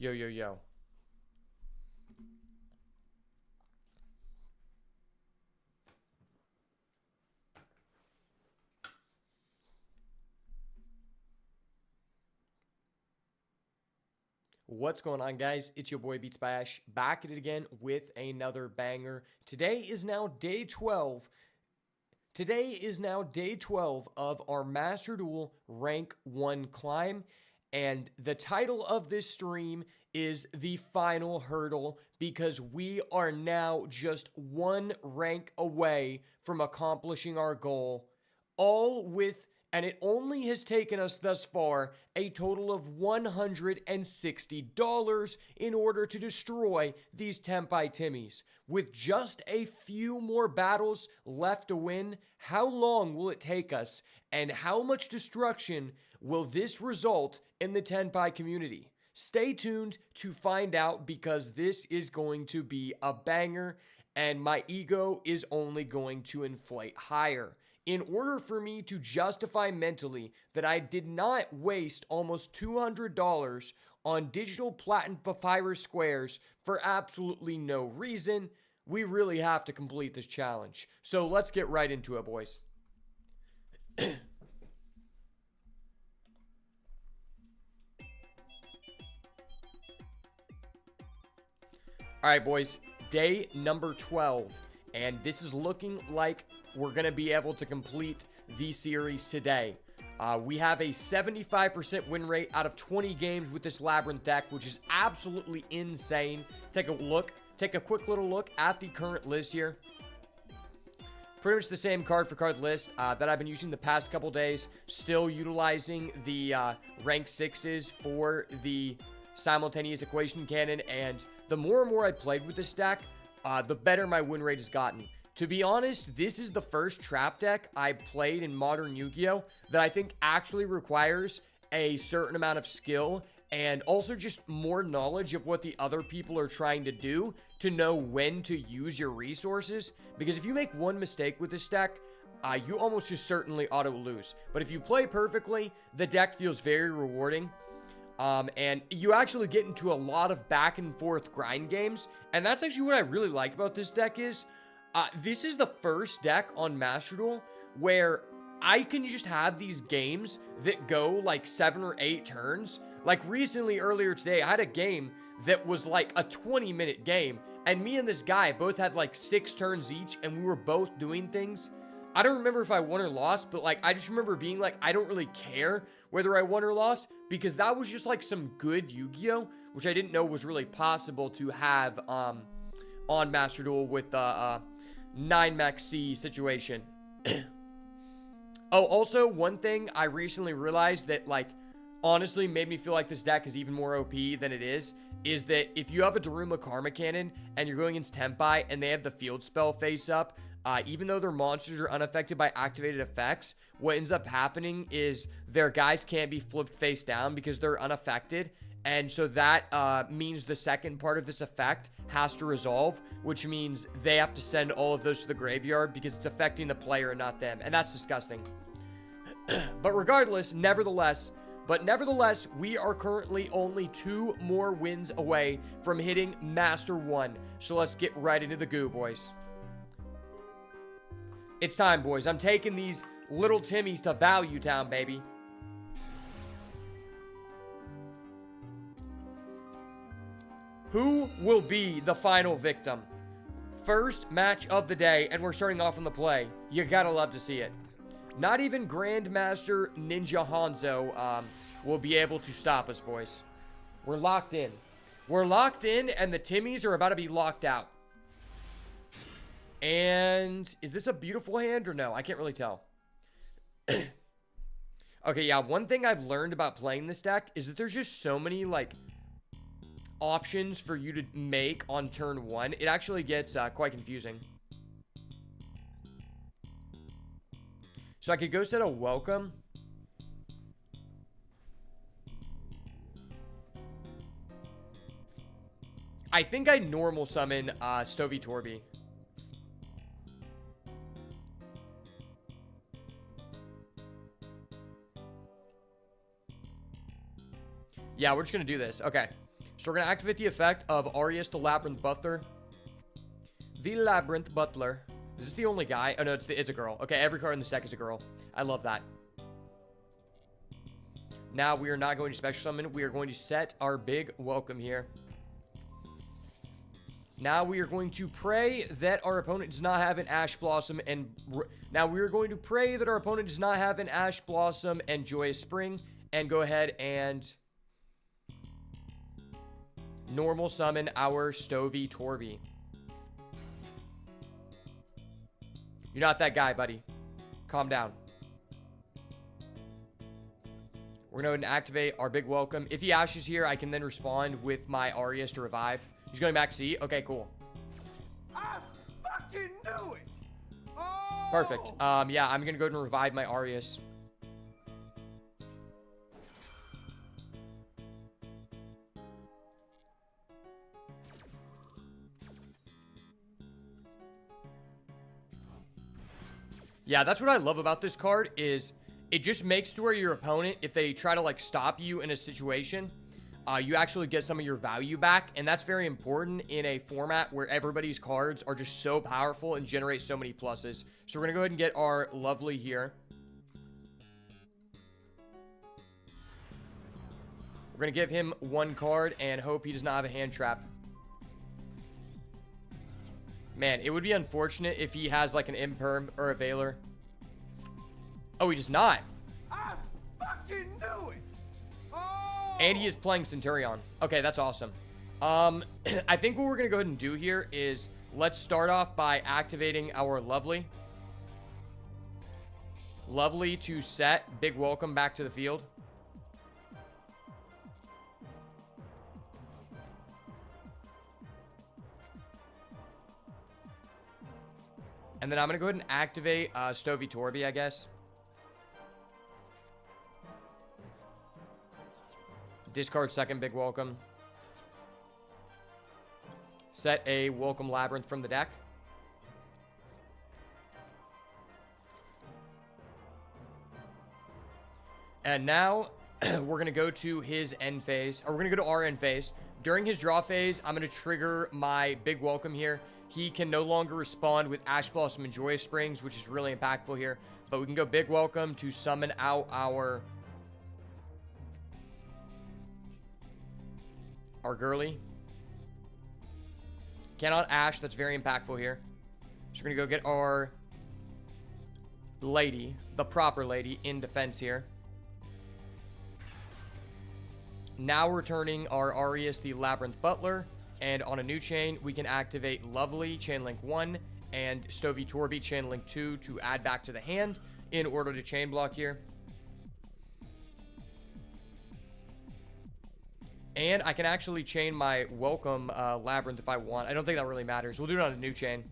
Yo, yo, yo. What's going on, guys? It's your boy Beats by Ash, back at it again with another banger. Today is now day 12. Today is now day 12 of our Master Duel Rank 1 climb. And the title of this stream is The Final Hurdle because we are now just one rank away from accomplishing our goal. And it only has taken us thus far a total of $160 in order to destroy these Tempai Timmies. With just a few more battles left to win, how long will it take us? And how much destruction will this result in the Tenpai community? Stay tuned to find out because this is going to be a banger and my ego is only going to inflate higher. In order for me to justify mentally that I did not waste almost $200 on digital platinum papyrus squares for absolutely no reason, we really have to complete this challenge. So let's get right into it, boys. All right, boys, day number 12, and this is looking like we're going to be able to complete the series today. We have a 75% win rate out of 20 games with this Labyrinth deck, which is absolutely insane. Take a quick little look at the current list here. Pretty much the same card for card list that I've been using the past couple days. Still utilizing the rank 6s for the simultaneous equation cannon, and the more and more I played with this deck, the better my win rate has gotten. To be honest, this is the first trap deck I played in Modern Yu-Gi-Oh! That I think actually requires a certain amount of skill and also just more knowledge of what the other people are trying to do to know when to use your resources. Because if you make one mistake with this deck, you almost just certainly auto-lose. But if you play perfectly, the deck feels very rewarding. And you actually get into a lot of back and forth grind games. And that's actually what I really like about this deck is, this is the first deck on Master Duel where I can just have these games that go like 7 or 8 turns. Like recently, earlier today, I had a game that was like a 20-minute game. And me and this guy both had like 6 turns each and we were both doing things. I don't remember if I won or lost, but like I just remember being like, I don't really care whether I won or lost because that was just like some good Yu-Gi-Oh! Which I didn't know was really possible to have on Master Duel with the 9-max C situation. Oh, also, one thing I recently realized that, like, honestly made me feel like this deck is even more OP than it is that if you have a Daruma Karma Cannon and you're going against Tenpai and they have the field spell face up, even though their monsters are unaffected by activated effects, what ends up happening is their guys can't be flipped face down because they're unaffected. And so that means the second part of this effect has to resolve, which means they have to send all of those to the graveyard because it's affecting the player and not them. And that's disgusting. But nevertheless, we are currently only 2 more wins away from hitting Master 1. So let's get right into the goo, boys. It's time, boys. I'm taking these little Timmies to Value Town, baby. Who will be the final victim? First match of the day, and we're starting off on the play. You gotta love to see it. Not even Grandmaster Ninja Hanzo will be able to stop us, boys. We're locked in. We're locked in, and the Timmies are about to be locked out. And is this a beautiful hand or no? I can't really tell. Okay, yeah, one thing I've learned about playing this deck is that there's just so many, like, options for you to make on turn 1. It actually gets quite confusing. So I could go set a welcome. I think I normal summon Stovey Torby. Yeah, we're just gonna do this. Okay. So we're going to activate the effect of Arius the Labyrinth Butler. The Labyrinth Butler. Is this the only guy? Oh, no, it's a girl. Okay, every card in this deck is a girl. I love that. Now, we are not going to special summon. We are going to set our big welcome here. Now, we are going to pray that our opponent does not have an Ash Blossom and... Now, we are going to pray that our opponent does not have an Ash Blossom and Joyous Spring. And go ahead and... normal summon our Stovey Torby. You're not that guy, buddy. Calm down. We're going to activate our big welcome. If he ashes here, I can then respond with my Arius to revive. He's going back to C. Okay, cool. I fucking knew it. Oh! Perfect. Yeah, I'm going to go ahead and revive my Arius. Yeah, that's what I love about this card is it just makes to where your opponent, if they try to like stop you in a situation, you actually get some of your value back. And that's very important in a format where everybody's cards are just so powerful and generate so many pluses. So we're going to go ahead and get our Lovely here. We're going to give him one card and hope he does not have a hand trap. Man, it would be unfortunate if he has like an Imperm or a Veiler. Oh, he does not. I fucking knew it. Oh! And he is playing Centurion. Okay, that's awesome. I think what we're going to go ahead and do here is let's start off by activating our Lovely. Lovely to set. Big welcome back to the field. And then I'm going to go ahead and activate Stovey Torby, I guess. Discard second big welcome. Set a welcome Labyrinth from the deck. And now we're going to go to his end phase. Or we're going to go to our end phase. During his draw phase, I'm going to trigger my big welcome here. He can no longer respond with Ash Blossom and Joyous Springs, which is really impactful here. But we can go big welcome to summon out our girly. Cannot Ash. That's very impactful here. So we're going to go get our lady, the proper lady, in defense here. Now we're turning our Arius, the Labyrinth Butler. And on a new chain, we can activate Lovely, Chain Link 1, and Stovey Torby, Chain Link 2 to add back to the hand in order to chain block here. And I can actually chain my welcome Labyrinth if I want. I don't think that really matters. We'll do it on a new chain.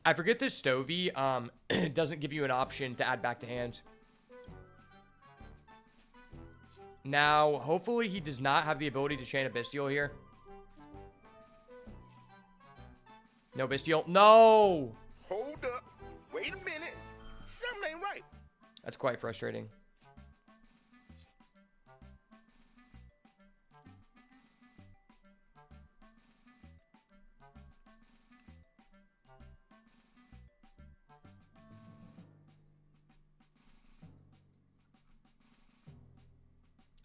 I forget this Stovey doesn't give you an option to add back to hand. Now, hopefully he does not have the ability to chain a Bestial here. No Bestial. No! Hold up. Wait a minute. Something ain't right. That's quite frustrating.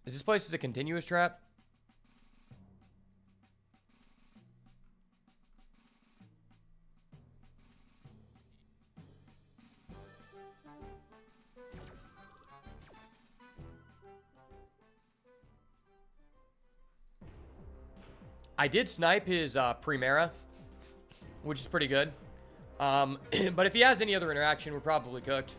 Is this place a continuous trap? I did snipe his Primera, which is pretty good. But if he has any other interaction, we're probably cooked.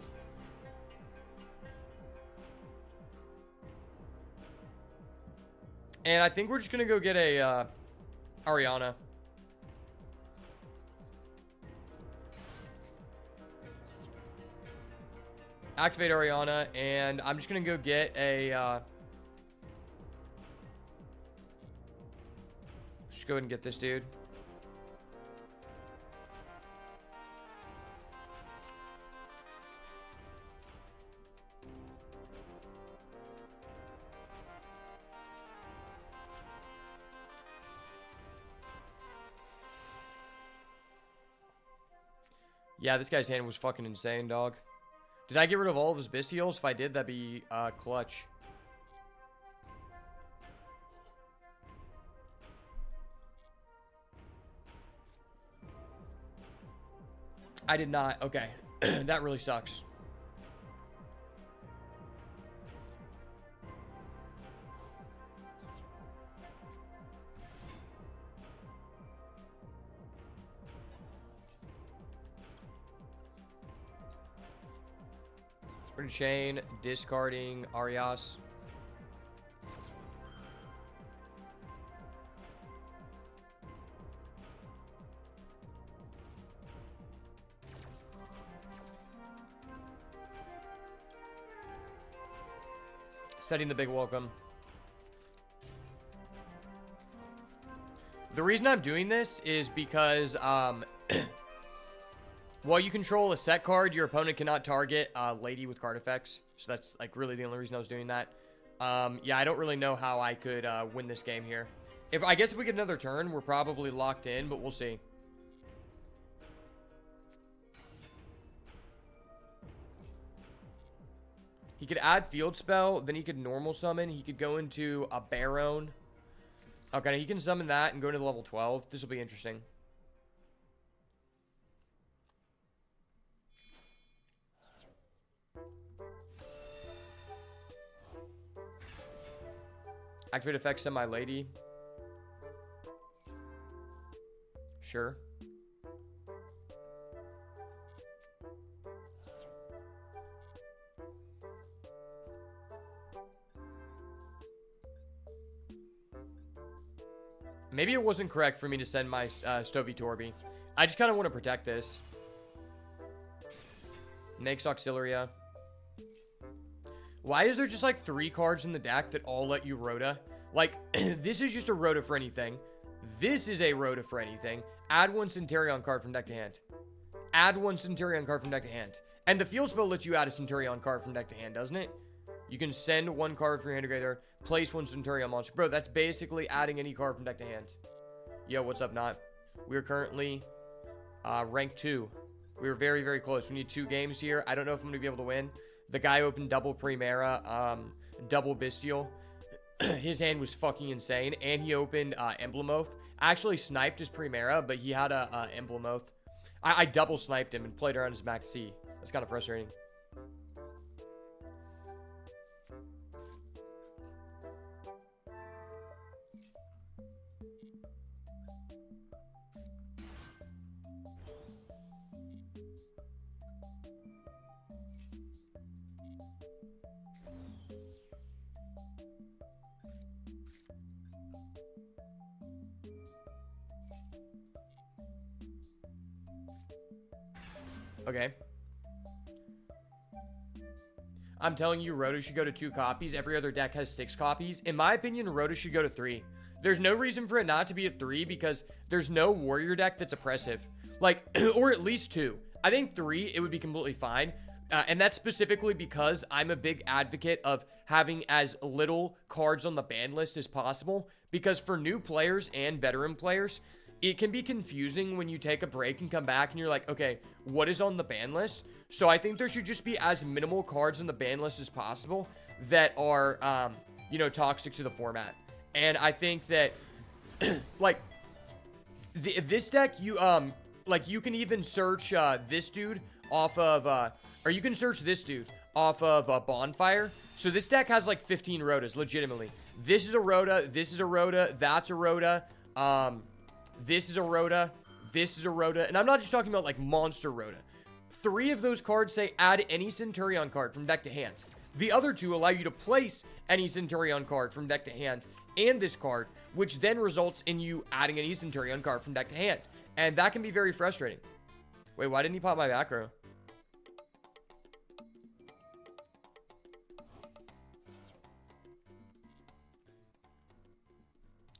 And I think we're just going to go get a Ariana. Activate Ariana, and I'm just going to go get a... just go ahead and get this dude. Yeah, this guy's hand was fucking insane, dog. Did I get rid of all of his Bestials? If I did, that'd be clutch. I did not. Okay. That really sucks. Chain, discarding Arias. Setting the big welcome. The reason I'm doing this is because while you control a set card, your opponent cannot target Lady with card effects. So that's like really the only reason I was doing that. Yeah, I don't really know how I could win this game here. I guess if we get another turn, we're probably locked in, but we'll see. He could add field spell, then he could normal summon. He could go into a Baron. Okay, he can summon that and go into level 12. This will be interesting. Activate effect, send my lady. Sure. Maybe it wasn't correct for me to send my Stovey Torby. I just kind of want to protect this. Makes Auxilia. Why is there just like 3 cards in the deck that all let you Rhoda? Like, this is just a Rhoda for anything. This is a Rhoda for anything. Add 1 Centurion card from deck to hand. Add 1 Centurion card from deck to hand. And the field spell lets you add a Centurion card from deck to hand, doesn't it? You can send 1 card from your hand together, place 1 Centurion monster. Bro, that's basically adding any card from deck to hand. Yo, what's up, Not? We're currently rank 2. We were very, very close. We need 2 games here. I don't know if I'm going to be able to win. The guy opened double Primera, double Bestial. His hand was fucking insane. And he opened Emblem Oath. I actually sniped his Primera, but he had a Emblem Oath. I double sniped him and played around his max C. That's kind of frustrating. Okay. I'm telling you, Rhoda should go to 2 copies. Every other deck has 6 copies. In my opinion, Rhoda should go to 3. There's no reason for it not to be a 3 because there's no warrior deck that's oppressive. Like, or at least 2. I think 3, it would be completely fine. And that's specifically because I'm a big advocate of having as little cards on the ban list as possible. Because for new players and veteran players, it can be confusing when you take a break and come back and you're like, okay, what is on the ban list? So I think there should just be as minimal cards on the ban list as possible that are, you know, toxic to the format. And I think that, like, this deck, you, like, you can even search this dude off of, or you can search this dude off of Bonfire. So this deck has, like, 15 Rhodas, legitimately. This is a Rhoda, this is a Rhoda, that's a Rhoda, this is a Rhoda, this is a Rhoda, and I'm not just talking about, like, monster Rhoda. 3 of those cards say add any Centurion card from deck to hand. The other 2 allow you to place any Centurion card from deck to hand and this card, which then results in you adding any Centurion card from deck to hand. And that can be very frustrating. Wait, why didn't he pop my back row?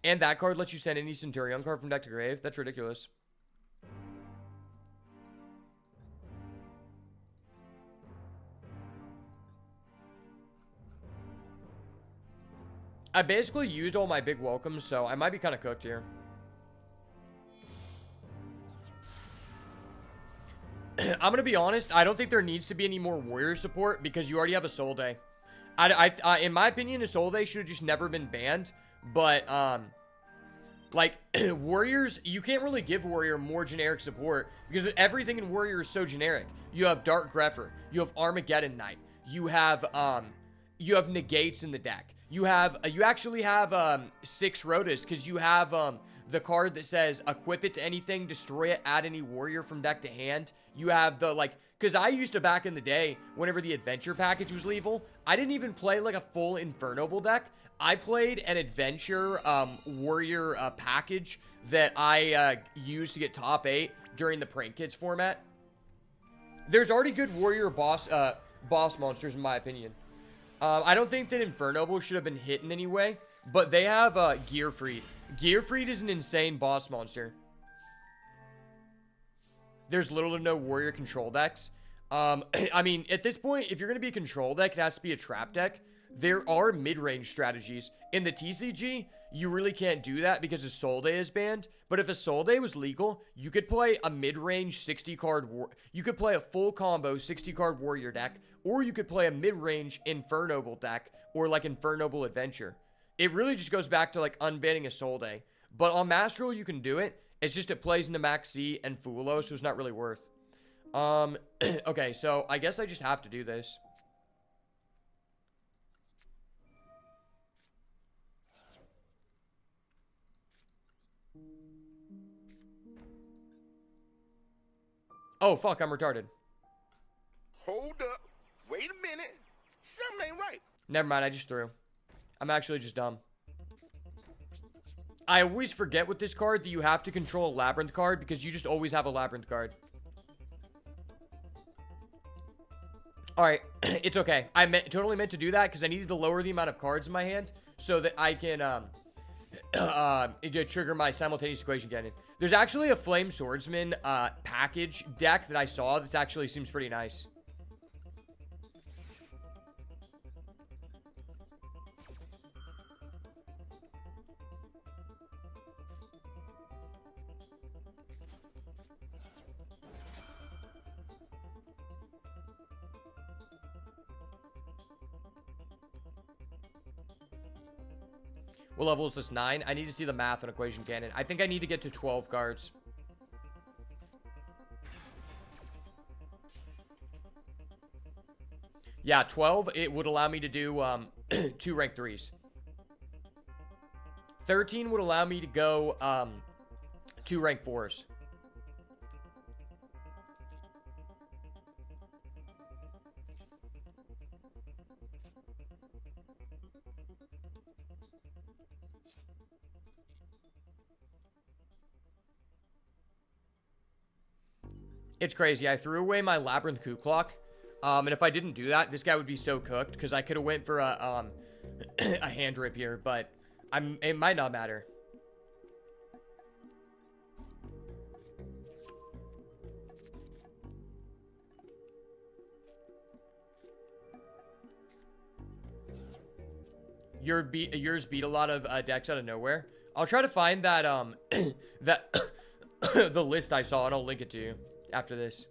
And that card lets you send any Centurion card from deck to grave? That's ridiculous. I basically used all my big welcomes, so I might be kind of cooked here. I'm gonna be honest. I don't think there needs to be any more warrior support because you already have a Soul Day. In my opinion, a Soul Day should have just never been banned. But like warriors, you can't really give warrior more generic support because everything in warrior is so generic. You have Dark Grepher, you have Armageddon Knight, you have negates in the deck. You actually have 6 Rotas because you have the card that says equip it to anything, destroy it, add any warrior from deck to hand. You have the because I used to back in the day, whenever the adventure package was lethal, I didn't even play like a full Infernoble deck. I played an adventure warrior package that I used to get top 8 during the Prank Kids format. There's already good warrior boss monsters in my opinion. I don't think that Infernoble should have been hit in any way, but they have Gearfried. Gearfried is an insane boss monster. There's little to no warrior control decks. I mean, at this point, if you're going to be a control deck, it has to be a trap deck. There are mid-range strategies. In the TCG, you really can't do that because a Soul Day is banned. But if a Soul Day was legal, you could play a mid-range 60-card you could play a full combo 60-card warrior deck, or you could play a mid-range Infernoble deck, or like Infernoble Adventure. It really just goes back to like unbanning a Soul Day. But on Master Duel, you can do it. It's just it plays into Max C and Fulo, so it's not really worth. Okay, so I guess I just have to do this. Oh, fuck, I'm retarded. Hold up. Wait a minute. Something ain't right. Never mind, I just threw. I'm actually just dumb. I always forget with this card that you have to control a Labyrinth card because you just always have a Labyrinth card. Alright, it's okay. I totally meant to do that because I needed to lower the amount of cards in my hand so that I can trigger my simultaneous equation cannon. There's actually a Flame Swordsman package deck that I saw that actually seems pretty nice. What level is this? 9? I need to see the math on Equation Cannon. I think I need to get to 12 cards. Yeah, 12, it would allow me to do 2 rank 3s. 13 would allow me to go 2 rank 4s. It's crazy. I threw away my Labyrinth Coup Clock. And if I didn't do that, this guy would be so cooked because I could have went for a a hand rip here, but it might not matter. Yours beat a lot of decks out of nowhere. I'll try to find that that the list I saw and I'll link it to you after this.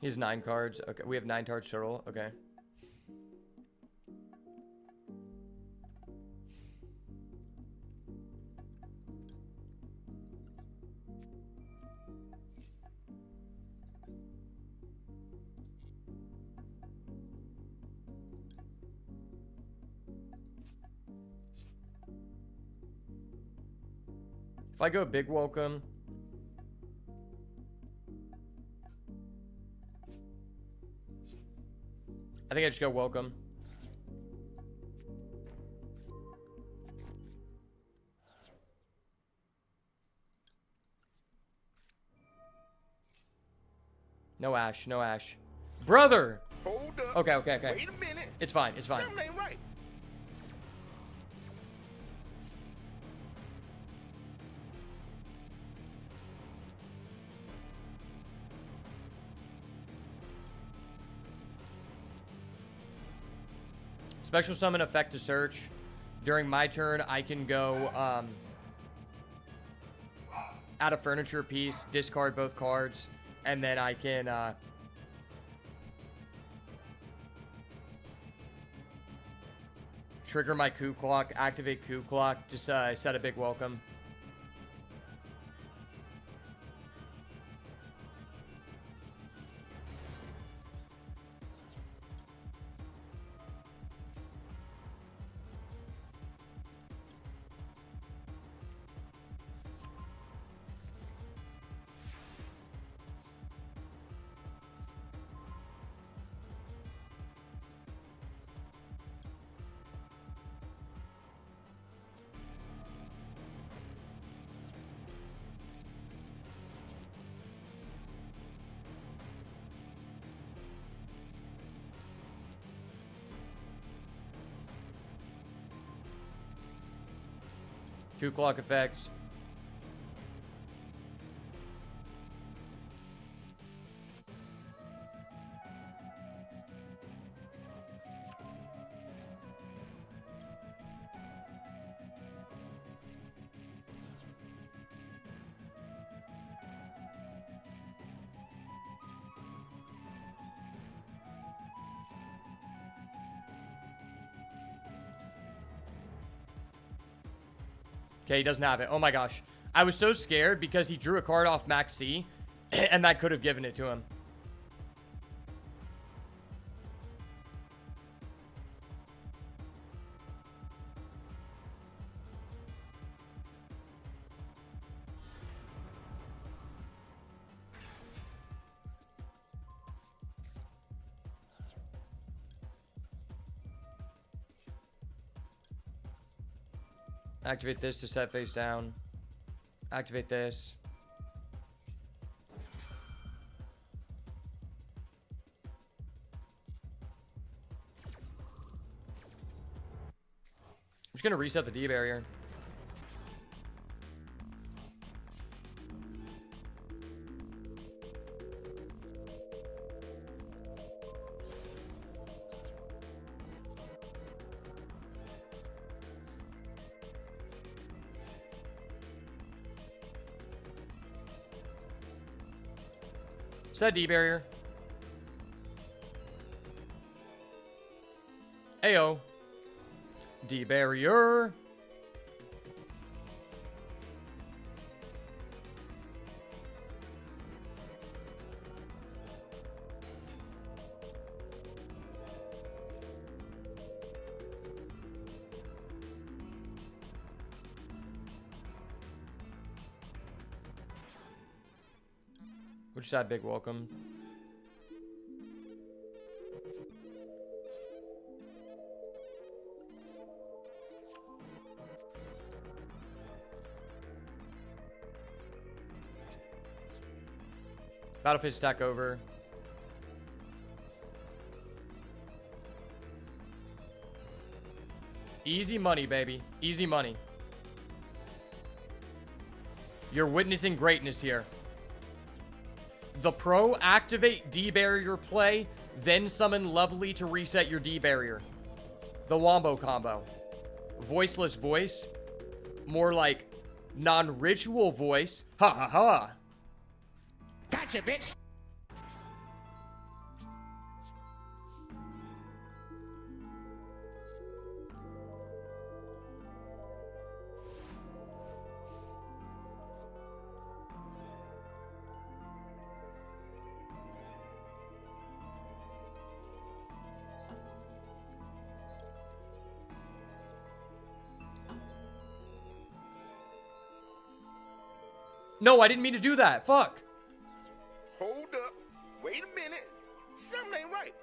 He has 9 cards. Okay, we have 9 cards total. Okay. I go big welcome... I think I just go welcome. No Ash, no Ash. Brother! Hold up. Okay, okay, okay. Wait a minute. It's fine, it's fine. Something ain't right. Special summon effect to search. During my turn, I can go add a furniture piece, discard both cards, and then I can trigger my coup clock, activate coup clock, just set a big welcome. Coup clock effects. Okay, he doesn't have it. Oh my gosh. I was so scared because he drew a card off Max C, and that could have given it to him. Activate this to set face down. Activate this. I'm just gonna reset the D barrier. Set D barrier. Ayo. D barrier. Which side big welcome? Battle phase attack over. Easy money, baby. Easy money. You're witnessing greatness here. The pro activate D barrier play, then summon Lovely to reset your D barrier. The Wombo combo. Voiceless voice. More like non-ritual voice. Ha ha ha. Gotcha, bitch. No, I didn't mean to do that. Fuck. Hold up. Wait a minute. Something ain't right.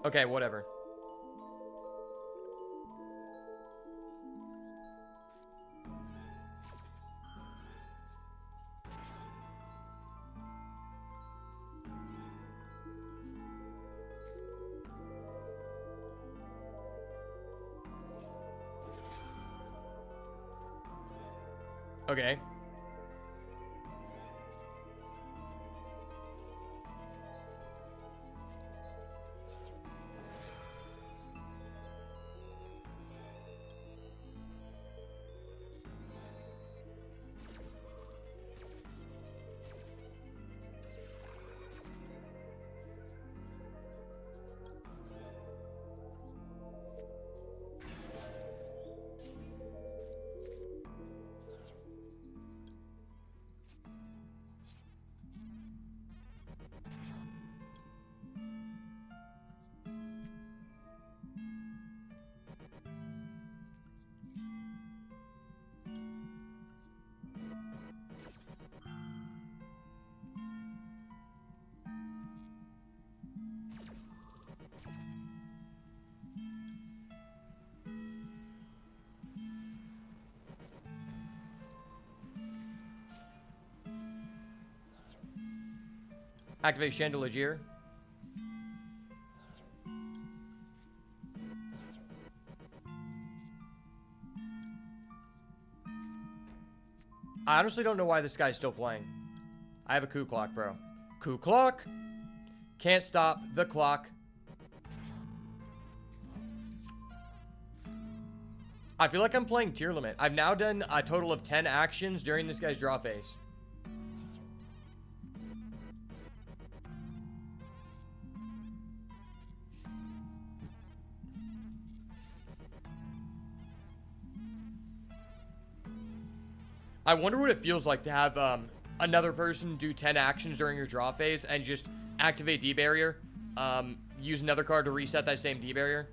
Okay, whatever. Okay. Activate Chandelier. I honestly don't know why this guy's still playing. I have a coup clock, bro. Coup clock. Can't stop the clock. I feel like I'm playing tier limit. I've now done a total of 10 actions during this guy's draw phase. I wonder what it feels like to have another person do 10 actions during your draw phase and just activate D barrier. Use another card to reset that same D barrier.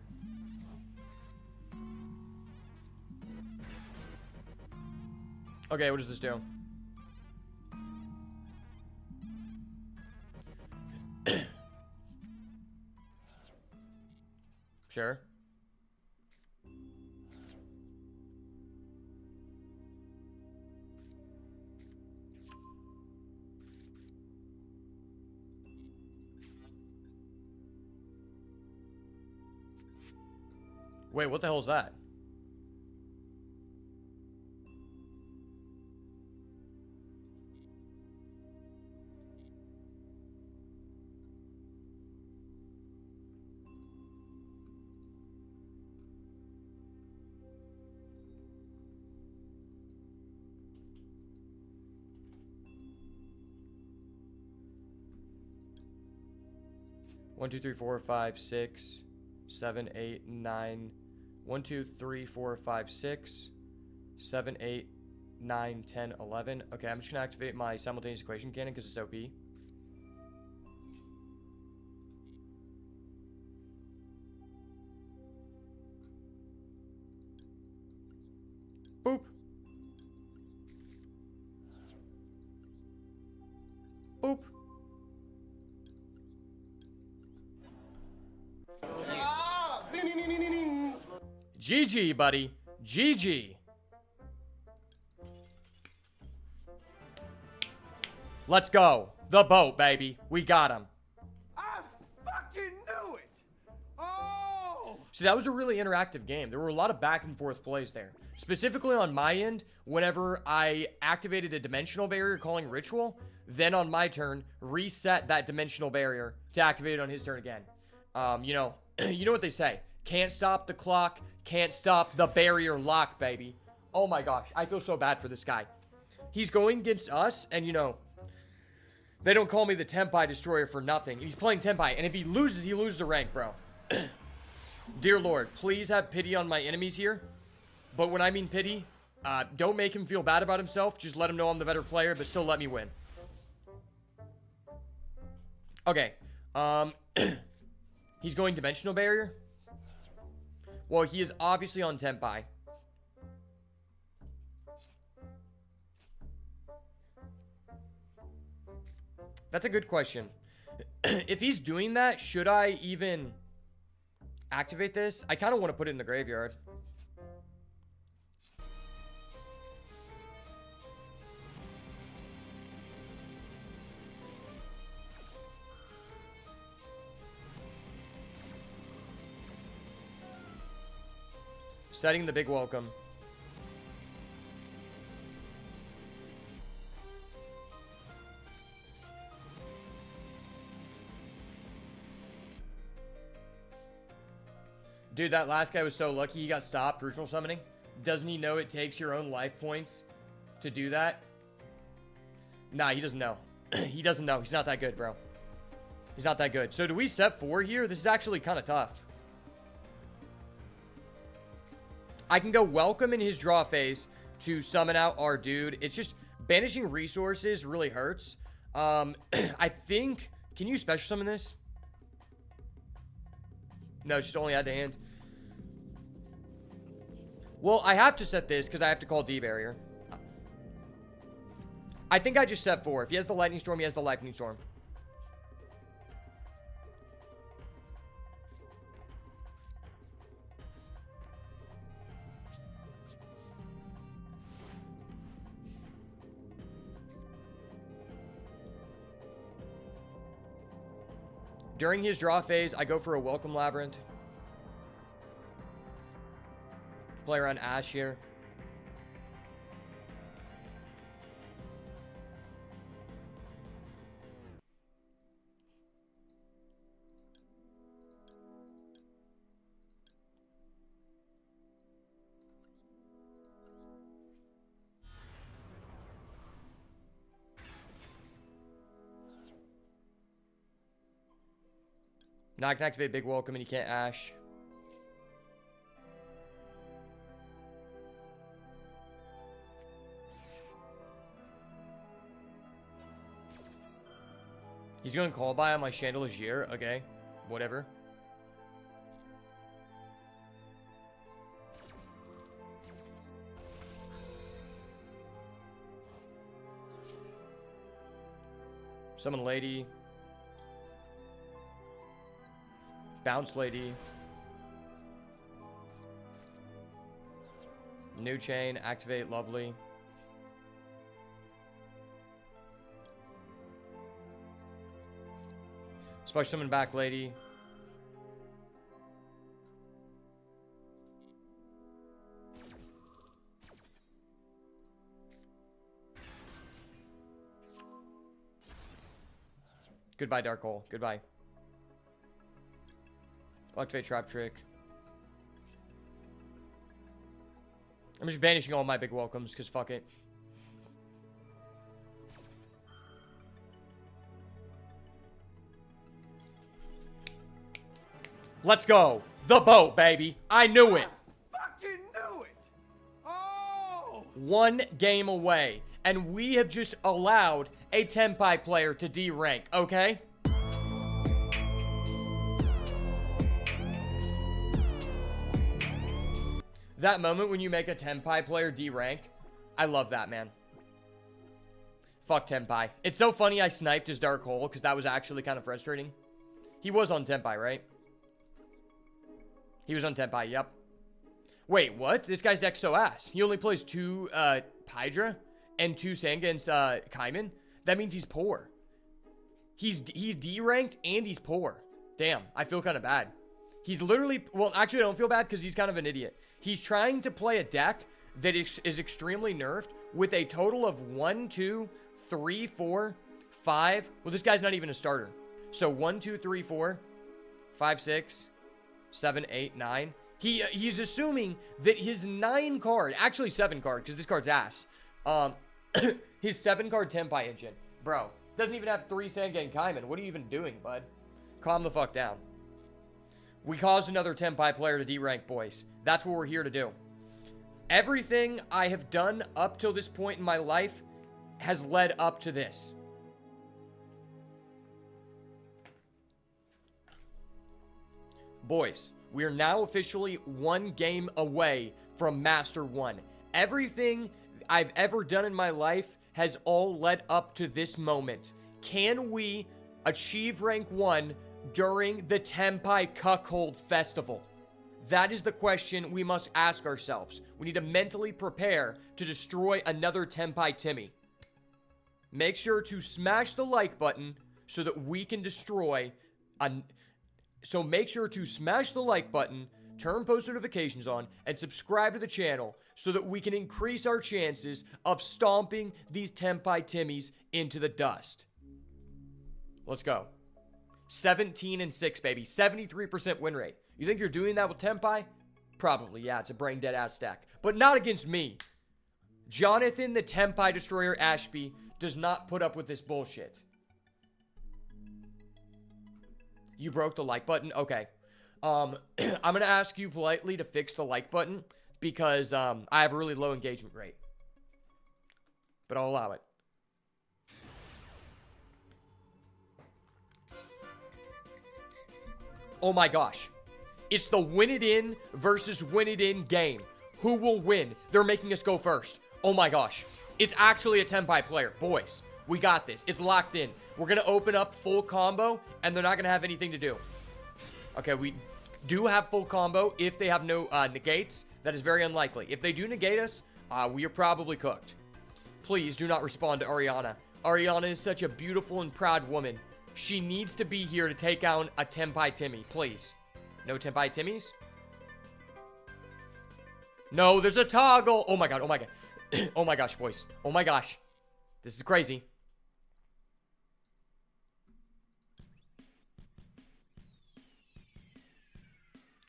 Okay, what does this do? Sure. Wait, what the hell is that? One, two, three, four, five, 6, 7, 8, 9. 1, 2, 3, 4, 5, 6, 7, 8, 9, 10, 11. Okay, I'm just gonna activate my simultaneous equation cannon because it's OP. Boop. Boop. GG, buddy. GG. Let's go. The boat, baby. We got him. I fucking knew it. Oh. See, that was a really interactive game. There were a lot of back and forth plays there. Specifically on my end, whenever I activated a dimensional barrier calling ritual, then on my turn, reset that dimensional barrier to activate it on his turn again. You know what they say. Can't stop the clock, can't stop the barrier lock, baby. Oh my gosh, I feel so bad for this guy. He's going against us, and they don't call me the Tempai Destroyer for nothing. He's playing Tempai, and if he loses a rank, bro. Dear Lord, please have pity on my enemies here. But when I mean pity, don't make him feel bad about himself. Just let him know I'm the better player, but still let me win. Okay. He's going Dimensional Barrier. Well, he is obviously on Tenpai. That's a good question. If he's doing that, should I even activate this? I kind of want to put it in the graveyard. Setting the big welcome. Dude, that last guy was so lucky he got stopped ritual summoning. Doesn't he know it takes your own life points to do that? Nah, he doesn't know. He doesn't know. He's not that good, bro. He's not that good. So do we set 4 here? This is actually kind of tough. I can go welcome in his draw phase to summon out our dude. It's just banishing resources really hurts. I think... Can you special summon this? No, just only add to hand. Well, I have to set this because I have to call D-Barrier. I think I just set 4. If he has the Lightning Storm, he has the Lightning Storm. During his draw phase, I go for a Welcome Labyrinth. Play around Ash here. Now I can activate Big Welcome and he can't Ash. He's going to call by on my Chandelier. Okay, whatever. Summon Lady. Bounce Lady. New Chain. Activate Lovely. Special Summon back Lady. Goodbye, Dark Hole. Goodbye. I'll activate Trap Trick. I'm just banishing all my big welcomes, because fuck it. Let's go. The boat, baby. I knew it. I fucking knew it. Oh! 1 game away. And we have just allowed a Tenpai player to D-rank, okay? That moment when you make a Tenpai player D-rank, I love that, man. Fuck Tenpai. It's so funny I sniped his Dark Hole, because that was actually kind of frustrating. He was on Tenpai, right? He was on Tenpai, yep. Wait, what? This guy's deck's so ass. He only plays 2 Hydra and 2 Sanga and Kaiman. That means he's poor. He's D-ranked and he's poor. Damn, I feel kind of bad. He's literally... Well, actually, I don't feel bad because he's kind of an idiot. He's trying to play a deck that is extremely nerfed with a total of 1, 2, 3, 4, 5... Well, this guy's not even a starter. So 1, 2, 3, 4, 5, 6... 7, 8, 9. He's assuming that his 9 card, actually 7 card, because this card's ass. His 7 card Tenpai engine, bro, doesn't even have 3 Sanga Kaiman. What are you even doing, bud? Calm the fuck down. We caused another Tenpai player to D-rank, boys. That's what we're here to do. Everything I have done up till this point in my life has led up to this. Boys, We are now officially 1 game away from Master 1. Everything I've ever done in my life has all led up to this moment. Can we achieve rank 1 during the Tenpai Cuckold Festival? That is the question we must ask ourselves. We need to mentally prepare to destroy another Tenpai Timmy. Make sure to smash the like button so that we can destroy So make sure to smash the like button, turn post notifications on, and subscribe to the channel so that we can increase our chances of stomping these Tenpai Timmys into the dust. Let's go. 17-6, baby. 73% win rate. You think you're doing that with Tenpai? Probably, yeah. It's a brain dead ass stack. But not against me. Jonathan the Tenpai Destroyer Ashby does not put up with this bullshit. You broke the like button? Okay. I'm going to ask you politely to fix the like button because I have a really low engagement rate. But I'll allow it. Oh my gosh. It's the win it in versus win it in game. Who will win? They're making us go first. Oh my gosh. It's actually a Tenpai player. Boys, we got this. It's locked in. We're going to open up full combo, and they're not going to have anything to do. Okay, we do have full combo if they have no negates. That is very unlikely. If they do negate us, we are probably cooked. Please do not respond to Ariana. Ariana is such a beautiful and proud woman. She needs to be here to take down a Tenpai Timmy, please. No Tenpai Timmys? No, there's a toggle. Oh my god, oh my god. Oh my gosh, boys. Oh my gosh. This is crazy.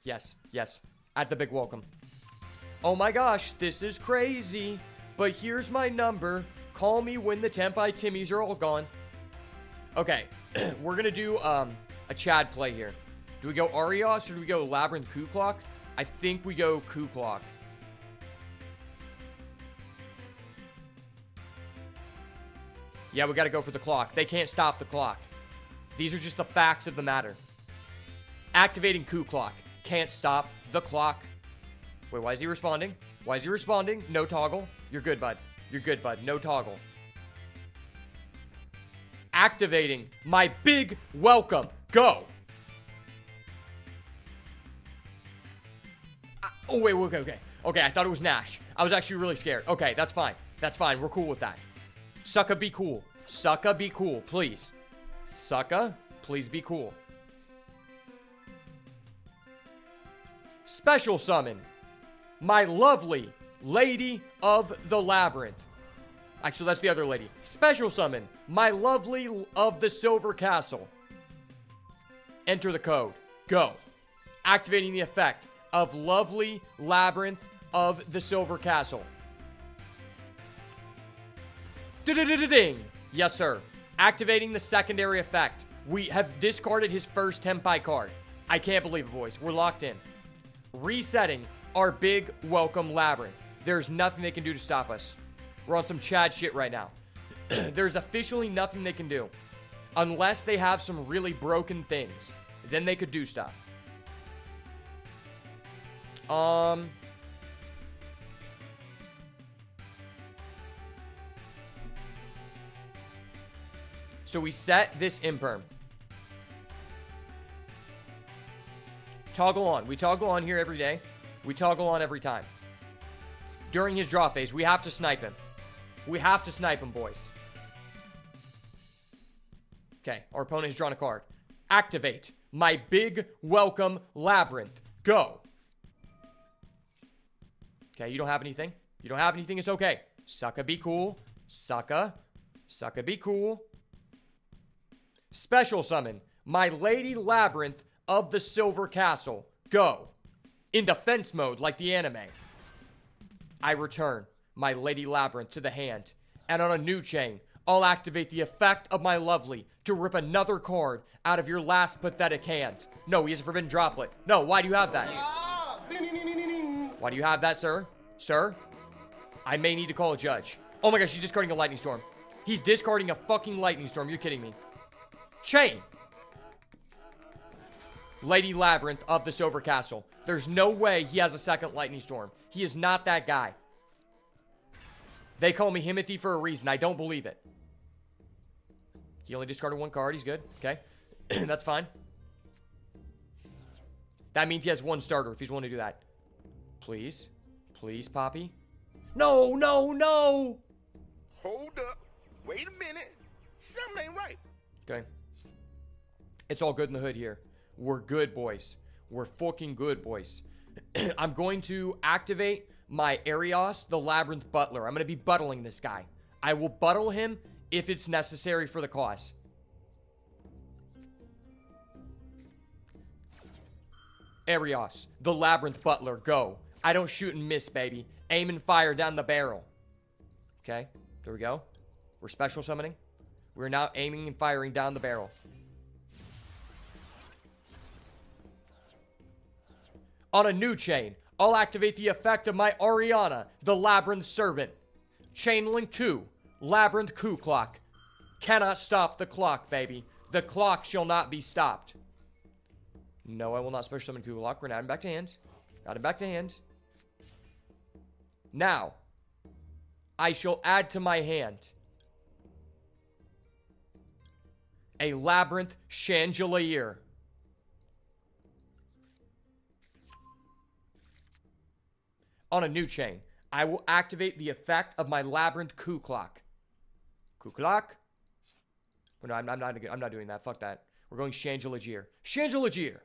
Yes, yes. At the big welcome. Oh my gosh, this is crazy. But here's my number. Call me when the Tenpai Timmys are all gone. Okay, we're gonna do a Chad play here. Do we go Arios or do we go Labyrinth Kuklok? I think we go Kuklok. Yeah, we gotta go for the clock. They can't stop the clock. These are just the facts of the matter. Activating Kuklok. Can't stop the clock. Wait, why is he responding? Why is he responding? No toggle. You're good, bud. You're good, bud. No toggle. Activating my big welcome. Go. Oh, wait, okay. Okay, I thought it was Nash. I was actually really scared. Okay, that's fine. That's fine. We're cool with that. Sucka, be cool. Sucka, be cool, please. Sucka, please be cool. Special summon. My lovely Lady of the Labyrinth. Actually, that's the other lady. Special summon. My lovely of the Silver Castle. Enter the code. Go. Activating the effect of lovely Labyrinth of the Silver Castle. Ding. Yes, sir. Activating the secondary effect. We have discarded his first Tenpai card. I can't believe it, boys. We're locked in. Resetting our big welcome Labyrinth. There's nothing they can do to stop us. We're on some Chad shit right now. There's officially nothing they can do. Unless they have some really broken things. Then they could do stuff. So we set this imperm. Toggle on. We toggle on here every day. We toggle on every time. During his draw phase, we have to snipe him. We have to snipe him, boys. Okay, our opponent has drawn a card. Activate my big welcome Labyrinth. Go. Okay, you don't have anything. You don't have anything. It's okay. Sucka, be cool. Sucka. Sucka, be cool. Special summon. My Lady Labyrinth of the Silver Castle. Go. In defense mode, like the anime. I return my Lady Labyrinth to the hand. And on a new chain, I'll activate the effect of my lovely to rip another card out of your last pathetic hand. No, he is a forbidden droplet. No, why do you have that? Why do you have that, sir? Sir? I may need to call a judge. Oh my gosh, he's discarding a lightning storm. He's discarding a fucking lightning storm. You're kidding me. Chain. Lady Labyrinth of the Silver Castle. There's no way he has a second Lightning Storm. He is not that guy. They call me Himothy for a reason. I don't believe it. He only discarded one card. He's good. Okay. That's fine. That means he has one starter if he's willing to do that. Please. Please, Poppy. No, no, no! Hold up. Wait a minute. Something ain't right. Okay. It's all good in the hood here. We're good, boys. We're fucking good, boys. I'm going to activate my Arios, the Labyrinth Butler. I'm going to be buttling this guy. I will buttle him if it's necessary for the cause. Arios, the Labyrinth Butler, go. I don't shoot and miss, baby. Aim and fire down the barrel. Okay, there we go. We're special summoning. We're now aiming and firing down the barrel. On a new chain, I'll activate the effect of my Ariana, the Labyrinth Servant. Chain link 2, Labyrinth Coup Clock. Cannot stop the clock, baby. The clock shall not be stopped. No, I will not special summon Coup Clock. We're not back to hand. Not back to hand. Now, I shall add to my hand a Labyrinth Chandelier. On a new chain, I will activate the effect of my Labyrinth Coup Clock. Coup Clock? Oh, no, I'm not doing that. Fuck that. We're going Chandelier. Chandelier!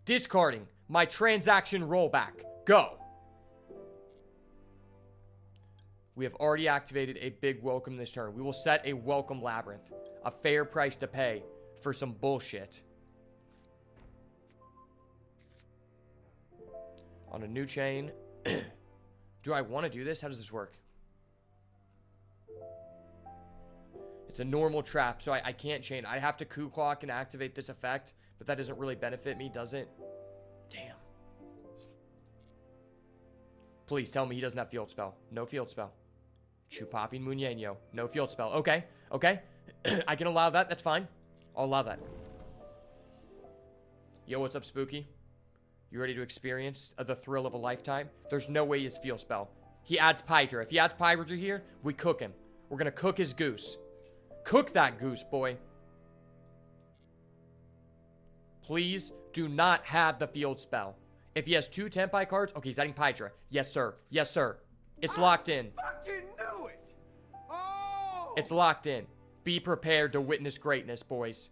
Discarding my transaction rollback. Go! We have already activated a big welcome this turn. We will set a welcome Labyrinth. A fair price to pay for some bullshit. On a new chain. Do I want to do this? How does this work? It's a normal trap, so I can't chain. I have to coup clock and activate this effect, but that doesn't really benefit me, does it? Damn. Please tell me he doesn't have field spell. No field spell. Chupapi Muñeño. No field spell. Okay. Okay. I can allow that. That's fine. I'll allow that. Yo, what's up, Spooky? You ready to experience the thrill of a lifetime? There's no way he has field spell. He adds Pydra. If he adds Pydra here, we cook him. We're going to cook his goose. Cook that goose, boy. Please do not have the field spell. If he has 2 Tempai cards... Okay, he's adding Pydra. Yes, sir. Yes, sir. It's locked in. I fucking knew it. Oh! It's locked in. Be prepared to witness greatness, boys.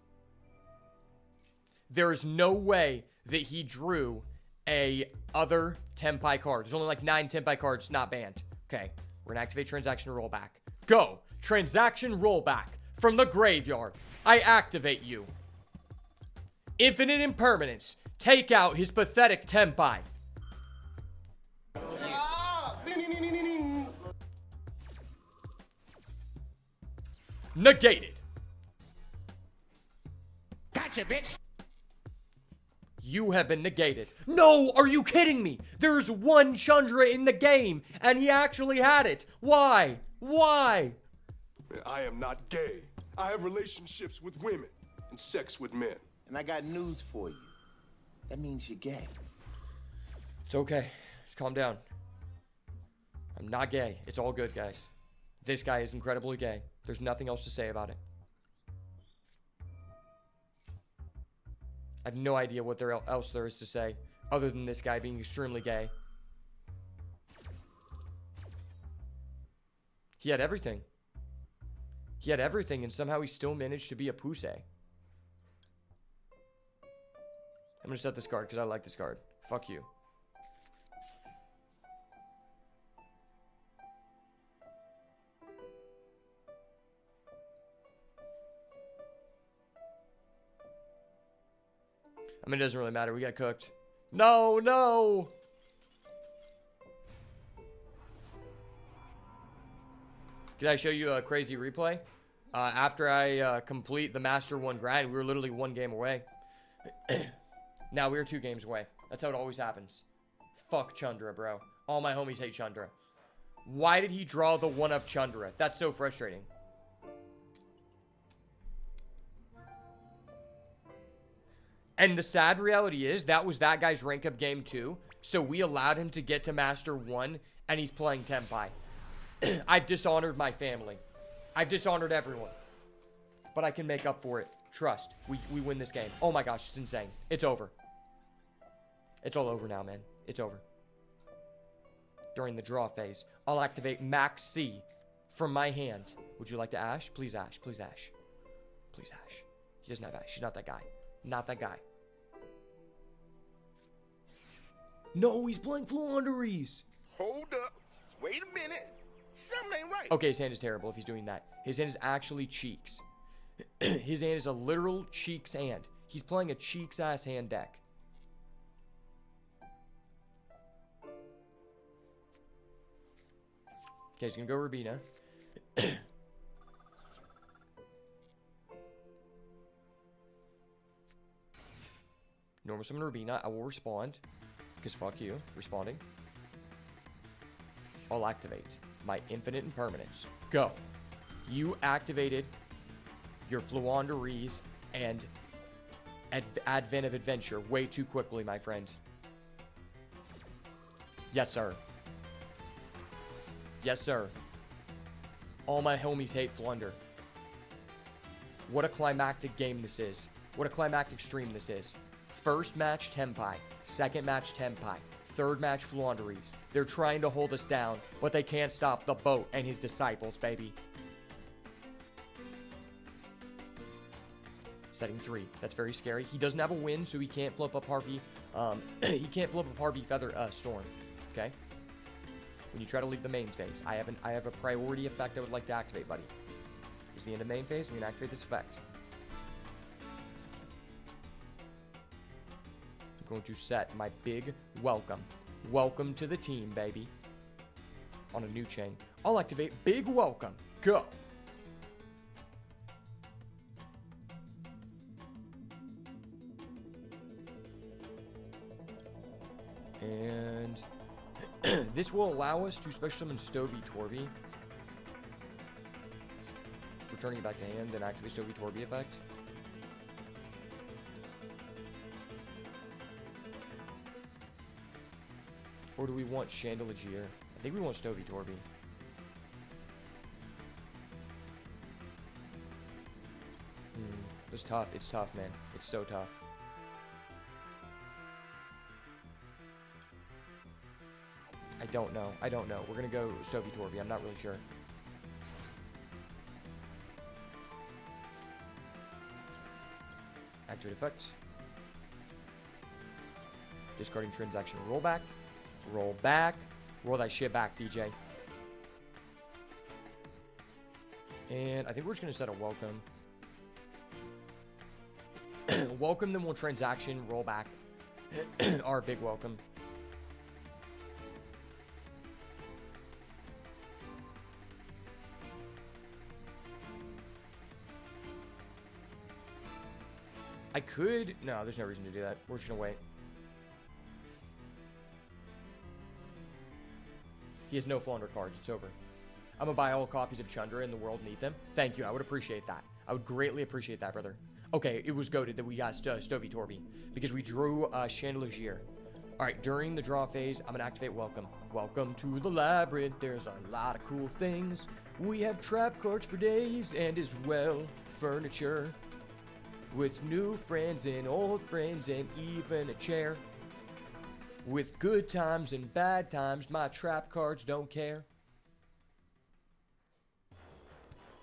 There is no way that he drew a other Tempai card. There's only like 9 Tempai cards not banned. Okay, we're gonna activate transaction rollback. Go! Transaction rollback. From the graveyard, I activate you. Infinite impermanence. Take out his pathetic Tempai. Negated. Gotcha, bitch. You have been negated. No, are you kidding me? There's one Chandra in the game, and he actually had it. Why? Why? I am not gay. I have relationships with women and sex with men. And I got news for you. That means you're gay. It's okay. Just calm down. I'm not gay. It's all good, guys. This guy is incredibly gay. There's nothing else to say about it. I have no idea what else there is to say other than this guy being extremely gay. He had everything. He had everything, and somehow he still managed to be a pussy. I'm going to set this card because I like this card. Fuck you. I mean, it doesn't really matter. We got cooked. No, no! Can I show you a crazy replay? After I complete the Master 1 grind, we were literally 1 game away. Now we are 2 games away. That's how it always happens. Fuck Chandra, bro. All my homies hate Chandra. Why did he draw the 1-up Chandra? That's so frustrating. And the sad reality is that was that guy's rank up game 2. So we allowed him to get to Master 1, and he's playing Tenpai. I've dishonored my family. I've dishonored everyone. But I can make up for it. Trust. We win this game. Oh my gosh, it's insane. It's over. It's all over now, man. It's over. During the draw phase, I'll activate Max C from my hand. Would you like to Ash? Please Ash. Please Ash. Please Ash. He doesn't have Ash. He's not that guy. Not that guy. No, he's playing Flaunderies. Hold up. Wait a minute. Something ain't right. Okay, his hand is terrible if he's doing that. His hand is actually Cheeks. His hand is a literal Cheeks hand. He's playing a Cheeks ass hand deck. Okay, he's gonna go Rubina. Normal summon Rubina. I will respond. Because fuck you. Responding. I'll activate my Infinite Impermanence. Go. You activated your Fluanderies and Advent of Adventure way too quickly, my friend. Yes, sir. Yes, sir. All my homies hate Flunder. What a climactic game this is. What a climactic stream this is. First match, Tenpai. Second match, Tenpai. Third match, Flaunderies. They're trying to hold us down, but they can't stop the boat and his disciples, baby. Setting 3. That's very scary. He doesn't have a win, so he can't flip up Harvey. He can't flip up Harvey Feather Storm. Okay? When you try to leave the main phase, I have a priority effect I would like to activate, buddy. This is the end of main phase. I'm gonna activate this effect. I'm going to set my big welcome. Welcome to the team, baby. On a new chain. I'll activate big welcome. Go. And this will allow us to special summon Stovey Torby. Returning it back to hand, then activate Stovey Torby effect. Or do we want Chandelier? I think we want Stovey Torby. It's tough. It's tough, man. It's so tough. I don't know. I don't know. We're going to go Stovey Torby. I'm not really sure. Activate effects. Discarding transaction. Roll back. Roll back. Roll that shit back, DJ. And I think we're just going to set a welcome. Welcome, then we'll transaction. Roll back. Our big welcome. I could... No, there's no reason to do that. We're just going to wait. He has no Flounder cards. It's over. I'm going to buy all copies of Chandra in the world need them. Thank you. I would appreciate that. I would greatly appreciate that, brother. Okay, it was goated that we got Stovey Torby because we drew Chandelier. All right, during the draw phase, I'm going to activate Welcome. Welcome to the Labyrinth. There's a lot of cool things. We have trap cards for days and as well furniture. With new friends and old friends and even a chair. With good times and bad times, my trap cards don't care.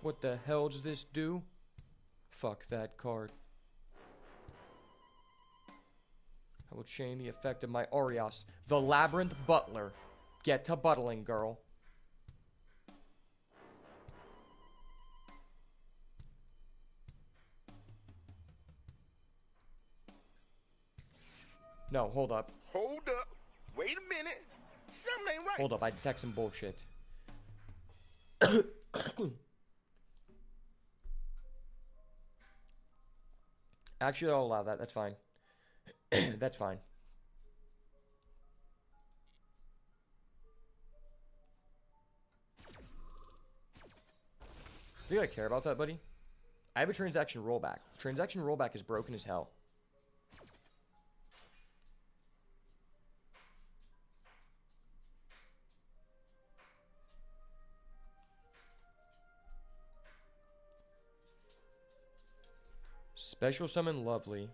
What the hell does this do? Fuck that card. I will chain the effect of my Aureos. The Labyrinth Butler. Get to buttling, girl. No, hold up. Hold up. Wait a minute. Something ain't right. Hold up, I detect some bullshit. Actually, I'll allow that. That's fine. That's fine. Do you care about that, buddy? I have a transaction rollback. Transaction rollback is broken as hell. Special summon Lovely.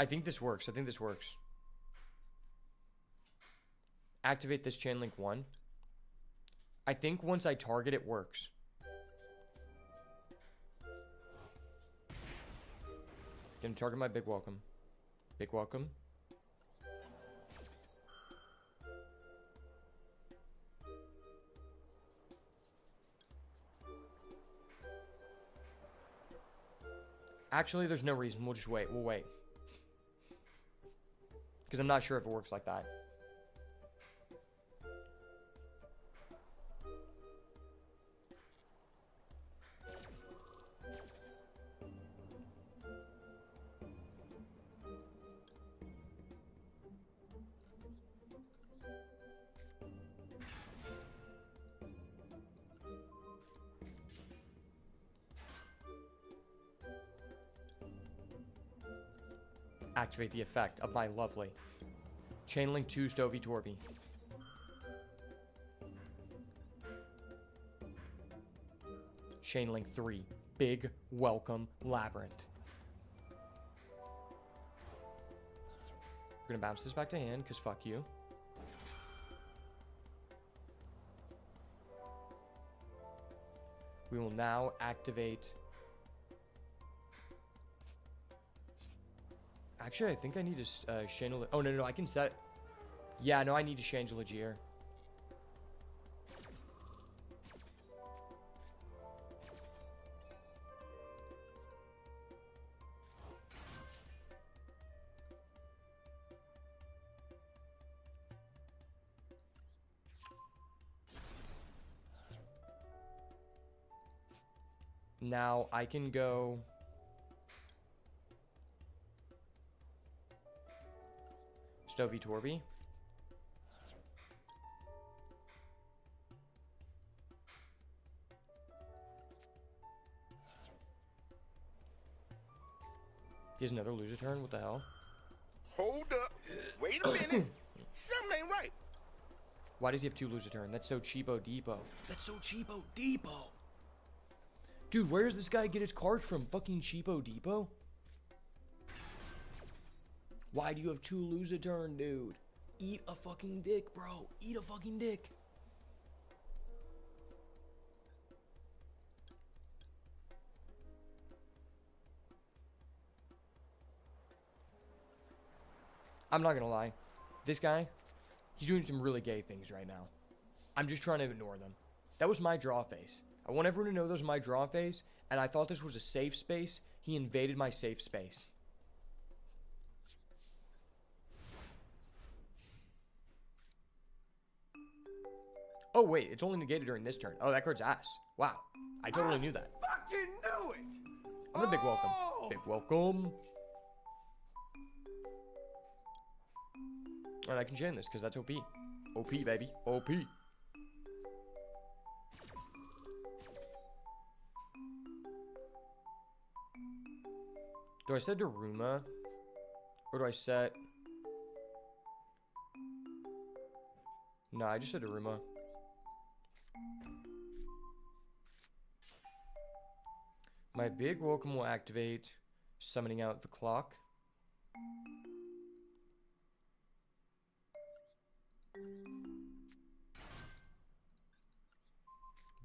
I think this works. I think this works. Activate this chain link 1. I think once I target it works. Gonna target my big welcome. Big welcome. Actually, there's no reason. We'll just wait. We'll wait. Because I'm not sure if it works like that. Activate the effect of my Lovely. Chainlink 2 Stovey Torby. Chainlink 3 Big Welcome Labyrinth. We're gonna bounce this back to hand, because fuck you. We will now activate... Actually, I think I need to Chandelier. Oh, no, I can set... Yeah, no, I need to Chandelier. Now, I can go... Stovey Torby. He has another loser turn? What the hell? Hold up. Wait a minute. Something ain't right. Why does he have 2 loser turn? That's so cheapo depot. That's so cheapo depot. Dude, where does this guy get his cards from? Fucking cheapo depot? Why do you have 2 loser turn, dude? Eat a fucking dick, bro. Eat a fucking dick. I'm not gonna lie. This guy, he's doing some really gay things right now. I'm just trying to ignore them. That was my draw face. I want everyone to know that was my draw face, and I thought this was a safe space. He invaded my safe space. Oh, wait, it's only negated during this turn. Oh, that card's ass. Wow. I totally knew that. Fucking knew it. I'm gonna big welcome. Big welcome. And I can chain this, because that's OP. OP, baby. OP. Do I set Daruma? Or do I set... No, I just said Daruma. My big welcome will activate, summoning out the clock.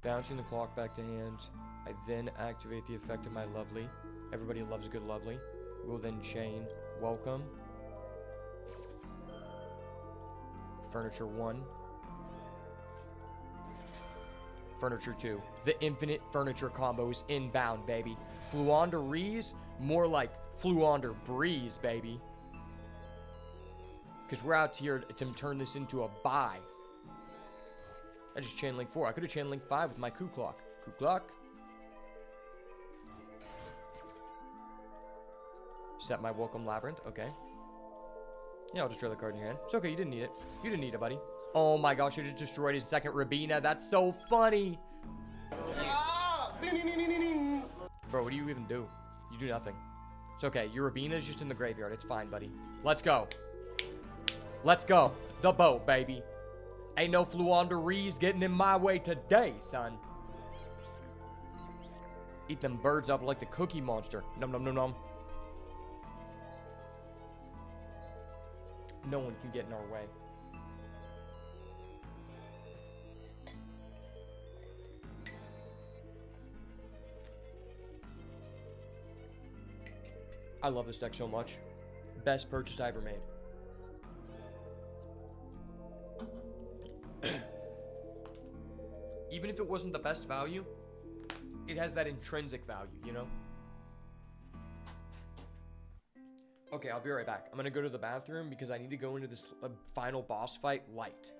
Bouncing the clock back to hand. I then activate the effect of my Lovely. Everybody loves a good Lovely. We'll then chain welcome. Furniture 1. Furniture 2. The infinite furniture combo is inbound, baby. Fluonder Rees, more like Fluonder Breeze, baby. Because we're out here to turn this into a buy. I just chain link 4. I could have chain link 5 with my Coup Clock. Coup Clock. Set my Welcome Labyrinth. Okay. Yeah, I'll destroy the card in your hand. It's okay. You didn't need it. You didn't need it, buddy. Oh my gosh, you just destroyed his second Rabina. That's so funny. Bro, what do you even do? You do nothing. It's okay. Your Rabina is just in the graveyard. It's fine, buddy. Let's go. Let's go. The boat, baby. Ain't no Fluanderies getting in my way today, son. Eat them birds up like the Cookie Monster. Num num num num. No one can get in our way. I love this deck so much. Best purchase I ever made. Even if it wasn't the best value, it has that intrinsic value, you know? Okay, I'll be right back. I'm gonna go to the bathroom because I need to go into this final boss fight light.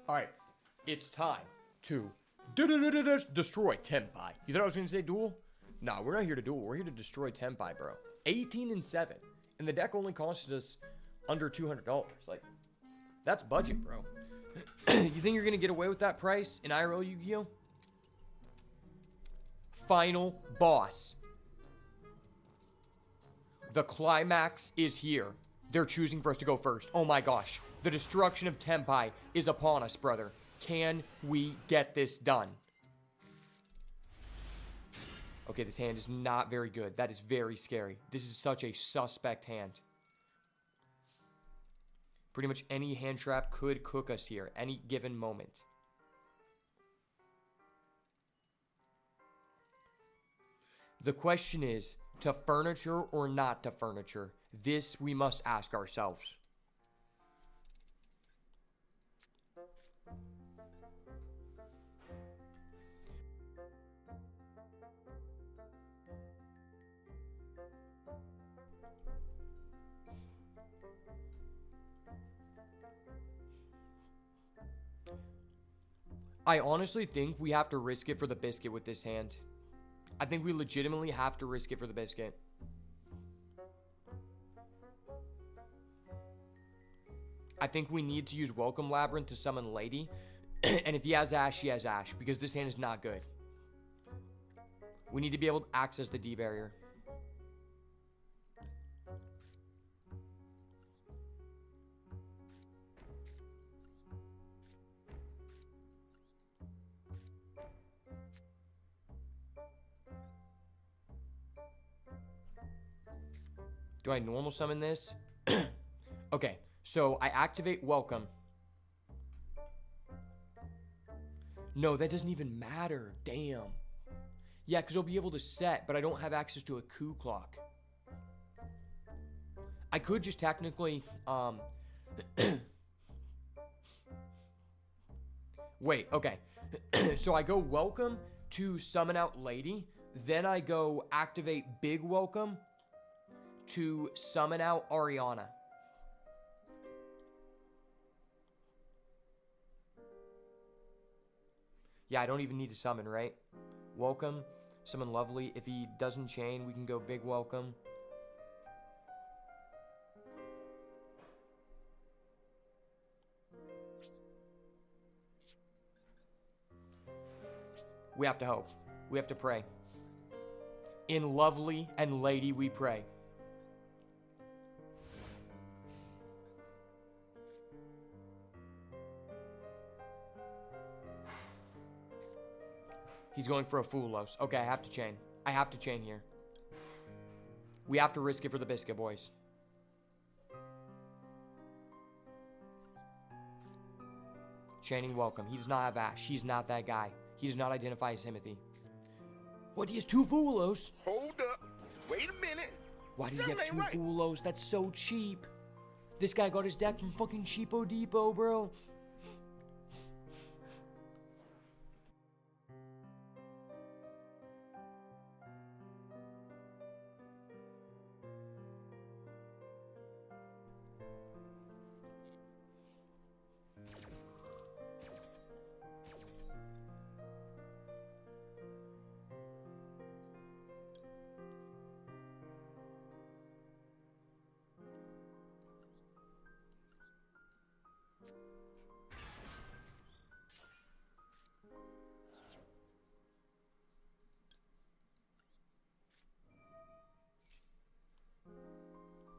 Alright, it's time to destroy Tenpai. You thought I was going to say duel? Nah, we're not here to duel. We're here to destroy Tenpai, bro. 18-7. And the deck only costed us under $200. Like, that's budget, bro. You think you're going to get away with that price in IRL Yu-Gi-Oh? Final boss. The climax is here. They're choosing for us to go first. Oh my gosh. The destruction of Tenpai is upon us, brother. Can we get this done? Okay, this hand is not very good. That is very scary. This is such a suspect hand. Pretty much any hand trap could cook us here any given moment. The question is, to furniture or not to furniture? This we must ask ourselves. I honestly think we have to risk it for the biscuit with this hand. I think we legitimately have to risk it for the biscuit. I think we need to use Welcome Labyrinth to summon Lady. And if he has Ash, he has Ash. Because this hand is not good. We need to be able to access the D barrier. Do I normal summon this? Okay, so I activate welcome. No, that doesn't even matter. Damn. Yeah, because I'll be able to set, but I don't have access to a coup clock. I could just technically, wait, okay. So I go welcome to summon out lady. Then I go activate big welcome to summon out Ariana. Yeah, I don't even need to summon, right? Welcome, summon lovely. If he doesn't chain, we can go big welcome. We have to hope. We have to pray. In lovely and lady we pray. He's going for a Fulos. Okay, I have to chain. I have to chain here. We have to risk it for the biscuit, boys. Chaining welcome. He does not have Ash. He's not that guy. He does not identify as Timothy. What? He has 2 Fulos? Hold up. Wait a minute. Why does he have Something 2 ain't right. Fulos? That's so cheap. This guy got his deck from fucking Cheapo Depot, bro.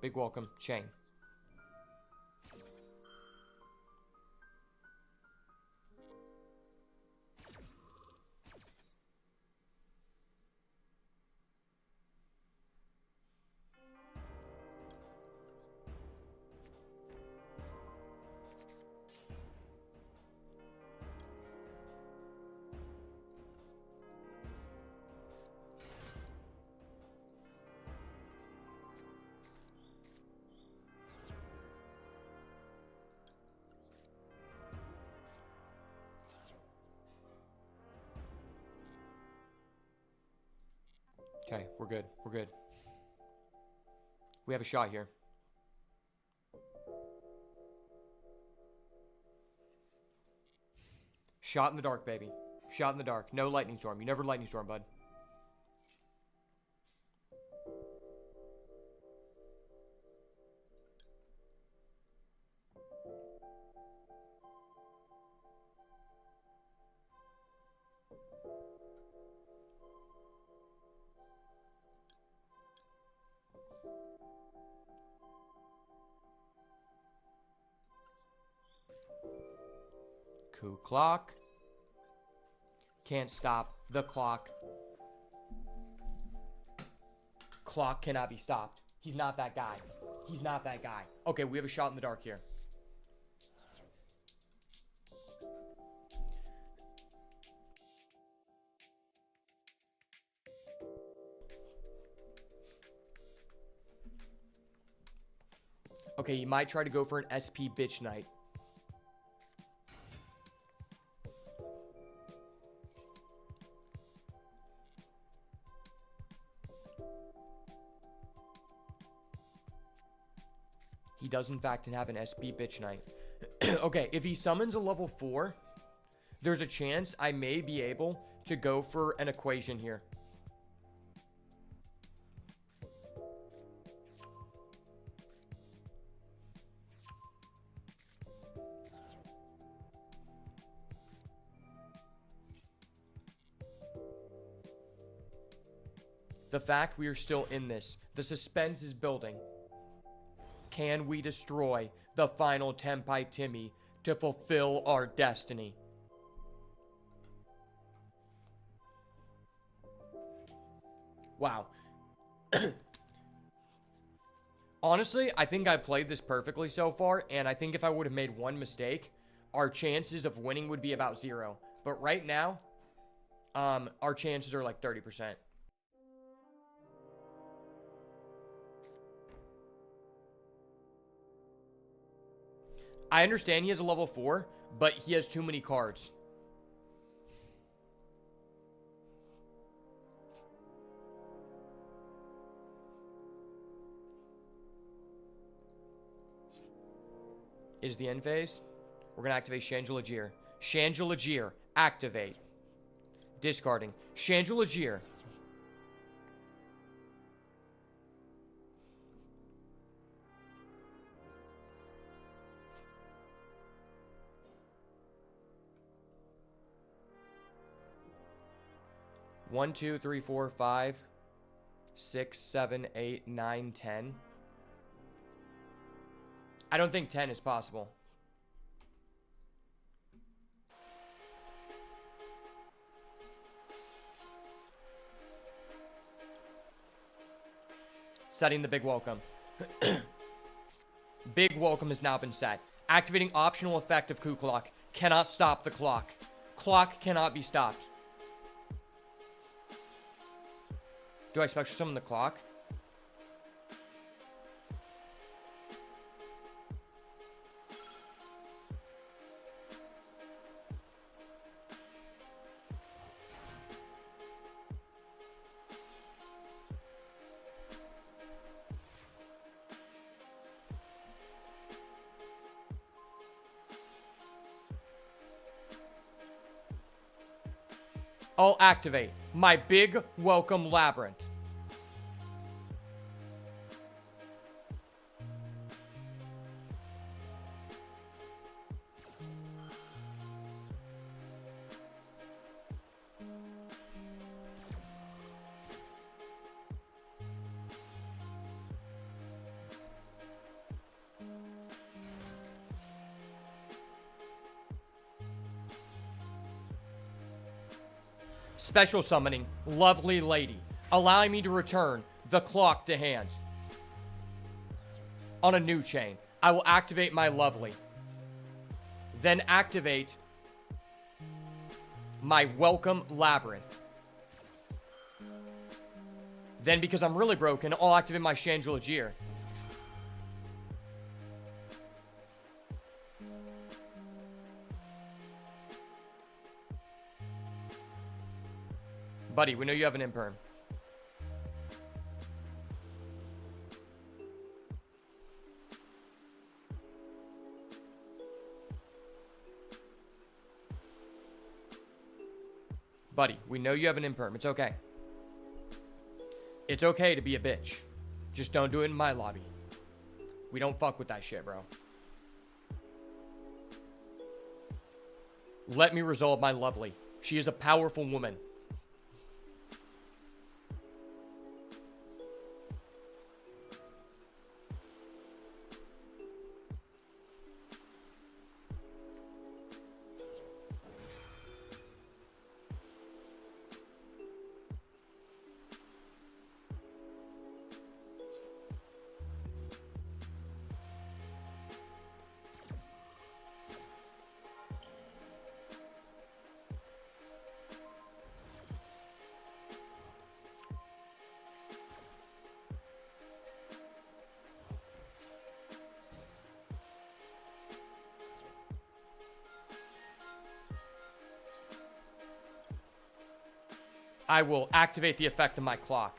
Big welcome. Chain. Okay, we're good. We're good. We have a shot here. Shot in the dark, baby. Shot in the dark. No lightning storm. You never lightning storm, bud. Coup clock. Can't stop the clock. Clock cannot be stopped. He's not that guy. He's not that guy. Okay, we have a shot in the dark here. Okay, you might try to go for an SP bitch night. He does in fact have an SP bitch night. Okay, if he summons a level 4, there's a chance I may be able to go for an equation here. the fact we are still in this. The suspense is building. Can we destroy the final Tenpai Timmy to fulfill our destiny? Wow. Honestly, I think I played this perfectly so far, and I think if I would have made one mistake, our chances of winning would be about 0. But right now, our chances are like 30%. I understand he has a level 4, but he has too many cards. Is the end phase? We're going to activate Chandelagir. Chandelagir, activate. Discarding. Chandelagir. One, 2, 3, 4, 5, 6, 7, 8, 9, 10. I don't think 10 is possible. Setting the big welcome. Big welcome has now been set. Activating optional effect of Coup Clock. Cannot stop the clock. Clock cannot be stopped. Do I spectral summon the clock? I'll activate my big welcome labyrinth. Special summoning, lovely lady, allowing me to return the clock to hands. On a new chain, I will activate my lovely. Then activate my welcome labyrinth. Then, because I'm really broken, I'll activate my Chandelagir. Buddy, we know you have an imperm. Buddy, we know you have an imperm. It's okay. It's okay to be a bitch. Just don't do it in my lobby. We don't fuck with that shit, bro. Let me resolve my lovely. She is a powerful woman. I will activate the effect of my clock.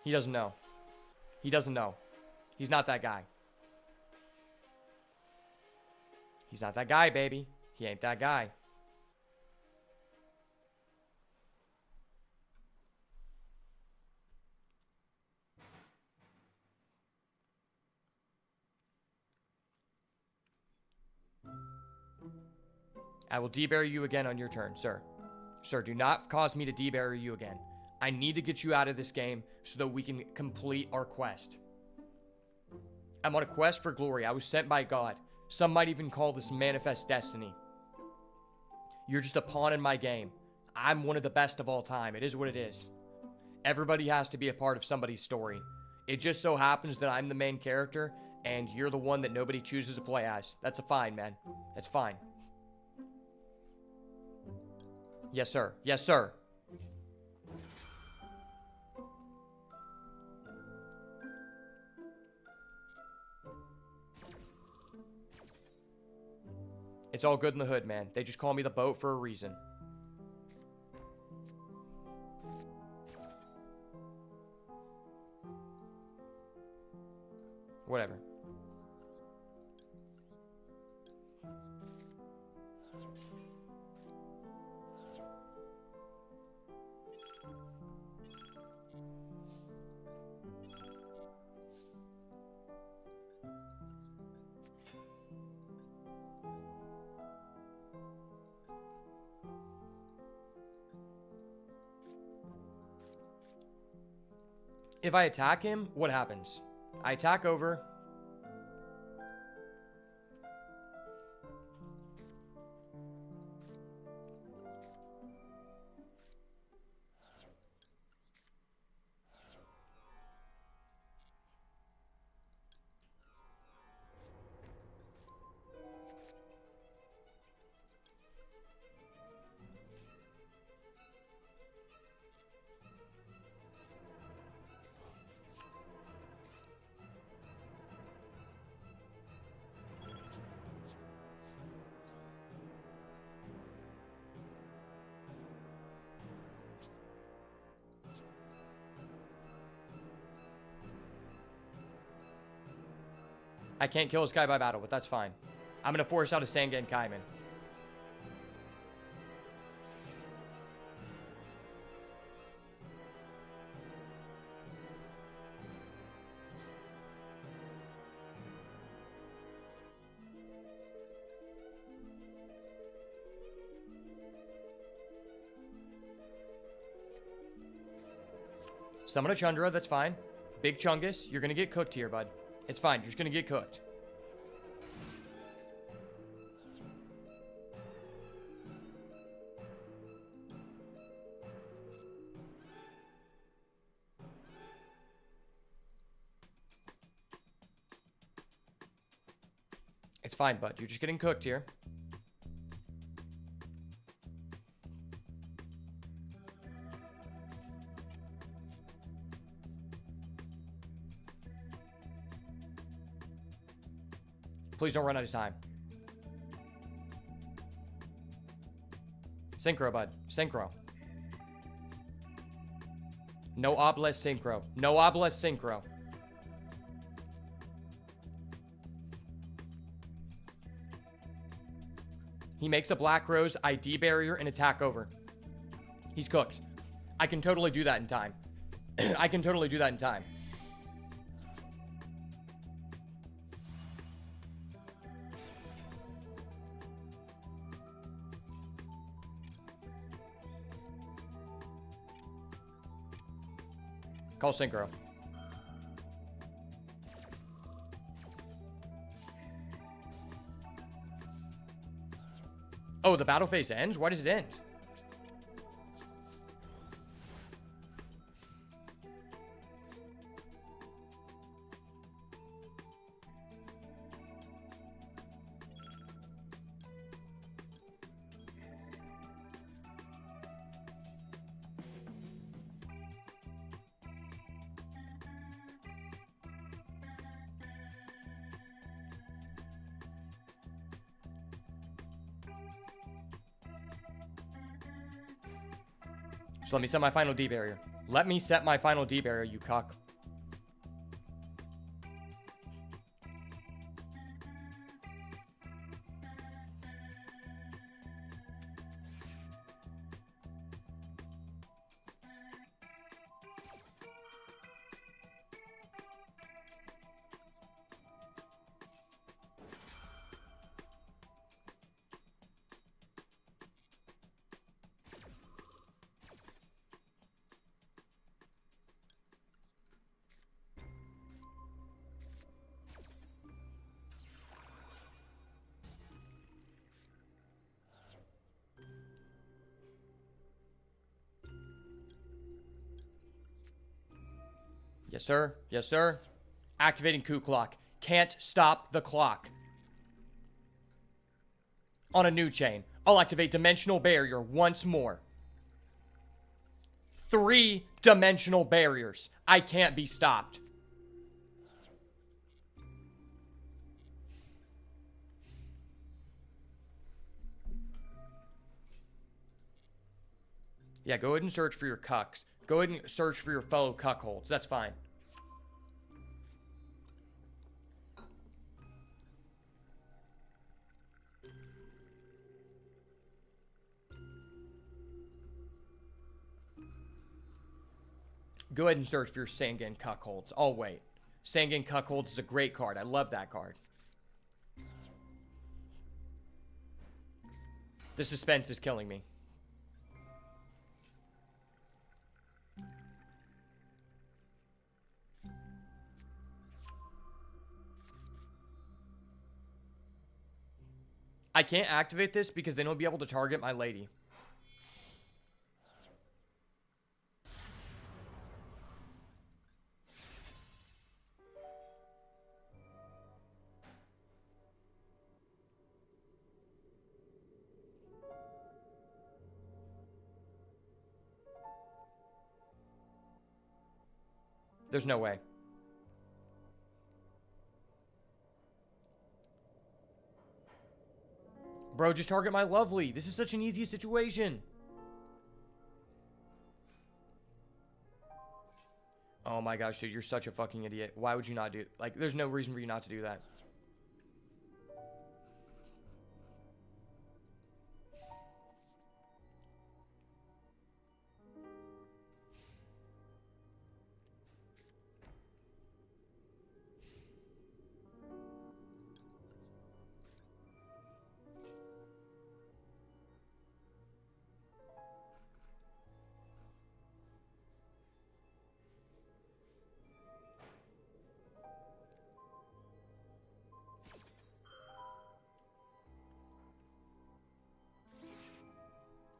He doesn't know. He doesn't know. He's not that guy. He's not that guy, baby. He ain't that guy. I will debury you again on your turn, sir. Sir, do not cause me to debury you again. I need to get you out of this game so that we can complete our quest. I'm on a quest for glory. I was sent by God. Some might even call this manifest destiny. You're just a pawn in my game. I'm one of the best of all time. It is what it is. Everybody has to be a part of somebody's story. It just so happens that I'm the main character and you're the one that nobody chooses to play as. That's fine, man. That's fine. Yes, sir. Yes, sir. It's all good in the hood, man. They just call me the boat for a reason. Whatever. If I attack him, what happens? I attack over. I can't kill this guy by battle, but that's fine. I'm going to force out a Sangan Kaiman. Summon a Chandra, that's fine. Big Chungus, you're going to get cooked here, bud. It's fine, you're just going to get cooked. It's fine, bud. You're just getting cooked here. Please don't run out of time. Synchro, bud. Synchro. No obelisk synchro. No obelisk synchro. He makes a black rose, ID barrier, and attack over. He's cooked. I can totally do that in time. I can totally do that in time. Call synchro. Oh, the battle phase ends? Why does it end? So let me set my final D barrier. Let me set my final D barrier, you cuck. Yes, sir. Yes, sir. Activating coup clock. Can't stop the clock. On a new chain, I'll activate dimensional barrier once more. 3 dimensional barriers. I can't be stopped. Yeah, go ahead and search for your cucks. Go ahead and search for your fellow cuckolds. That's fine. Go ahead and search for your Sangan cuckolds. I'll wait. Sangan cuckolds is a great card. I love that card. The suspense is killing me. I can't activate this because then he'll be able to target my lady. There's no way. Bro, just target my lovely. This is such an easy situation. Oh my gosh, dude, you're such a fucking idiot. Why would you not do... Like, there's no reason for you not to do that.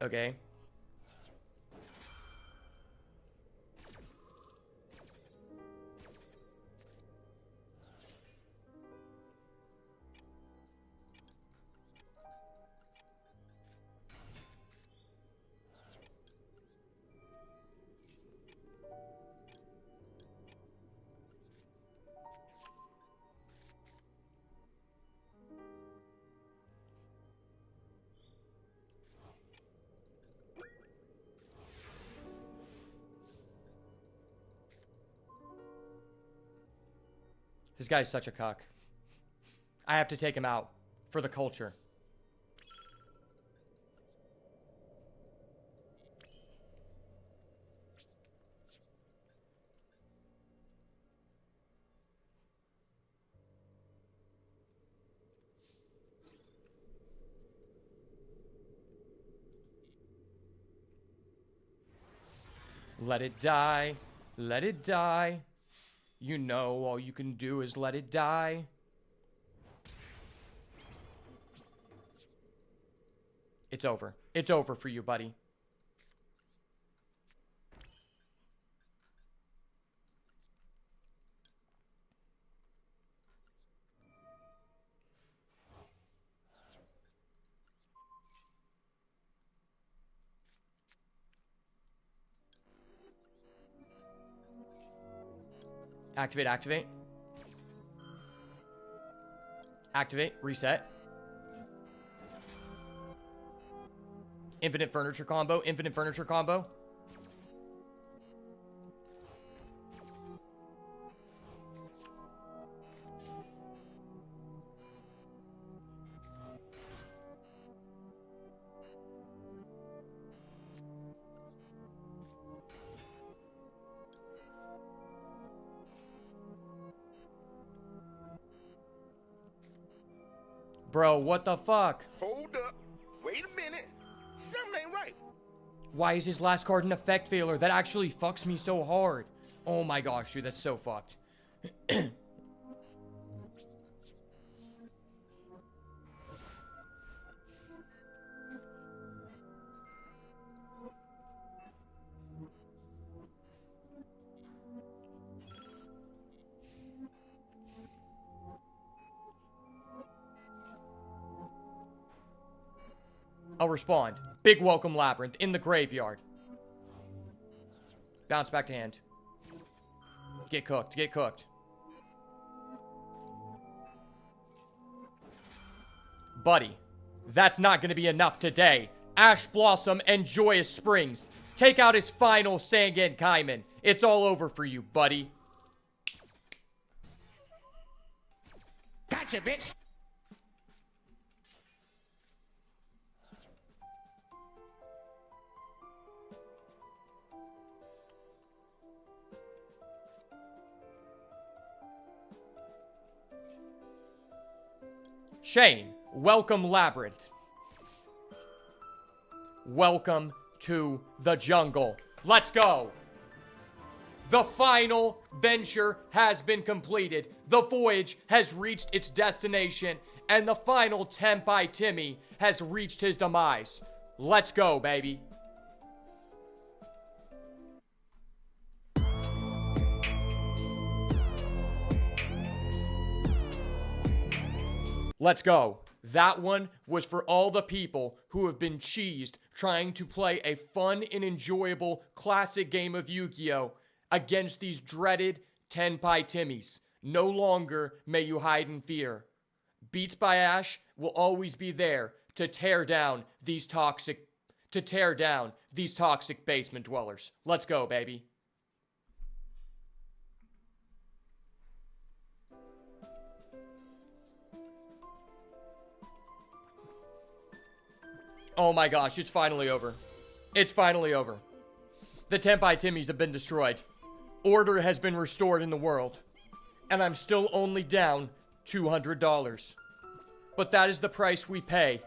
Okay. This guy's such a cuck. I have to take him out for the culture. Let it die. Let it die. You know all you can do is let it die. It's over. It's over for you, buddy. Activate, activate. Activate, reset. Infinite furniture combo, infinite furniture combo. Bro, what the fuck? Hold up. Wait a minute. Something ain't right. Why is his last card an effect failure? That actually fucks me so hard. Oh my gosh, dude, that's so fucked. I'll respond. Big welcome labyrinth in the graveyard. Bounce back to hand. Get cooked. Get cooked. Buddy, that's not going to be enough today. Ash Blossom and Joyous Springs. Take out his final Sangan Kaiman. It's all over for you, buddy. Gotcha, bitch. Shane, welcome Labyrinth. Welcome to the jungle. Let's go. The final venture has been completed. The voyage has reached its destination, and the final Tenpai Timmy has reached his demise. Let's go, baby. Let's go. That one was for all the people who have been cheesed trying to play a fun and enjoyable classic game of Yu-Gi-Oh! Against these dreaded Tenpai Timmies. No longer may you hide in fear. Beats by Ash will always be there to tear down these toxic basement dwellers. Let's go, baby. Oh my gosh, it's finally over. It's finally over. The Tenpai Timmies have been destroyed. Order has been restored in the world. And I'm still only down $200. But that is the price we pay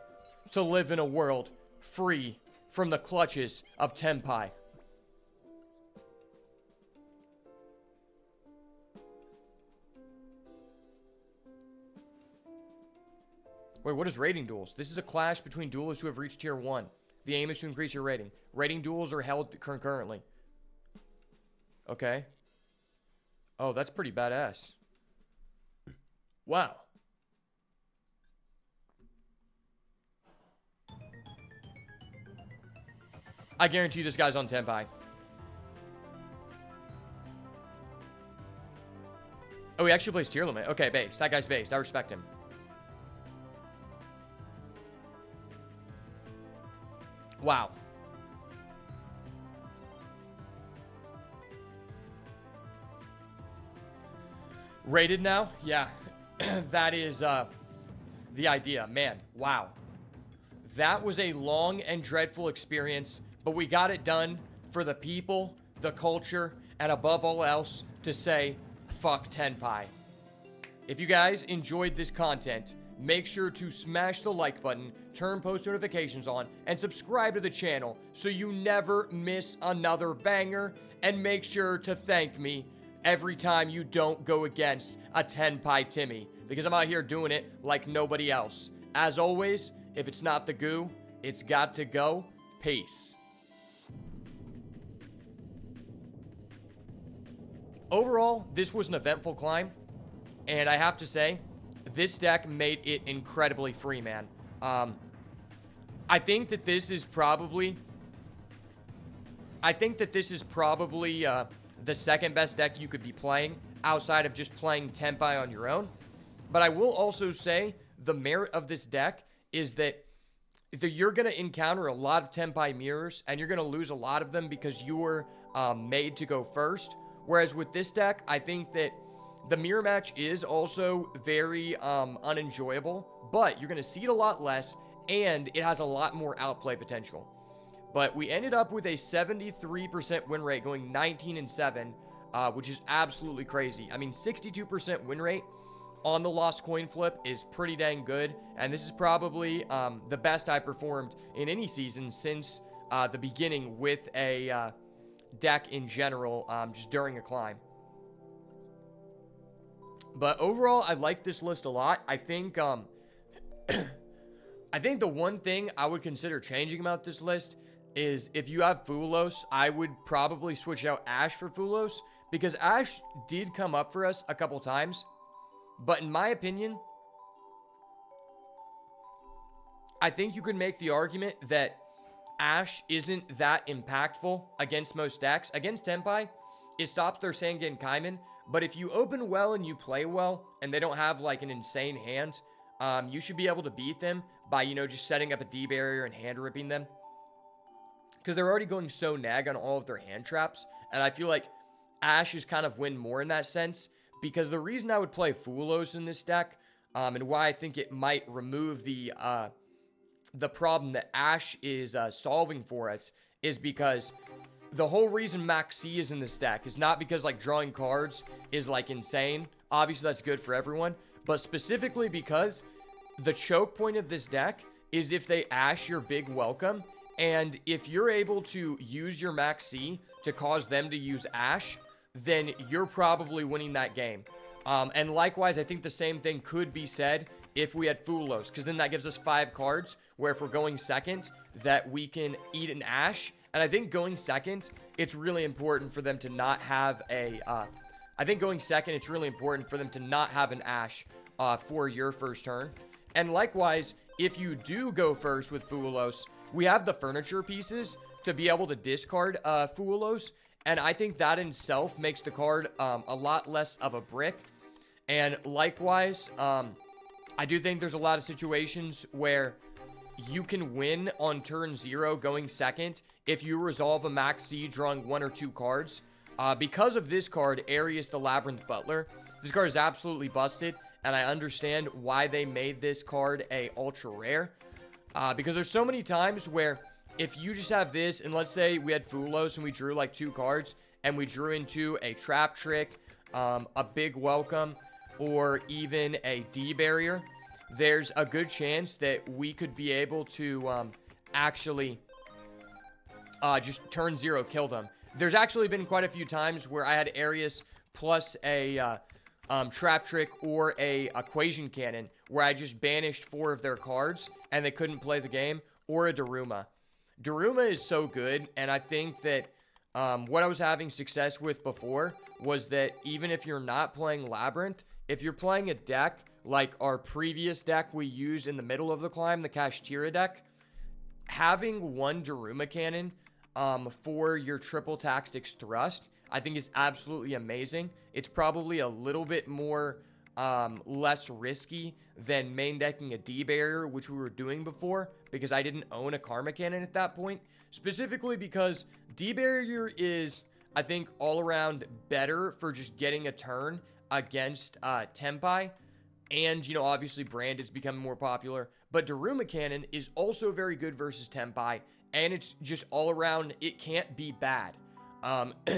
to live in a world free from the clutches of Tenpai. Wait, what is rating duels? This is a clash between duelists who have reached tier 1. The aim is to increase your rating. Rating duels are held concurrently. Okay. Oh, that's pretty badass. Wow. I guarantee you this guy's on Tenpai. Oh, he actually plays tier limit. Okay, based. That guy's based. I respect him. Wow. Rated now? Yeah. That is the idea. Man, wow. That was a long and dreadful experience, but we got it done for the people, the culture, and above all else, to say, fuck Tenpai. If you guys enjoyed this content, make sure to smash the like button, turn post notifications on, and subscribe to the channel so you never miss another banger, and make sure to thank me every time you don't go against a Tenpai Timmy, because I'm out here doing it like nobody else. As always, if it's not the goo, it's got to go. Peace. Overall, this was an eventful climb, and I have to say, this deck made it incredibly free, man. I think that this is probably the second best deck you could be playing outside of just playing Tenpai on your own. But I will also say the merit of this deck is that you're going to encounter a lot of Tenpai mirrors, and you're going to lose a lot of them because you were made to go first. Whereas with this deck, I think that the mirror match is also very unenjoyable, but you're going to see it a lot less, and it has a lot more outplay potential. But we ended up with a 73% win rate, going 19-7, which is absolutely crazy. I mean, 62% win rate on the Lost Coin Flip is pretty dang good, and this is probably the best I performed in any season since the beginning with a deck in general, just during a climb. But overall, I like this list a lot. I think I think the one thing I would consider changing about this list is if you have Fulos, I would probably switch out Ash for Fulos, because Ash did come up for us a couple times. But in my opinion, I think you can make the argument that Ash isn't that impactful against most decks. Against Tenpai, it stops their Sangen Kaiman, but if you open well and you play well, and they don't have like an insane hand, you should be able to beat them by, you know, just setting up a D barrier and hand ripping them. Because they're already going so nag on all of their hand traps, and I feel like Ash is kind of win more in that sense, because the reason I would play Fulos in this deck, and why I think it might remove the problem that Ash is solving for us, is because the whole reason Max C is in this deck is not because, like, drawing cards is, like, insane. Obviously, that's good for everyone, but specifically because the choke point of this deck is if they Ash your big welcome, and if you're able to use your Max C to cause them to use Ash, then you're probably winning that game. And likewise, I think the same thing could be said if we had Fulos, because then that gives us 5 cards, where if we're going second, that we can eat an Ash. And I think going second, it's really important for them to not have a, it's really important for them to not have an Ash for your first turn. And likewise, if you do go first with Fulos, we have the furniture pieces to be able to discard Fulos, and I think that in itself makes the card a lot less of a brick. And likewise, I do think there's a lot of situations where you can win on turn 0 going second if you resolve a Max C drawing 1 or 2 cards. Because of this card, Arius the Labyrinth Butler, this card is absolutely busted, and I understand why they made this card a ultra rare. Because there's so many times where if you just have this, and let's say we had Fulos and we drew like 2 cards, and we drew into a Trap Trick, a Big Welcome, or even a D Barrier, there's a good chance that we could be able to actually just turn 0 kill them. There's actually been quite a few times where I had Arius plus a Trap Trick or a Equation Cannon, where I just banished 4 of their cards and they couldn't play the game, or a Daruma. Daruma is so good, and I think that what I was having success with before was that even if you're not playing Labyrinth, if you're playing a deck like our previous deck we used in the middle of the climb, the Kashtira deck, having 1 Daruma Cannon for your triple Tactics Thrust, I think is absolutely amazing. It's probably a little bit more less risky than main decking a D Barrier, which we were doing before, because I didn't own a Karma Cannon at that point. Specifically because D Barrier is, I think, all around better for just getting a turn against Tenpai. And, you know, obviously Brand is becoming more popular. But Daruma Cannon is also very good versus Tenpai. And it's just all around, it can't be bad.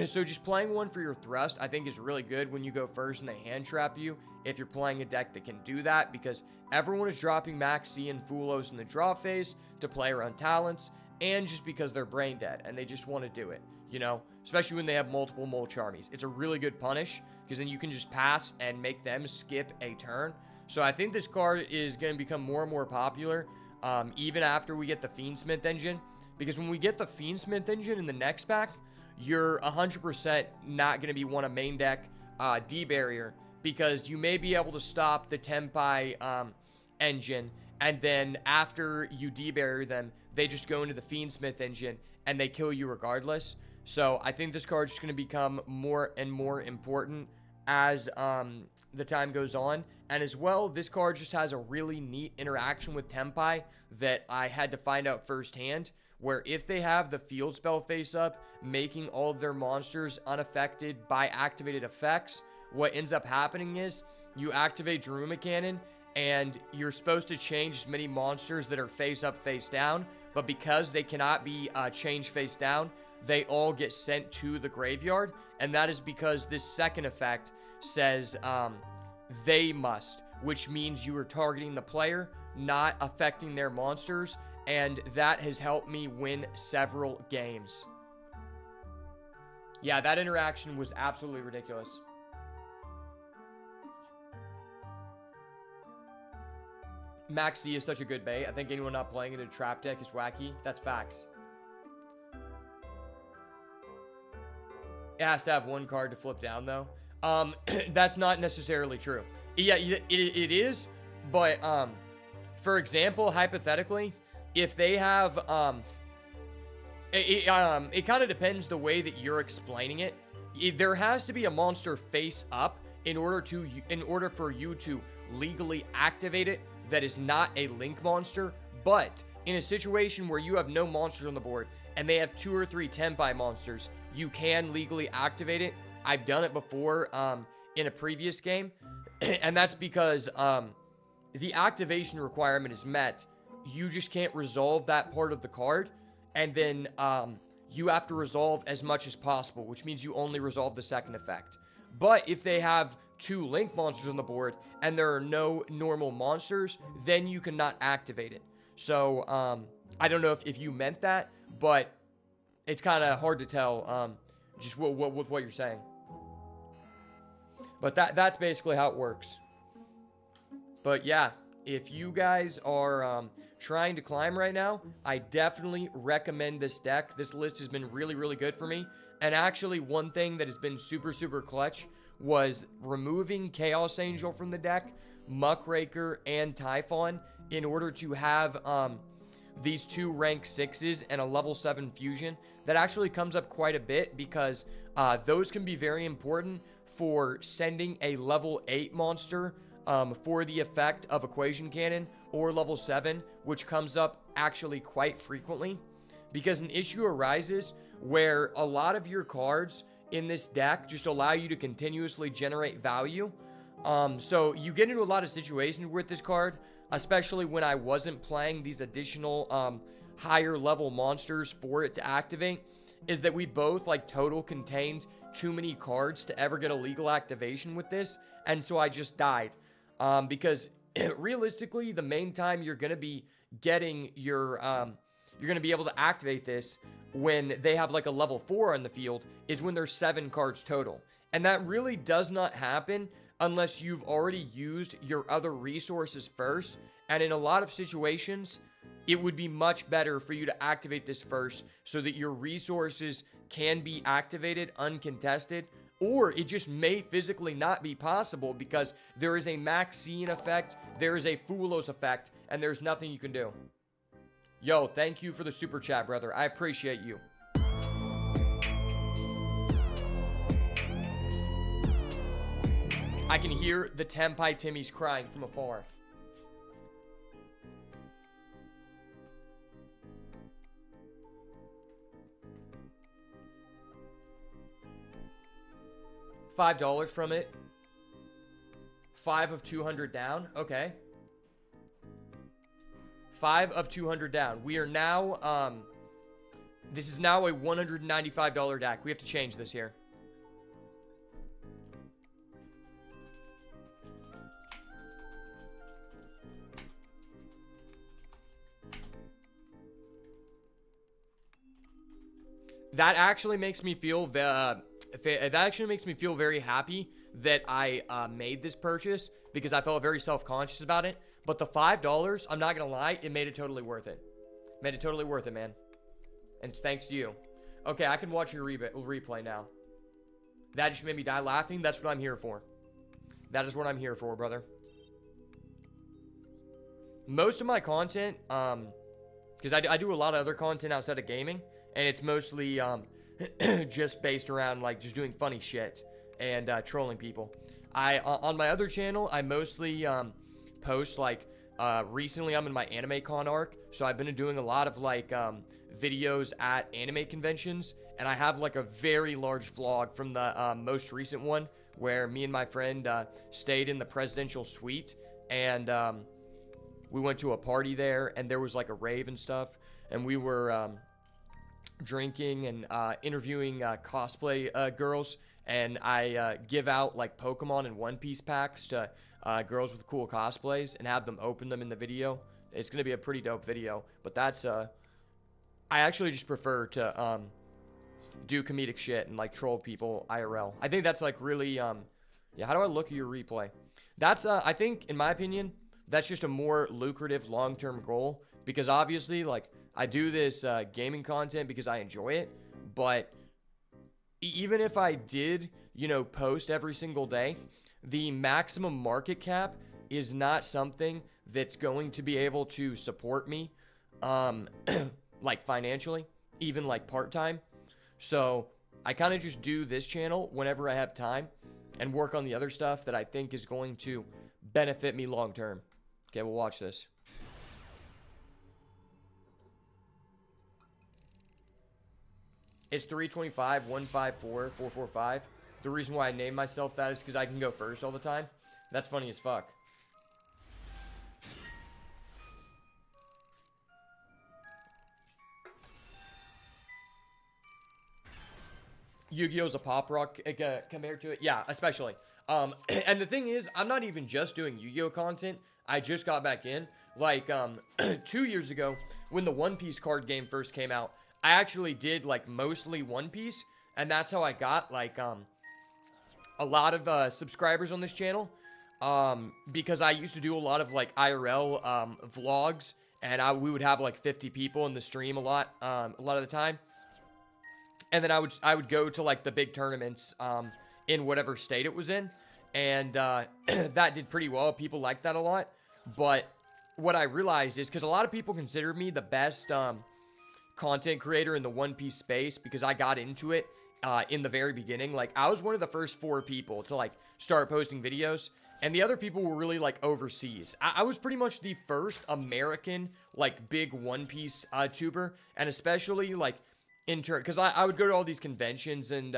So just playing 1 for your thrust, I think, is really good when you go first and they hand trap you, if you're playing a deck that can do that, because everyone is dropping Max C and Fulos in the draw phase to play around talents, and just because they're brain dead and they just want to do it, you know, especially when they have multiple Molch armies. It's a really good punish, because then you can just pass and make them skip a turn. So I think this card is going to become more and more popular, even after we get the Fiendsmith engine, because when we get the Fiendsmith engine in the next pack, you're 100% not going to be one a main deck D Barrier, because you may be able to stop the Tenpai engine, and then after you D Barrier them, they just go into the Fiendsmith engine and they kill you regardless. So I think this card is just going to become more and more important as the time goes on. And as well, this card just has a really neat interaction with Tenpai that I had to find out firsthand, where if they have the field spell face up, making all of their monsters unaffected by activated effects, what ends up happening is you activate Daruma Cannon, and you're supposed to change as many monsters that are face up, face down, but because they cannot be changed face down, they all get sent to the graveyard, and that is because this second effect says they must, which means you are targeting the player, not affecting their monsters, and that has helped me win several games. Yeah, that interaction was absolutely ridiculous. Max C is such a good bait. I think anyone not playing in a trap deck is wacky. That's facts. It has to have 1 card to flip down, though. That's not necessarily true. Yeah, it is, but for example, hypothetically, if they have, it kind of depends the way that you're explaining it. There has to be a monster face up in order for you to legally activate it that is not a link monster. But in a situation where you have no monsters on the board and they have 2 or 3 Tenpai monsters, you can legally activate it. I've done it before in a previous game, and that's because the activation requirement is met. You just can't resolve that part of the card, and then you have to resolve as much as possible, which means you only resolve the second effect. But if they have 2 link monsters on the board and there are no normal monsters, then you cannot activate it. So I don't know if you meant that, but it's kind of hard to tell just with what you're saying. But that's basically how it works. But yeah, if you guys are trying to climb right now, I definitely recommend this deck. This list has been really, really good for me. And actually, one thing that has been super, super clutch was removing Chaos Angel from the deck, Muckraker, and Typhon in order to have these 2 rank 6s and a level 7 fusion. That actually comes up quite a bit because those can be very important for sending a level 8 monster for the effect of Equation Cannon, or level 7, which comes up actually quite frequently. Because an issue arises where a lot of your cards in this deck just allow you to continuously generate value. So you get into a lot of situations with this card, especially when I wasn't playing these additional higher level monsters for it to activate, is that we both like total contained too many cards to ever get a legal activation with this, and so I just died. Because realistically, the main time you're going to be getting your you're going to be able to activate this when they have like a level 4 on the field is when there's 7 cards total. And that really does not happen unless you've already used your other resources first. And in a lot of situations, it would be much better for you to activate this first so that your resources can be activated uncontested, or it just may physically not be possible because there is a Maxine effect, there is a Fulos effect, and there's nothing you can do. Yo, thank you for the super chat, brother. I appreciate you. I can hear the Tenpai Timmies crying from afar. $5 from it. 5 of 200 down. Okay. 5 of 200 down. We are now, this is now a $195 deck. We have to change this here. That actually makes me feel very happy that I made this purchase, because I felt very self-conscious about it. But the $5, I'm not gonna lie, it made it totally worth it. Made it totally worth it, man. And it's thanks to you. Okay, I can watch your replay now. That just made me die laughing. That's what I'm here for. That is what I'm here for, brother. Most of my content, because I do a lot of other content outside of gaming, and it's mostly just based around like just doing funny shit and trolling people. On my other channel, I mostly post like recently I'm in my anime con arc, so I've been doing a lot of like videos at anime conventions, and I have like a very large vlog from the most recent one where me and my friend stayed in the presidential suite, and we went to a party there, and there was like a rave and stuff, and we were drinking and interviewing cosplay girls, and I give out like Pokemon and One Piece packs to girls with cool cosplays and have them open them in the video. It's gonna be a pretty dope video, but that's I actually just prefer to do comedic shit and like troll people IRL. I think that's like really yeah, how do I look at your replay? That's I think, in my opinion, that's just a more lucrative long-term goal, because obviously like I do this gaming content because I enjoy it, but even if I did, you know, post every single day, the maximum market cap is not something that's going to be able to support me, like financially, even like part-time. So I kind of just do this channel whenever I have time and work on the other stuff that I think is going to benefit me long term. Okay, we'll watch this. It's 325, 154, 445. The reason why I named myself that is because I can go first all the time. That's funny as fuck. Yu-Gi-Oh's a pop rock compared to it. Yeah, especially. And the thing is, I'm not even just doing Yu-Gi-Oh content. I just got back in. Like, 2 years ago, when the One Piece card game first came out, I actually did, like, mostly One Piece. And that's how I got, like, a lot of subscribers on this channel. Because I used to do a lot of, like, IRL vlogs. And we would have, like, 50 people in the stream a lot of the time. And then I would go to, like, the big tournaments in whatever state it was in. And that did pretty well. People liked that a lot. But what I realized is, because a lot of people consider me the best content creator in the One Piece space, because I got into it in the very beginning. Like, I was one of the first 4 people to, like, start posting videos. And the other people were really, like, overseas. I was pretty much the first American, like, big One Piece tuber. And especially, like, because I would go to all these conventions and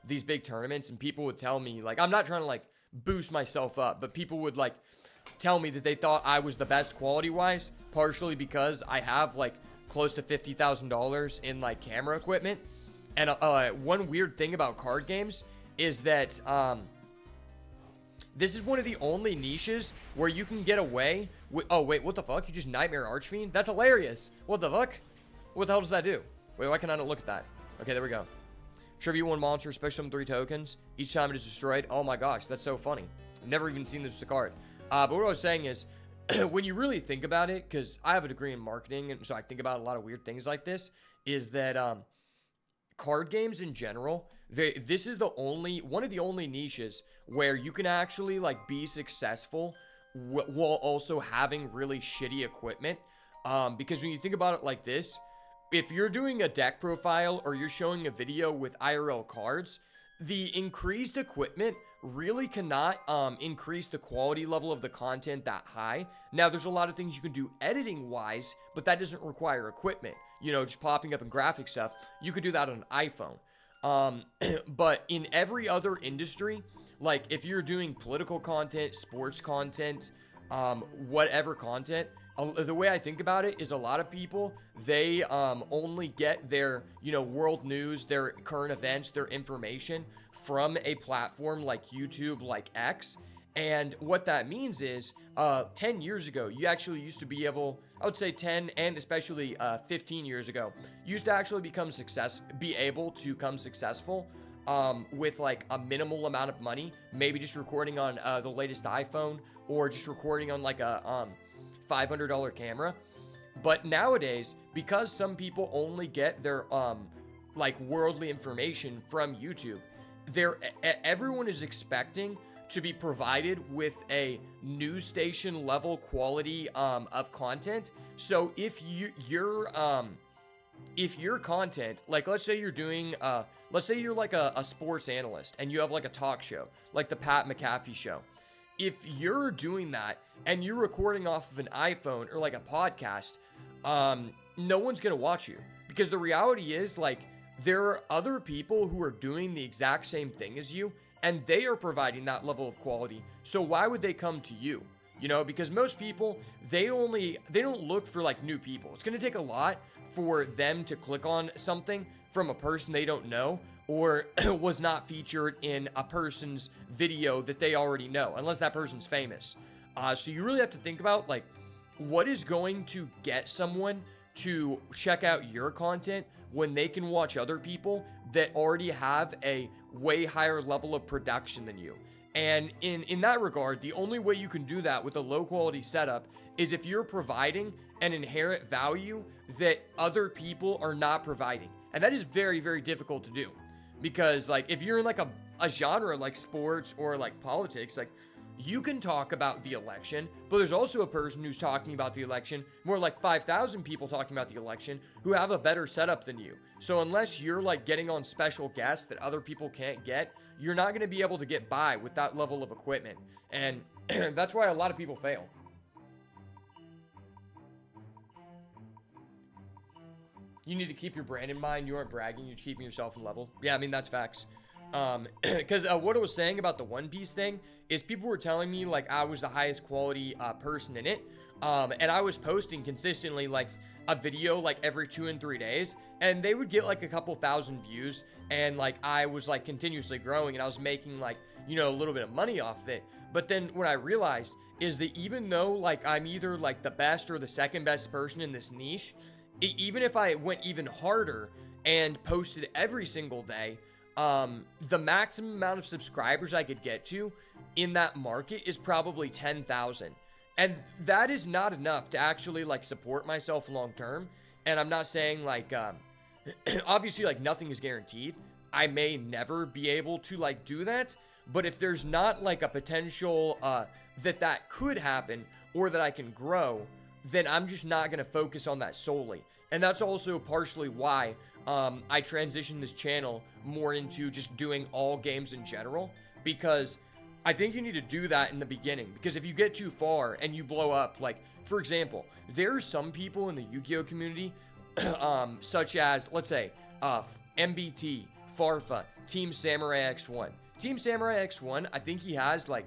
these big tournaments, and people would tell me, like, I'm not trying to, like, boost myself up, but people would, like, tell me that they thought I was the best quality-wise, partially because I have, like, close to $50,000 in, like, camera equipment. And one weird thing about card games is that this is one of the only niches where you can get away with... Oh, wait, what the fuck? You just Nightmare Archfiend? That's hilarious. What the fuck? What the hell does that do? Wait, why can I not look at that? Okay, there we go. Tribute 1 monster, special summon 3 tokens. Each time it is destroyed. Oh my gosh, that's so funny. I've never even seen this as a card. But what I was saying is, when you really think about it, because I have a degree in marketing, and so I think about a lot of weird things like this, is that card games in general, this is one of the only niches where you can actually, like, be successful while also having really shitty equipment. Because when you think about it like this, if you're doing a deck profile or you're showing a video with IRL cards, the increased equipment really cannot increase the quality level of the content that high. Now, there's a lot of things you can do editing-wise, but that doesn't require equipment. You know, just popping up and graphic stuff. You could do that on an iPhone. But in every other industry, like if you're doing political content, sports content, whatever content, the way I think about it is a lot of people, they only get their, you know, world news, their current events, their information from a platform like YouTube, like X. And what that means is 10 years ago, you actually used to be able, I would say 10 and especially 15 years ago, you used to actually be able to become successful with like a minimal amount of money, maybe just recording on the latest iPhone or just recording on like a $500 camera. But nowadays, because some people only get their like worldly information from YouTube, everyone is expecting to be provided with a news station level quality of content. So if your content, like let's say you're doing let's say you're like a sports analyst and you have like a talk show like the Pat McAfee show. If you're doing that and you're recording off of an iPhone or like a podcast, no one's gonna watch you, because the reality is, like, there are other people who are doing the exact same thing as you and they are providing that level of quality. So why would they come to you? You know, because most people, they don't look for like new people. It's gonna take a lot for them to click on something from a person they don't know or was not featured in a person's video that they already know, unless that person's famous. So you really have to think about, like, what is going to get someone to check out your content when they can watch other people that already have a way higher level of production than you. And in that regard, the only way you can do that with a low quality setup is if you're providing an inherent value that other people are not providing. And that is very, very difficult to do. Because, like, if you're in like a genre like sports or like politics, like, you can talk about the election, but there's also a person who's talking about the election, more like 5,000 people talking about the election, who have a better setup than you. So unless you're like getting on special guests that other people can't get, you're not going to be able to get by with that level of equipment. And that's why a lot of people fail. You need to keep your brand in mind. You aren't bragging. You're keeping yourself in level. Yeah, I mean, that's facts. Because what I was saying about the One Piece thing is people were telling me, like, I was the highest quality person in it. And I was posting consistently, like, a video, like, every 2 and 3 days. And they would get, like, a couple thousand views. And, like, I was, like, continuously growing. And I was making, like, you know, a little bit of money off of it. But then what I realized is that even though, like, I'm either, like, the best or the second best person in this niche, even if I went even harder and posted every single day, the maximum amount of subscribers I could get to in that market is probably 10,000. And that is not enough to actually, like, support myself long term. And I'm not saying, like, obviously, like, nothing is guaranteed. I may never be able to, like, do that. But if there's not, like, a potential that could happen or that I can grow, then I'm just not going to focus on that solely. And that's also partially why I transitioned this channel more into just doing all games in general, because I think you need to do that in the beginning, because if you get too far and you blow up, like, for example, there are some people in the Yu-Gi-Oh community, such as, let's say, MBT, Farfa, Team Samurai X1. Team Samurai X1, I think he has, like,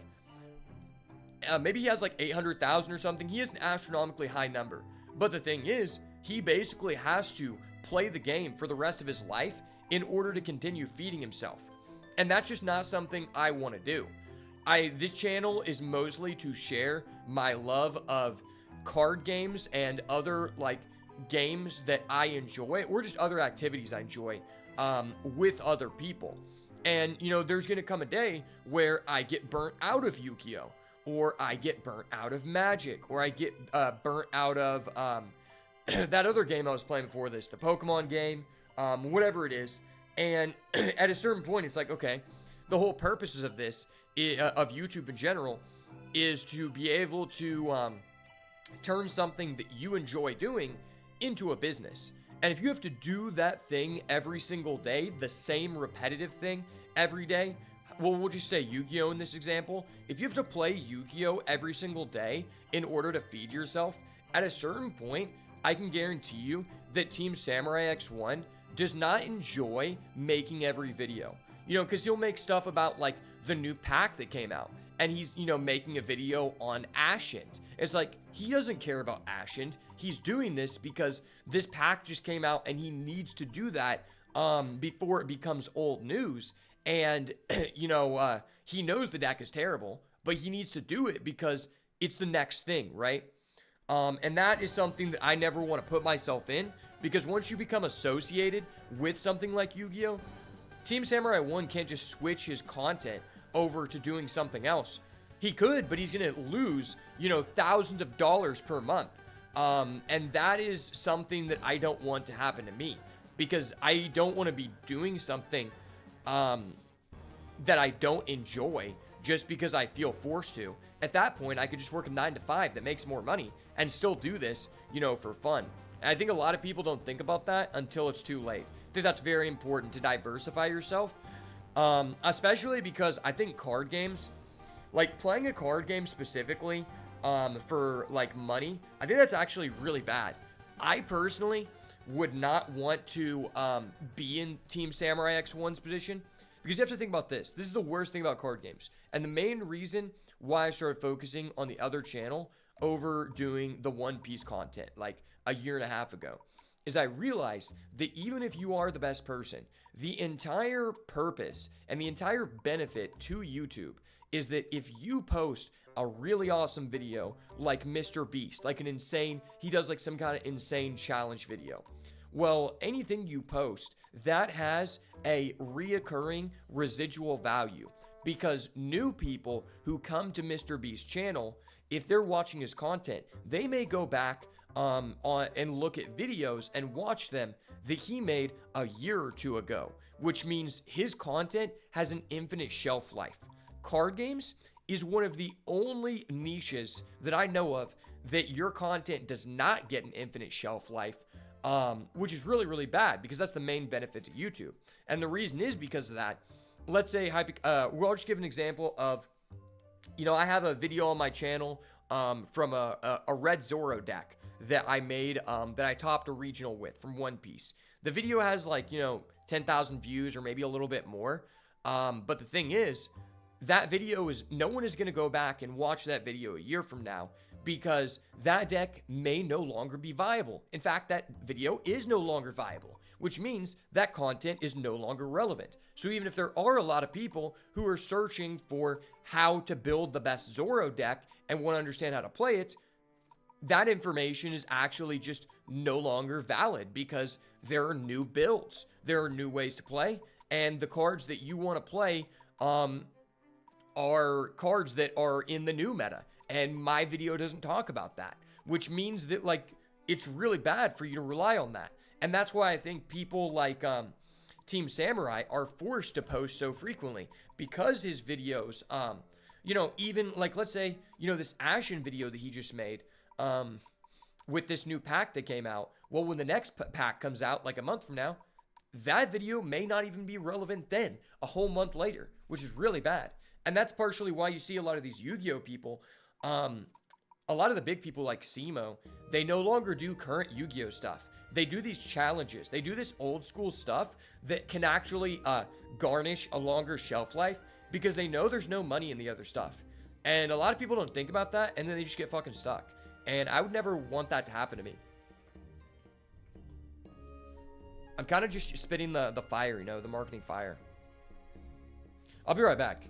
maybe he has, like, 800,000 or something. He has an astronomically high number. But the thing is, he basically has to play the game for the rest of his life in order to continue feeding himself. And that's just not something I want to do. This channel is mostly to share my love of card games and other, like, games that I enjoy, or just other activities I enjoy with other people. And, you know, there's going to come a day where I get burnt out of Yu-Gi-Oh! Or I get burnt out of Magic, or I get burnt out of that other game I was playing before this, the Pokemon game, whatever it is. And at a certain point, it's like, okay, the whole purposes of this, of YouTube in general, is to be able to turn something that you enjoy doing into a business. And if you have to do that thing every single day, the same repetitive thing every day, well, we'll just say Yu-Gi-Oh! In this example. If you have to play Yu-Gi-Oh! Every single day in order to feed yourself, at a certain point, I can guarantee you that Team Samurai X1 does not enjoy making every video. You know, because he'll make stuff about, like, the new pack that came out. And he's, you know, making a video on Ascent. It's like, he doesn't care about Ascent. He's doing this because this pack just came out and he needs to do that before it becomes old news. And, you know, he knows the deck is terrible, but he needs to do it because it's the next thing, right? And that is something that I never want to put myself in, because once you become associated with something like Yu-Gi-Oh!, Team Samurai 1 can't just switch his content over to doing something else. He could, but he's going to lose, you know, thousands of dollars per month. And that is something that I don't want to happen to me, because I don't want to be doing something that I don't enjoy just because I feel forced to. At that point, I could just work a 9 to 5 that makes more money and still do this, you know, for fun. And I think a lot of people don't think about that until it's too late. I think that's very important to diversify yourself, especially because I think card games, like playing a card game specifically for like money, I think that's actually really bad. I personally would not want to be in Team Samurai X1's position, because you have to think about this. This is the worst thing about card games. And the main reason why I started focusing on the other channel over doing the One Piece content like a year and a half ago is I realized that even if you are the best person, the entire purpose and the entire benefit to YouTube is that if you post a really awesome video like Mr. Beast, like an insane, he does like some kind of insane challenge video. Well, anything you post, that has a reoccurring residual value, because new people who come to Mr. Beast's channel, if they're watching his content, they may go back on and look at videos and watch them that he made a year or two ago, which means his content has an infinite shelf life. Card games, is one of the only niches that I know of that your content does not get an infinite shelf life, which is really, really bad because that's the main benefit to YouTube. And the reason is because of that. Let's say, I'll just give an example of, I have a video on my channel from a red Zoro deck that I made that I topped a regional with from One Piece. The video has 10,000 views or maybe a little bit more. But the thing is, that video no one is going to go back and watch that video a year from now because that deck may no longer be viable. In fact, that video is no longer viable, which means that content is no longer relevant. So even if there are a lot of people who are searching for how to build the best Zoro deck and want to understand how to play it, that information is actually just no longer valid because there are new builds, there are new ways to play, and the cards that you want to play are cards that are in the new meta. And my video doesn't talk about that, which means that it's really bad for you to rely on that. And that's why I think people like Team Samurai are forced to post so frequently because his videos, even let's say, this Ashen video that he just made with this new pack that came out. Well, when the next pack comes out like a month from now, that video may not even be relevant then, a whole month later, which is really bad. And that's partially why you see a lot of these Yu-Gi-Oh people, a lot of the big people like Simo, they no longer do current Yu-Gi-Oh stuff. They do these challenges. They do this old school stuff that can actually garnish a longer shelf life because they know there's no money in the other stuff. And a lot of people don't think about that, and then they just get fucking stuck. And I would never want that to happen to me. I'm kind of just spitting the fire, the marketing fire. I'll be right back.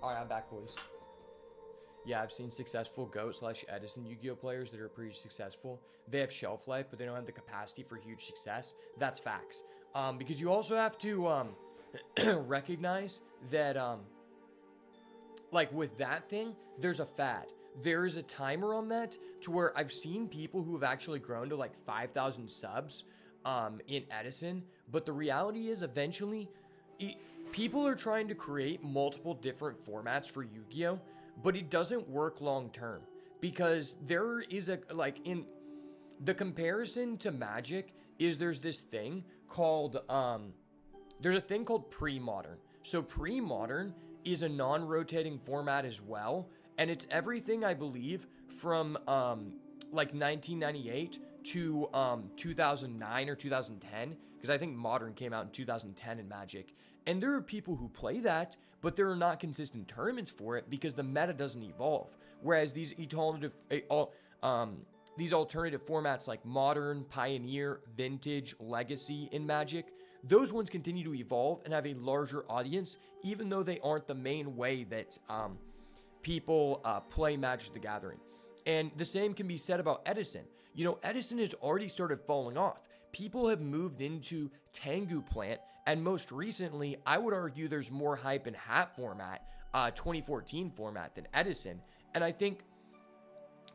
All right, I'm back, boys. Yeah, I've seen successful GOAT/Edison Yu-Gi-Oh players that are pretty successful. They have shelf life, but they don't have the capacity for huge success. That's facts. Because you also have to recognize that, like with that thing, there's a fad. There is a timer on that to where I've seen people who have actually grown to like 5,000 subs in Edison. But the reality is eventually people are trying to create multiple different formats for Yu-Gi-Oh, but it doesn't work long term because there is a, like in the comparison to Magic is there's this thing called, there's a thing called pre-modern. So pre-modern is a non-rotating format as well. And it's everything, I believe, from like 1998 to 2009 or 2010, because I think Modern came out in 2010 in Magic. And there are people who play that, but there are not consistent tournaments for it because the meta doesn't evolve. Whereas these alternative formats like Modern, Pioneer, Vintage, Legacy in Magic, those ones continue to evolve and have a larger audience, even though they aren't the main way that people play Magic the Gathering. And the same can be said about Edison. You know, Edison has already started falling off. People have moved into Tengu Plant, and most recently, I would argue there's more hype in Hat format, 2014 format than Edison. And I think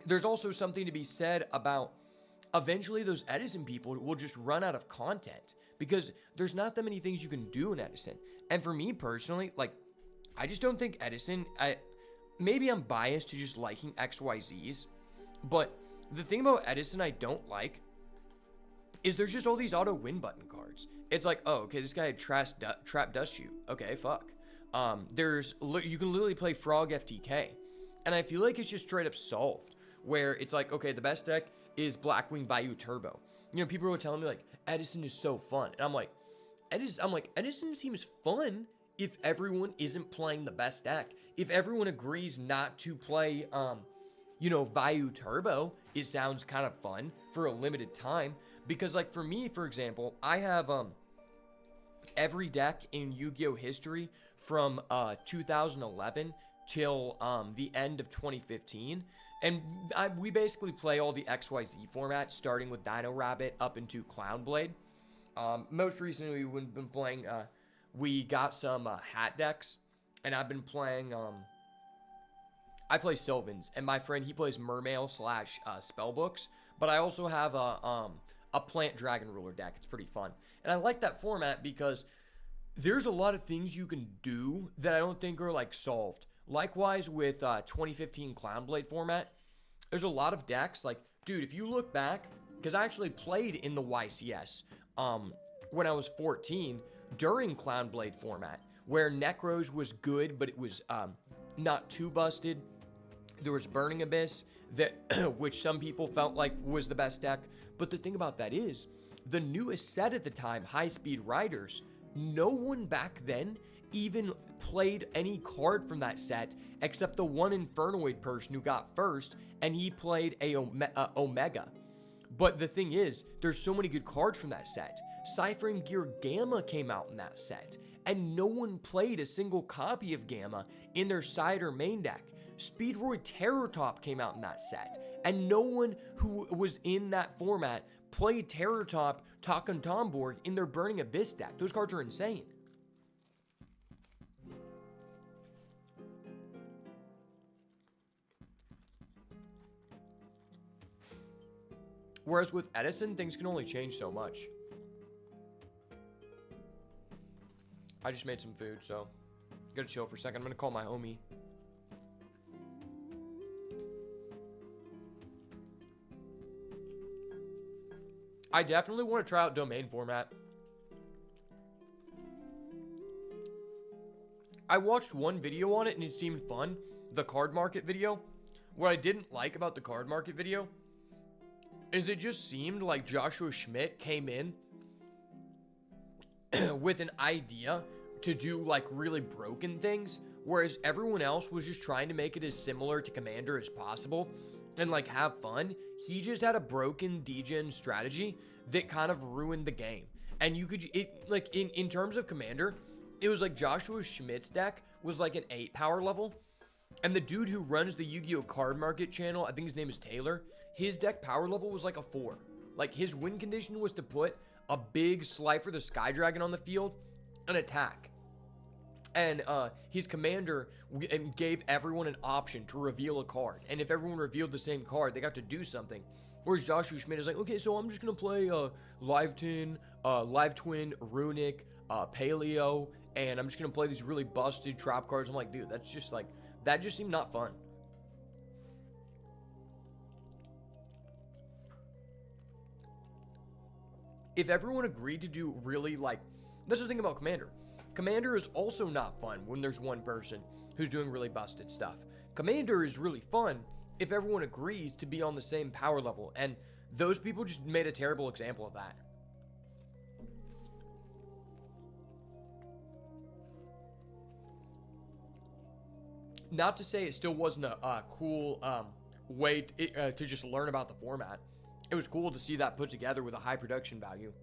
there's also something to be said about eventually those Edison people will just run out of content because there's not that many things you can do in Edison. And for me personally, like, I just don't think Edison, maybe I'm biased to just liking XYZs, but the thing about Edison I don't like is there's just all these auto win button cards. It's like, oh, okay, this guy had trap dust shoot. Okay, fuck. You can literally play Frog FTK. And I feel like it's just straight up solved, where it's like, okay, the best deck is Blackwing Vayu Turbo. You know, people are telling me like, Edison is so fun. And I'm like, Edison seems fun if everyone isn't playing the best deck. If everyone agrees not to play, you know, Vayu Turbo, it sounds kind of fun for a limited time. Because like for me, for example, I have every deck in Yu-Gi-Oh history from 2011 till the end of 2015. And we basically play all the XYZ formats, starting with Dino Rabbit up into Clown Blade. Most recently, we've been playing, we got some hat decks, and I've been playing, I play Sylvans, and my friend, he plays Mermail / Spellbooks, but I also have a Plant Dragon Ruler deck. It's pretty fun. And I like that format because there's a lot of things you can do that I don't think are, like, solved. Likewise with 2015 Clown Blade format, there's a lot of decks. Like, dude, if you look back, because I actually played in the YCS when I was 14 during Clown Blade format, where Necros was good, but it was not too busted. There was Burning Abyss, that which some people felt like was the best deck. But the thing about that is, the newest set at the time, High Speed Riders, no one back then even played any card from that set except the one Infernoid person who got first, and he played a Omega. But the thing is, there's so many good cards from that set. Ciphering Gear Gamma came out in that set, and no one played a single copy of Gamma in their side or main deck. Speedroid Terror Top came out in that set, and no one who was in that format played Terror Top, Takun Tomborg in their Burning Abyss deck. Those cards are insane. Whereas with Edison, things can only change so much. I just made some food, so gotta chill for a second. I'm gonna call my homie. I definitely want to try out domain format. I watched one video on it and it seemed fun. The card market video. What I didn't like about the card market video is it just seemed like Joshua Schmidt came in with an idea to do like really broken things, whereas everyone else was just trying to make it as similar to Commander as possible and like have fun. He just had a broken degen strategy that kind of ruined the game. And you could, like in terms of Commander, it was like Joshua Schmidt's deck was like an 8 power level. And the dude who runs the Yu-Gi-Oh! Card Market channel, I think his name is Taylor, his deck power level was like a 4. Like, his win condition was to put a big Slifer the Sky Dragon on the field and attack. And his commander gave everyone an option to reveal a card. And if everyone revealed the same card, they got to do something. Whereas Joshua Schmidt is like, okay, so I'm just going to play Live Twin, Runic, Paleo, and I'm just going to play these really busted trap cards. I'm like, dude, that's just like, that just seemed not fun. If everyone agreed to do really, like, that's the thing about Commander. Commander is also not fun when there's one person who's doing really busted stuff. Commander is really fun if everyone agrees to be on the same power level, and those people just made a terrible example of that. Not to say it still wasn't a cool way to just learn about the format. It was cool to see that put together with a high production value.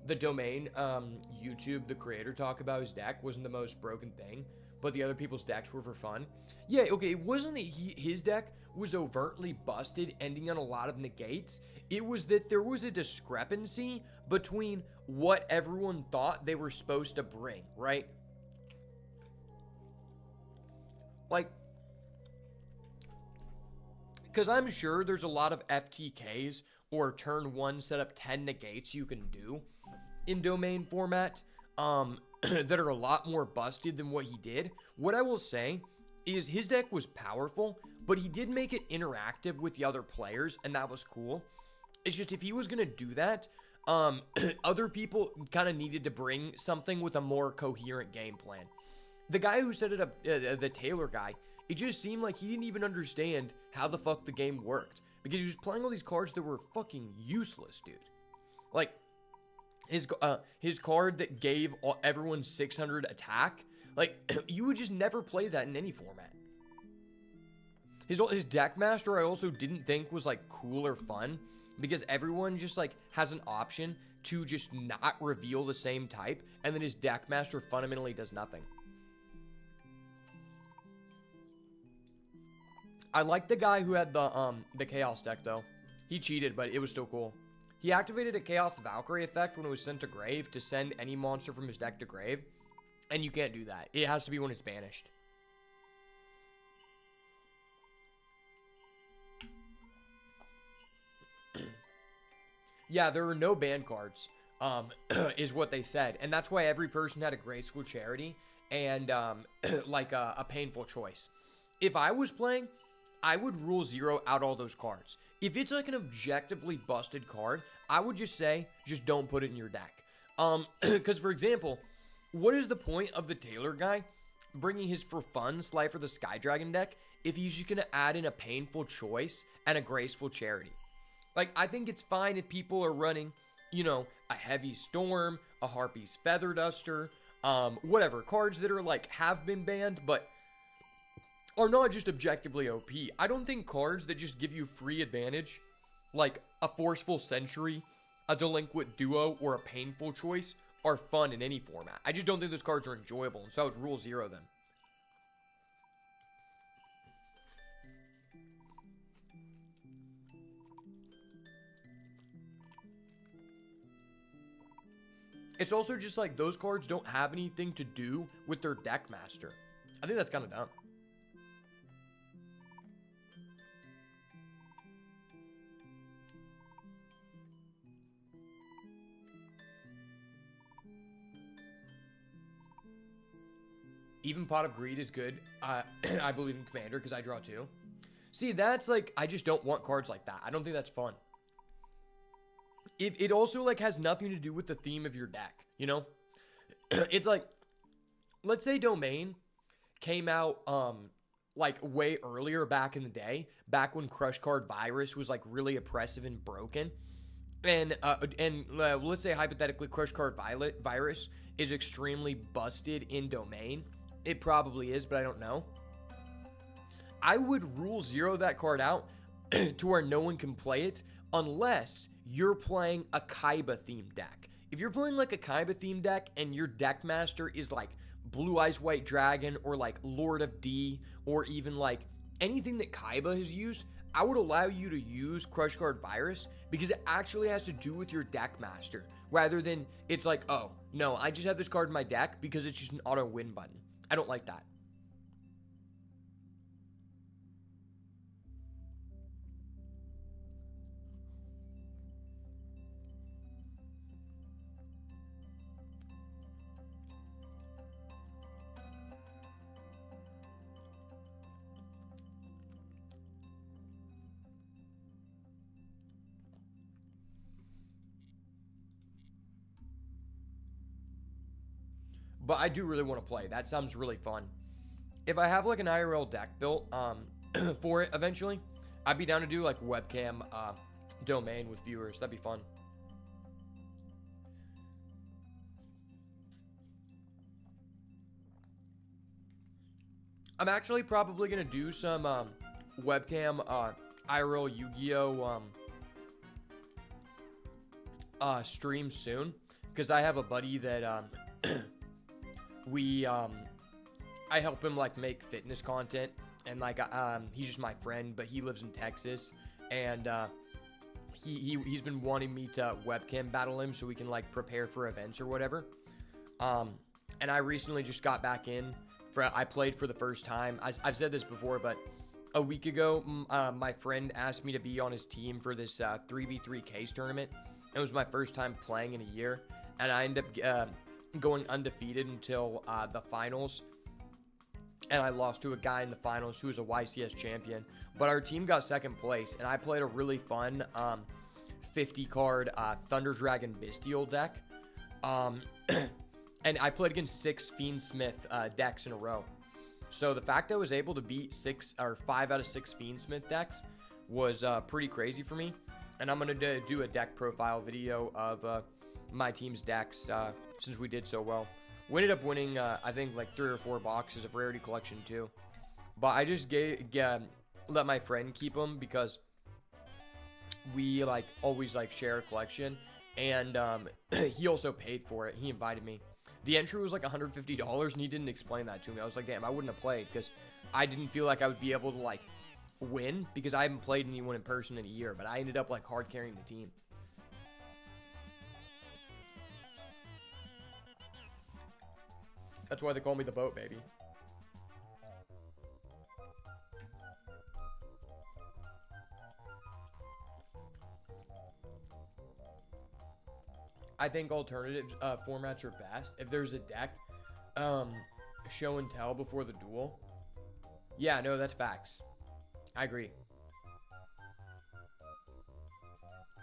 The domain, YouTube, the creator talk about his deck wasn't the most broken thing, but the other people's decks were for fun. Yeah, okay, it wasn't that his deck was overtly busted, ending on a lot of negates. It was that there was a discrepancy between what everyone thought they were supposed to bring, right? Like, because I'm sure there's a lot of FTKs or turn 1 set up 10 negates you can do in domain format that are a lot more busted than what he did. What I will say is his deck was powerful, but he did make it interactive with the other players, and that was cool. It's just if he was going to do that, other people kind of needed to bring something with a more coherent game plan. The guy who set it up, the Taylor guy, it just seemed like he didn't even understand how the fuck the game worked. Because he was playing all these cards that were fucking useless, dude. Like, his card that gave everyone 600 attack, like, you would just never play that in any format. His deck master I also didn't think was, like, cool or fun. Because everyone just, like, has an option to just not reveal the same type. And then his deck master fundamentally does nothing. I like the guy who had the Chaos deck, though. He cheated, but it was still cool. He activated a Chaos Valkyrie effect when it was sent to grave to send any monster from his deck to grave. And you can't do that. It has to be when it's banished. Yeah, there were no ban cards, is what they said. And that's why every person had a graceful charity and, like, a painful choice. If I was playing, I would rule 0 out all those cards. If it's like an objectively busted card, I would just say, just don't put it in your deck. Because, for example, what is the point of the Taylor guy bringing his for fun Slifer the Sky Dragon deck if he's just going to add in a painful choice and a graceful charity? Like, I think it's fine if people are running, you know, a Heavy Storm, a Harpy's Feather Duster, whatever, cards that are like, have been banned, but are not just objectively OP. I don't think cards that just give you free advantage, like a Forceful Century, a Delinquent Duo, or a Painful Choice, are fun in any format. I just don't think those cards are enjoyable, and so I would rule 0 them. It's also just like those cards don't have anything to do with their deck master. I think that's kind of dumb. Even Pot of Greed is good. I believe in Commander because I draw 2. See, that's like, I just don't want cards like that. I don't think that's fun. It also like has nothing to do with the theme of your deck, you know? It's like, let's say Domain came out like way earlier back in the day, back when Crush Card Virus was like really oppressive and broken. And let's say hypothetically Crush Card Virus is extremely busted in Domain. It probably is, but I don't know. I would rule 0 that card out to where no one can play it unless you're playing a Kaiba themed deck. If you're playing like a Kaiba theme deck and your deck master is like Blue Eyes White Dragon or like Lord of D or even like anything that Kaiba has used, I would allow you to use Crush Guard Virus because it actually has to do with your deck master rather than it's like, oh, no, I just have this card in my deck because it's just an auto win button. I don't like that. But I do really want to play. That sounds really fun. If I have like an IRL deck built for it eventually, I'd be down to do like webcam domain with viewers. That'd be fun. I'm actually probably going to do some webcam IRL Yu-Gi-Oh! Stream soon. Because I have a buddy that I help him like make fitness content, and like he's just my friend, but he lives in Texas, and he's been wanting me to webcam battle him so we can like prepare for events or whatever. And I recently just got back in I played for the first time. I've said this before, but a week ago my friend asked me to be on his team for this 3v3 case tournament. It was my first time playing in a year, and I ended up going undefeated until the finals, and I lost to a guy in the finals who was a YCS champion, but our team got second place, and I played a really fun 50 card Thunder Dragon Bestial deck, and I played against 6 Fiendsmith decks in a row. So the fact I was able to beat 5 out of 6 Fiendsmith decks was pretty crazy for me, and I'm gonna do a deck profile video of my team's decks since we did so well. We ended up winning, I think, like 3 or 4 boxes of Rarity Collection too. But I just let my friend keep them because we like always like share a collection, and he also paid for it. He invited me. The entry was like $150, and he didn't explain that to me. I was like, damn, I wouldn't have played because I didn't feel like I would be able to like win because I haven't played anyone in person in a year. But I ended up like hard carrying the team. That's why they call me the boat, baby. I think alternative formats are best. If there's a deck, show and tell before the duel. Yeah, no, that's facts. I agree.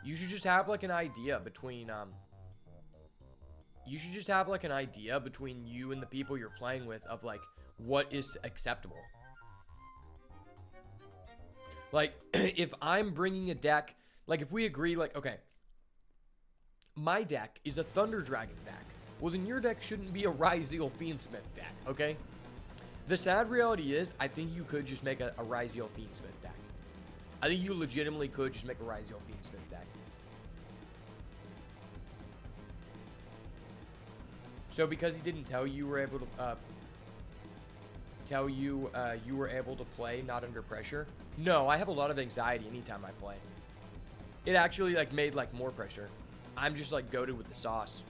You should just have like an idea between you should just have like an idea between you and the people you're playing with of like what is acceptable. Like if I'm bringing a deck, like if we agree like, okay, my deck is a Thunder Dragon deck, well then your deck shouldn't be a Ryzeal Fiendsmith deck, okay? The sad reality is I think you could just make a Ryzeal Fiendsmith deck. I think you legitimately could just make a Ryzeal Fiendsmith deck. So because he didn't tell you you were able to you were able to play not under pressure. No, I have a lot of anxiety anytime I play. It actually like made like more pressure. I'm just like goated with the sauce.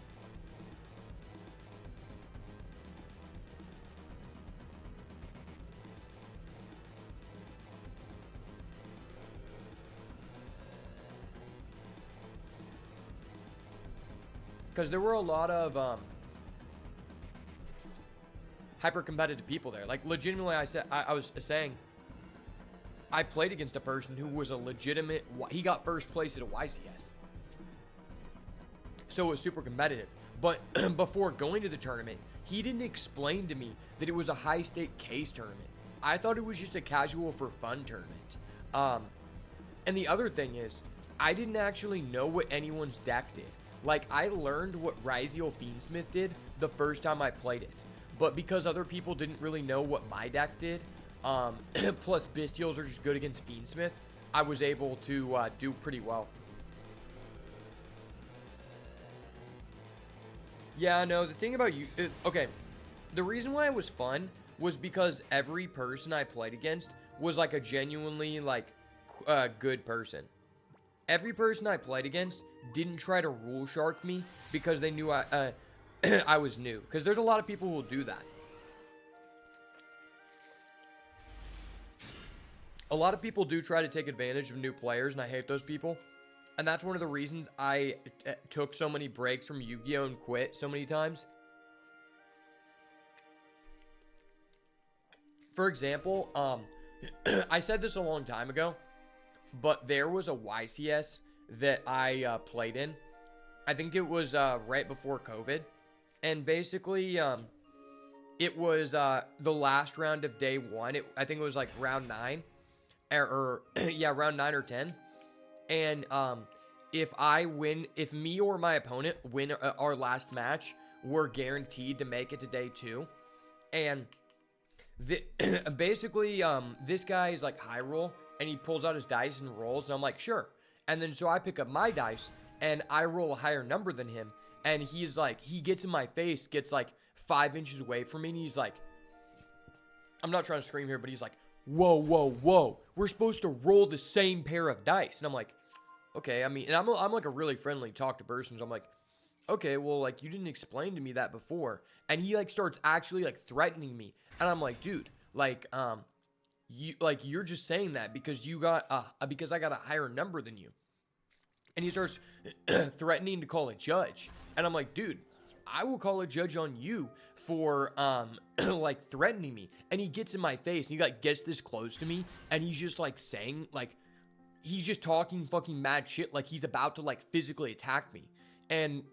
Because there were a lot of hyper competitive people there. Like legitimately, I was saying I played against a person who was a legitimate. He got first place at a YCS, so it was super competitive. But before going to the tournament, he didn't explain to me that it was a high stake case tournament. I thought it was just a casual for fun tournament. And the other thing is, I didn't actually know what anyone's deck did. Like, I learned what Ryzeal Fiendsmith did the first time I played it. But because other people didn't really know what my deck did, plus Bestials are just good against Fiendsmith, I was able to do pretty well. Yeah, no, the thing about you, okay, the reason why it was fun was because every person I played against was like a genuinely like good person. Every person I played against didn't try to rule shark me because they knew I was new. Because there's a lot of people who will do that. A lot of people do try to take advantage of new players, and I hate those people. And that's one of the reasons I took so many breaks from Yu-Gi-Oh! And quit so many times. For example, I said this a long time ago, but there was a YCS that I played in. I think it was right before COVID. And basically, it was the last round of day one. I think it was like round 9. Yeah, round 9 or 10. And if me or my opponent win our last match, we're guaranteed to make it to day 2. And basically, this guy is like high roll, and he pulls out his dice and rolls, and I'm like, sure. And then so I pick up my dice, and I roll a higher number than him, and he's like, he gets in my face, gets like 5 inches away from me, and he's like, I'm not trying to scream here, but he's like, whoa, whoa, whoa, we're supposed to roll the same pair of dice. And I'm like, okay, I mean, and I'm like a really friendly talk to person, so I'm like, okay, well, like, you didn't explain to me that before. And he like starts actually like threatening me, and I'm like, dude, like, you're just saying that because you got because I got a higher number than you. And he starts threatening to call a judge, and I'm like, dude, I will call a judge on you for like threatening me. And he gets in my face, and he like gets this close to me, and he's just like saying, like, he's just talking fucking mad shit, like he's about to like physically attack me. And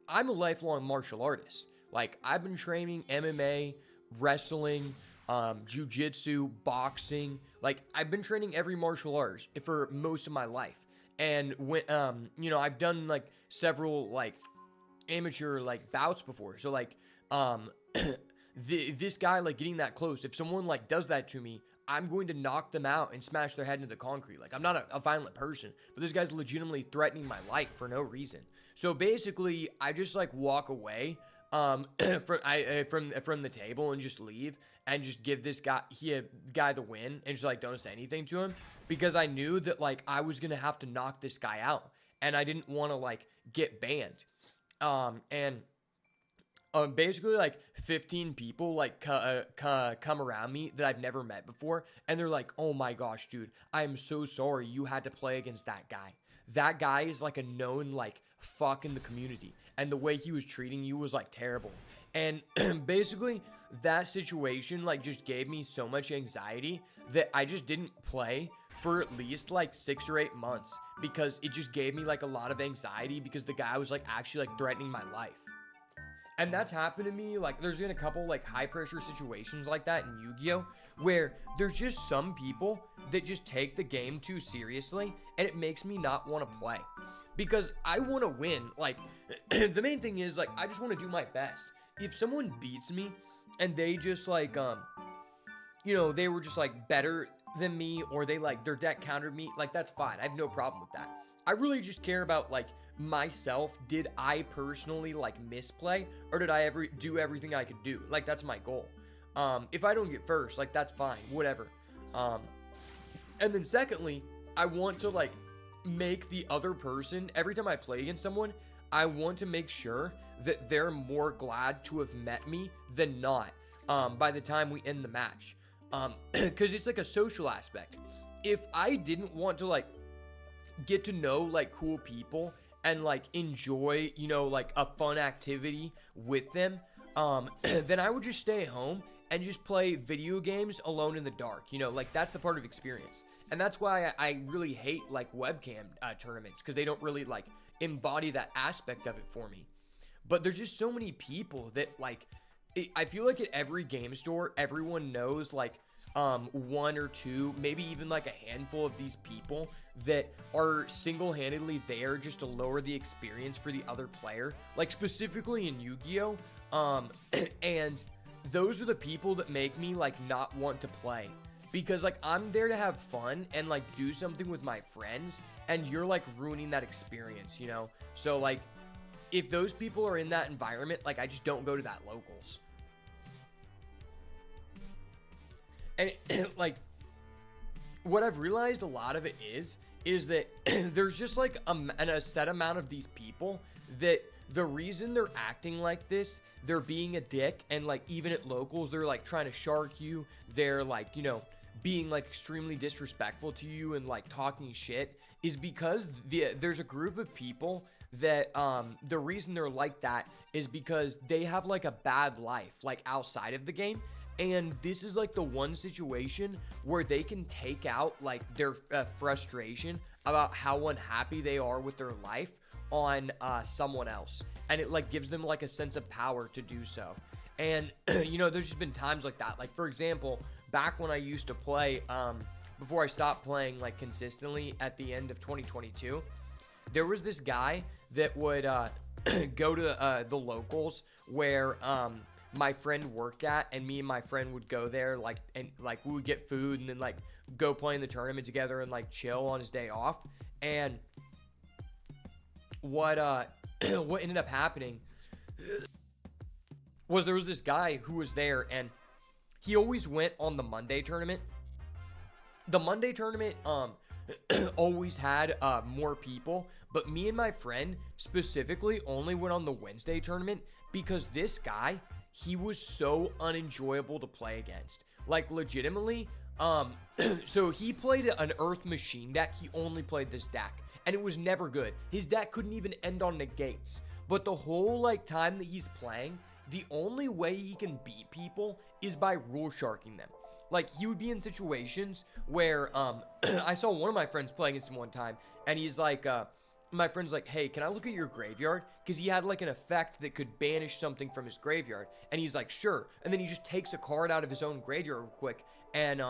I'm a lifelong martial artist. Like, I've been training MMA, wrestling, jiu-jitsu, boxing. Like, I've been training every martial arts for most of my life. And when you know, I've done like several like amateur like bouts before. So like this guy like getting that close, if someone like does that to me, I'm going to knock them out and smash their head into the concrete. Like, I'm not a violent person, but this guy's legitimately threatening my life for no reason. So basically, I just like walk away from the table and just leave and just give this guy the win and just like don't say anything to him, because I knew that like I was gonna have to knock this guy out, and I didn't want to like get banned. Basically like 15 people like come around me that I've never met before, and they're like, oh my gosh, dude, I am so sorry you had to play against that guy. That guy is like a known like fuck in the community, and the way he was treating you was like terrible. And basically that situation like just gave me so much anxiety that I just didn't play for at least like 6 or 8 months, because it just gave me like a lot of anxiety, because the guy was like actually like threatening my life. And that's happened to me, like, there's been a couple, like, high-pressure situations like that in Yu-Gi-Oh! Where there's just some people that just take the game too seriously, and it makes me not want to play. Because I want to win. Like, the main thing is, like, I just want to do my best. If someone beats me, and they just, like, you know, they were just, like, better than me, or they, like, their deck countered me, like, that's fine. I have no problem with that. I really just care about, like, myself. Did I personally like misplay, or did I ever do everything I could do? Like, that's my goal. If I don't get first, like, that's fine, whatever. And then secondly, I want to like make the other person, every time I play against someone, I want to make sure that they're more glad to have met me than not by the time we end the match, because it's like a social aspect. If I didn't want to like get to know like cool people and like enjoy, you know, like a fun activity with them, then I would just stay home and just play video games alone in the dark. You know, like, that's the part of experience. And that's why I really hate like webcam tournaments, because they don't really like embody that aspect of it for me. But there's just so many people that like, I feel like at every game store, everyone knows like 1 or 2, maybe even like a handful of these people that are single-handedly there just to lower the experience for the other player, like specifically in Yu-Gi-Oh! And those are the people that make me like not want to play, because like I'm there to have fun and like do something with my friends, and you're like ruining that experience, you know? So like, if those people are in that environment, like, I just don't go to that locals. And, like, what I've realized a lot of it is that there's just, like, a set amount of these people that the reason they're acting like this, they're being a dick, and, like, even at locals, they're, like, trying to shark you. They're, like, you know, being, like, extremely disrespectful to you and, like, talking shit, is because there's a group of people that, the reason they're like that is because they have, like, a bad life, like, outside of the game. And this is, like, the one situation where they can take out, like, their frustration about how unhappy they are with their life on someone else. And it, like, gives them, like, a sense of power to do so. And, you know, there's just been times like that. Like, for example, back when I used to play, before I stopped playing, like, consistently at the end of 2022, there was this guy that would go to the locals where my friend worked at, and me and my friend would go there, like, and, like, we would get food and then, like, go play in the tournament together and, like, chill on his day off. And what what ended up happening was there was this guy who was there, and he always went on the Monday tournament. The Monday tournament always had more people, but me and my friend specifically only went on the Wednesday tournament because this guy, he was so unenjoyable to play against. Like, legitimately, so he played an Earth Machine deck. He only played this deck, and it was never good. His deck couldn't even end on negates. But the whole, like, time that he's playing, the only way he can beat people is by rule sharking them. Like, he would be in situations where, I saw one of my friends play against him one time, and he's like, my friend's like, hey, can I look at your graveyard? Because he had, like, an effect that could banish something from his graveyard. And he's like, sure. And then he just takes a card out of his own graveyard real quick. And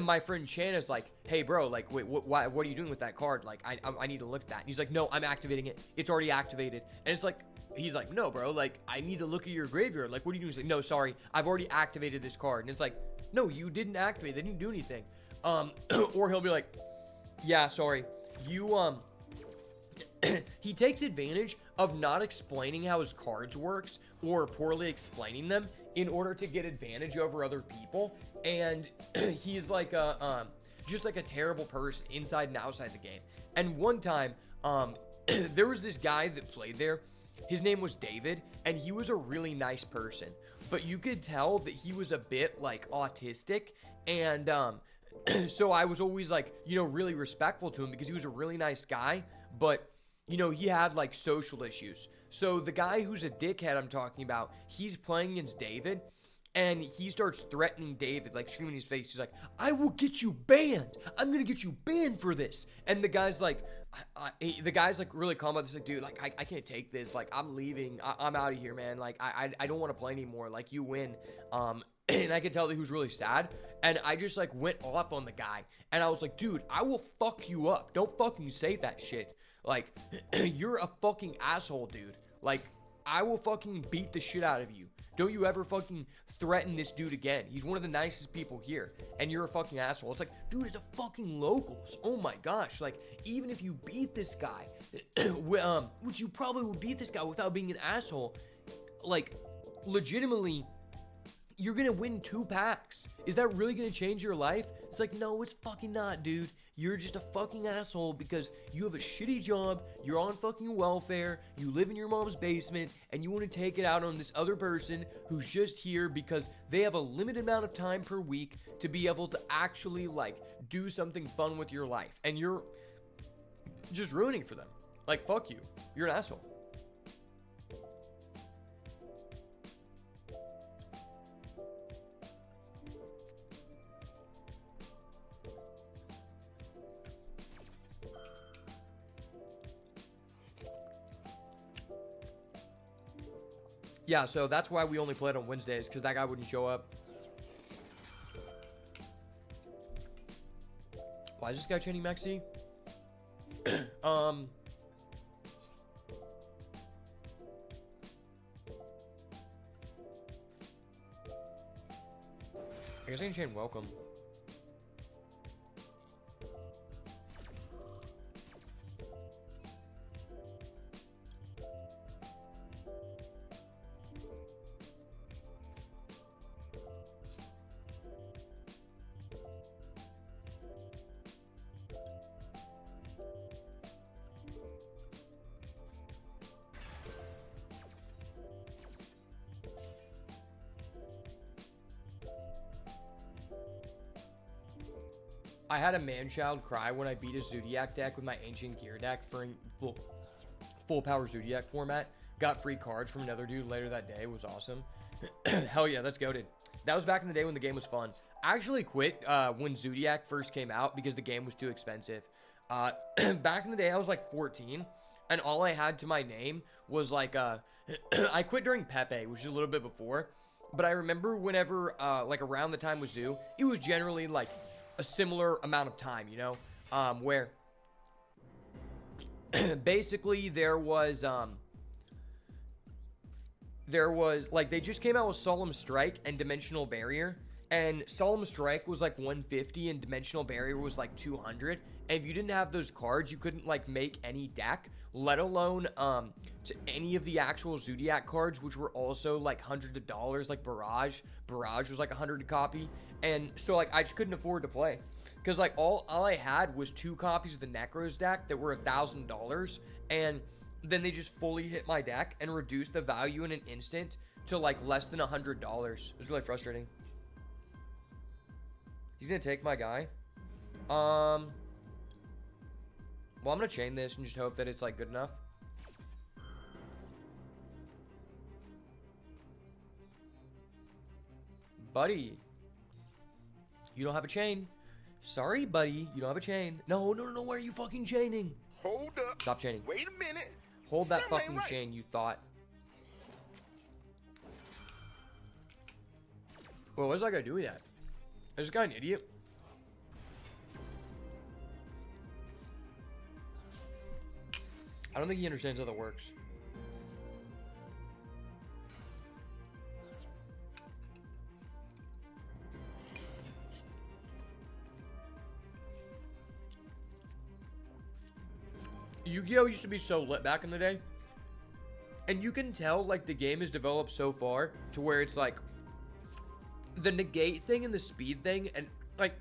my friend Chan is like, hey, bro, like, wait, what are you doing with that card? Like, I need to look at that. And he's like, no, I'm activating it. It's already activated. And it's like, he's like, no, bro, like, I need to look at your graveyard. Like, what are you doing? He's like, no, sorry, I've already activated this card. And it's like, no, you didn't activate. They didn't do anything. Or he'll be like, yeah, sorry, you, he takes advantage of not explaining how his cards works or poorly explaining them in order to get advantage over other people. And he's like just like a terrible person inside and outside the game. And one time, there was this guy that played there. His name was David, and he was a really nice person. But you could tell that he was a bit, like, autistic. And so I was always, like, you know, really respectful to him because he was a really nice guy. But, you know, he had, like, social issues. So the guy who's a dickhead I'm talking about, he's playing against David. And he starts threatening David, like, screaming in his face. He's like, I will get you banned. I'm going to get you banned for this. And the guy's like, really calm about this. Like, dude, like, I can't take this. Like, I'm leaving. I'm out of here, man. Like, I don't want to play anymore. Like, you win. And I could tell that he was really sad. And I just, like, went off on the guy. And I was like, dude, I will fuck you up. Don't fucking say that shit. Like, you're a fucking asshole, dude. Like, I will fucking beat the shit out of you. Don't you ever fucking threaten this dude again. He's one of the nicest people here, and you're a fucking asshole. It's like, dude, it's a fucking locals. Oh my gosh. Like, even if you beat this guy, which you probably would beat this guy without being an asshole, like, legitimately, you're gonna win 2 packs. Is that really gonna change your life? It's like, no, it's fucking not, dude. You're just a fucking asshole because you have a shitty job, you're on fucking welfare, you live in your mom's basement, and you want to take it out on this other person who's just here because they have a limited amount of time per week to be able to actually, like, do something fun with your life. And you're just ruining for them. Like, fuck you. You're an asshole. Yeah, so that's why we only played on Wednesdays, because that guy wouldn't show up. Why is this guy chanting Maxi? I guess I can chain welcome. I had a man-child cry when I beat a Zodiac deck with my Ancient Gear deck for full power Zodiac format. Got free cards from another dude later that day. It was awesome. Hell yeah, that's goated. That was back in the day when the game was fun. I actually quit when Zodiac first came out because the game was too expensive. Back in the day, I was like 14, and all I had to my name was like, I quit during Pepe, which is a little bit before, but I remember whenever, like around the time with Zoo, it was generally like a similar amount of time, you know, where basically there was like, they just came out with Solemn Strike and Dimensional Barrier, and Solemn Strike was like 150 and Dimensional Barrier was like 200, and if you didn't have those cards, you couldn't like make any deck, let alone to any of the actual Zodiac cards, which were also like hundreds of dollars, like Barrage was like 100 a copy, and so like I just couldn't afford to play, because like all I had was 2 copies of the Necros deck that were $1,000, and then they just fully hit my deck and reduced the value in an instant to like less than $100. It was really frustrating. He's gonna take my guy. Well, I'm gonna chain this and just hope that it's like good enough. Buddy, you don't have a chain. Sorry, buddy, you don't have a chain. No, why are you fucking chaining? Hold up. Stop chaining. Wait a minute. Hold that Something fucking ain't right. chain, you thought. Well, what is that guy doing that? Is this guy an idiot? I don't think he understands how that works. Yu-Gi-Oh! Used to be so lit back in the day. And you can tell, like, the game has developed so far to where it's, like, the negate thing and the speed thing. And, like,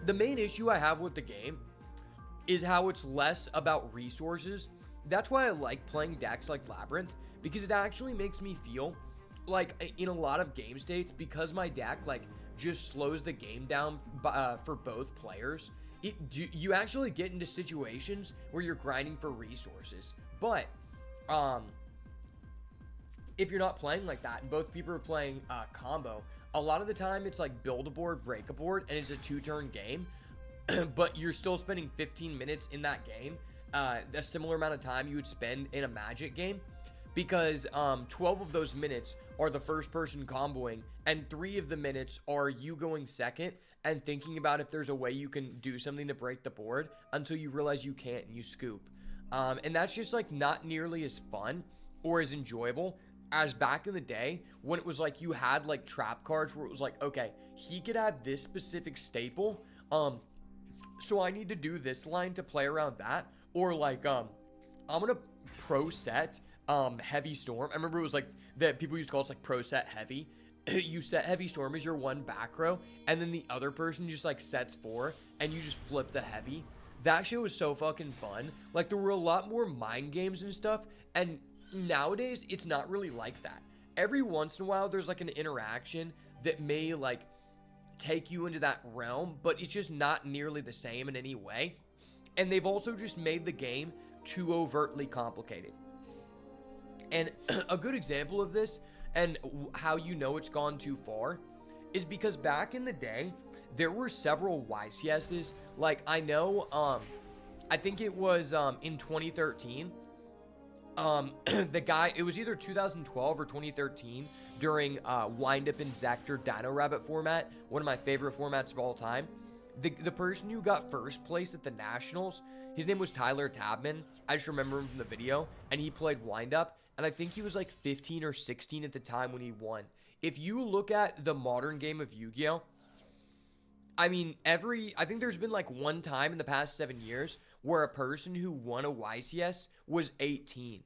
the main issue I have with the game is how it's less about resources. That's why I like playing decks like Labyrinth, because it actually makes me feel like in a lot of game states, because my deck, like, just slows the game down for both players. You actually get into situations where you're grinding for resources. But if you're not playing like that and both people are playing combo, a lot of the time it's like build a board, break a board, and it's a 2-turn game. But you're still spending 15 minutes in that game, a similar amount of time you would spend in a Magic game, because 12 of those minutes are the first person comboing, and 3 of the minutes are you going second and thinking about if there's a way you can do something to break the board until you realize you can't and you scoop. And that's just like not nearly as fun or as enjoyable as back in the day when it was like you had like trap cards where it was like, okay, he could have this specific staple, so I need to do this line to play around that, or like I'm gonna pro set Heavy Storm. I remember it was like that people used to call it like pro set heavy. You set Heavy Storm as your one back row, and then the other person just like sets 4 and you just flip the heavy. That shit was so fucking fun. Like, there were a lot more mind games and stuff, and nowadays it's not really like that. Every once in a while there's like an interaction that may like take you into that realm, but it's just not nearly the same in any way. And they've also just made the game too overtly complicated. And a good example of this, and how you know it's gone too far, is because back in the day, there were several YCSs. Like, I know, I think it was in 2013, the guy, it was either 2012 or 2013, during Wind Up in Zector Dino Rabbit format, one of my favorite formats of all time. The person who got first place at the Nationals, his name was Tyler Tabman. I just remember him from the video, and he played Wind Up, and I think he was like 15 or 16 at the time when he won. If you look at the modern game of Yu-Gi-Oh!, I mean, I think there's been like one time in the past 7 years where a person who won a YCS was 18.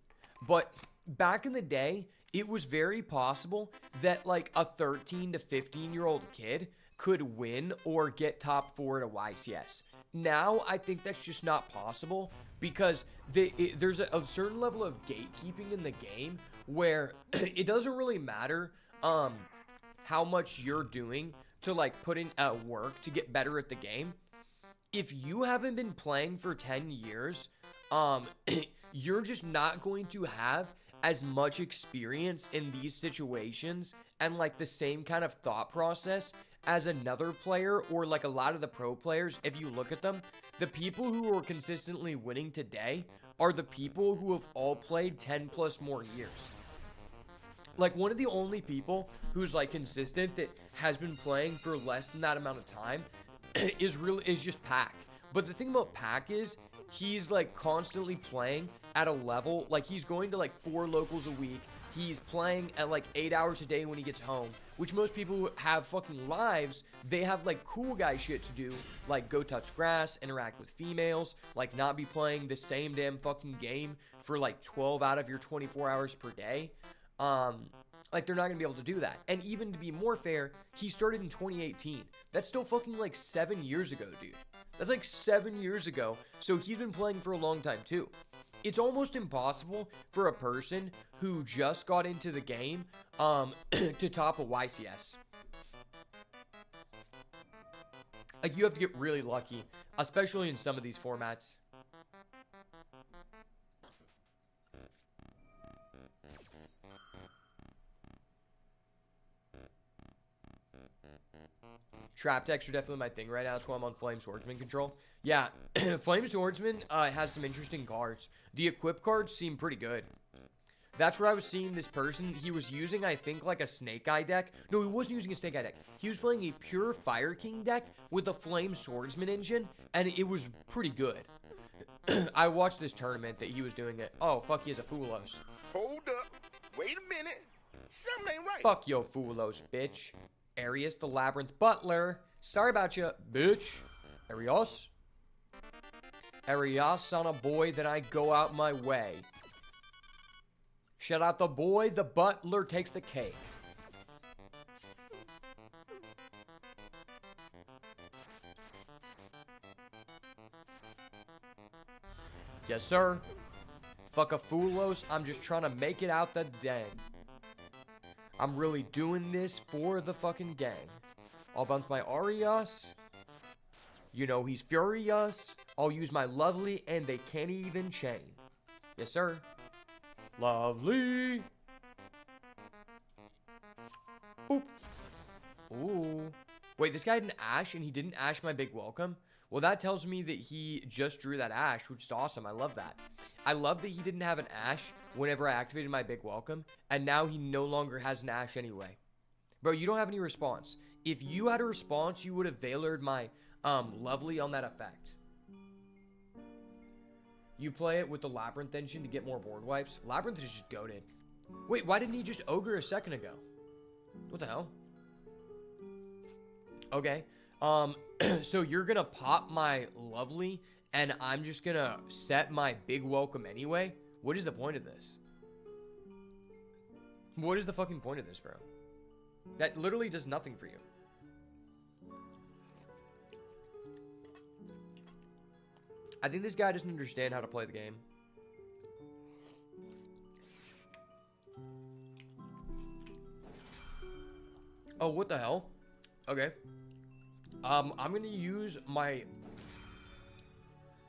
But back in the day, it was very possible that like a 13 to 15-year-old kid could win or get top 4 at a YCS. Now, I think that's just not possible, because there's a certain level of gatekeeping in the game where it doesn't really matter how much you're doing to like put in work to get better at the game. If you haven't been playing for 10 years, you're just not going to have as much experience in these situations and like the same kind of thought process as another player or like a lot of the pro players. If you look at them, the people who are consistently winning today are the people who have all played 10 plus more years. Like, one of the only people who's like consistent that has been playing for less than that amount of time is just Pac. But the thing about Pac is he's like constantly playing at a level, like he's going to like 4 locals a week. He's playing at like 8 hours a day when he gets home, which most people who have fucking lives, they have like cool guy shit to do, like go touch grass, interact with females, like not be playing the same damn fucking game for like 12 out of your 24 hours per day. Like they're not gonna be able to do that. And even to be more fair, he started in 2018. That's still fucking like 7 years ago, dude. That's like 7 years ago. So he's been playing for a long time too. It's almost impossible for a person who just got into the game to top a YCS. Like, you have to get really lucky, especially in some of these formats. Trap decks are definitely my thing right now. That's why I'm on Flame Swordsman control. Yeah, Flame Swordsman has some interesting cards. The equip cards seem pretty good. That's where I was seeing this person. He was using, I think, like a Snake Eye deck. No, he wasn't using a Snake Eye deck. He was playing a pure Fire King deck with a Flame Swordsman engine, and it was pretty good. I watched this tournament that he was doing it. Oh, fuck, he has a Fulos. Hold up. Wait a minute. Something ain't right. Fuck yo, Fulos, bitch. Arius the Labyrinth Butler. Sorry about you, bitch. Arios. Arios on a boy, then I go out my way. Shout out the boy, the butler takes the cake. Yes, sir. Fuck a Fulos, I'm just trying to make it out the den. I'm really doing this for the fucking gang. I'll bounce my Arias. You know he's furious. I'll use my lovely and they can't even chain. Yes, sir. Lovely. Boop. Ooh. Wait, this guy had an Ash and he didn't Ash my big welcome? Well, that tells me that he just drew that Ash, which is awesome. I love that. I love that he didn't have an Ash whenever I activated my big welcome, and now he no longer has an Ash anyway. Bro, you don't have any response. If you had a response, you would have Veilered my lovely on that effect. You play it with the Labyrinth engine to get more board wipes. Labyrinth is just goated. Wait, why didn't he just Ogre a second ago? What the hell? Okay. So you're gonna pop my lovely, and I'm just gonna set my big welcome anyway? What is the point of this? What is the fucking point of this, bro? That literally does nothing for you. I think this guy doesn't understand how to play the game. Oh, what the hell? Okay. I'm gonna use my...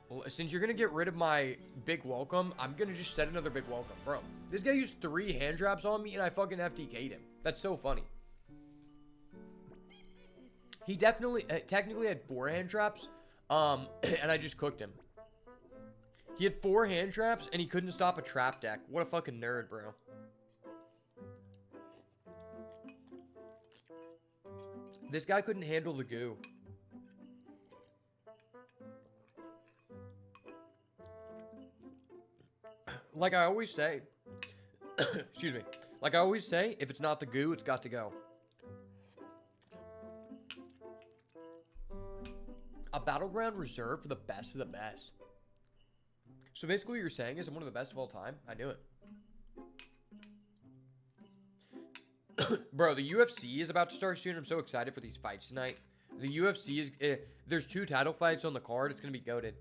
Well, since you're gonna get rid of my big welcome, I'm gonna just set another big welcome. Bro, this guy used 3 hand traps on me and I fucking FTK'd him. That's so funny. He definitely, technically had 4 hand traps, and I just cooked him. He had 4 hand traps and he couldn't stop a trap deck. What a fucking nerd, bro. This guy couldn't handle the goo. Like I always say, excuse me. Like I always say, if it's not the goo, it's got to go. A Battleground reserve for the best of the best. So basically what you're saying is I'm one of the best of all time? I knew it. Bro, the UFC is about to start soon. I'm so excited for these fights tonight. The UFC is... there's 2 title fights on the card. It's going to be goated.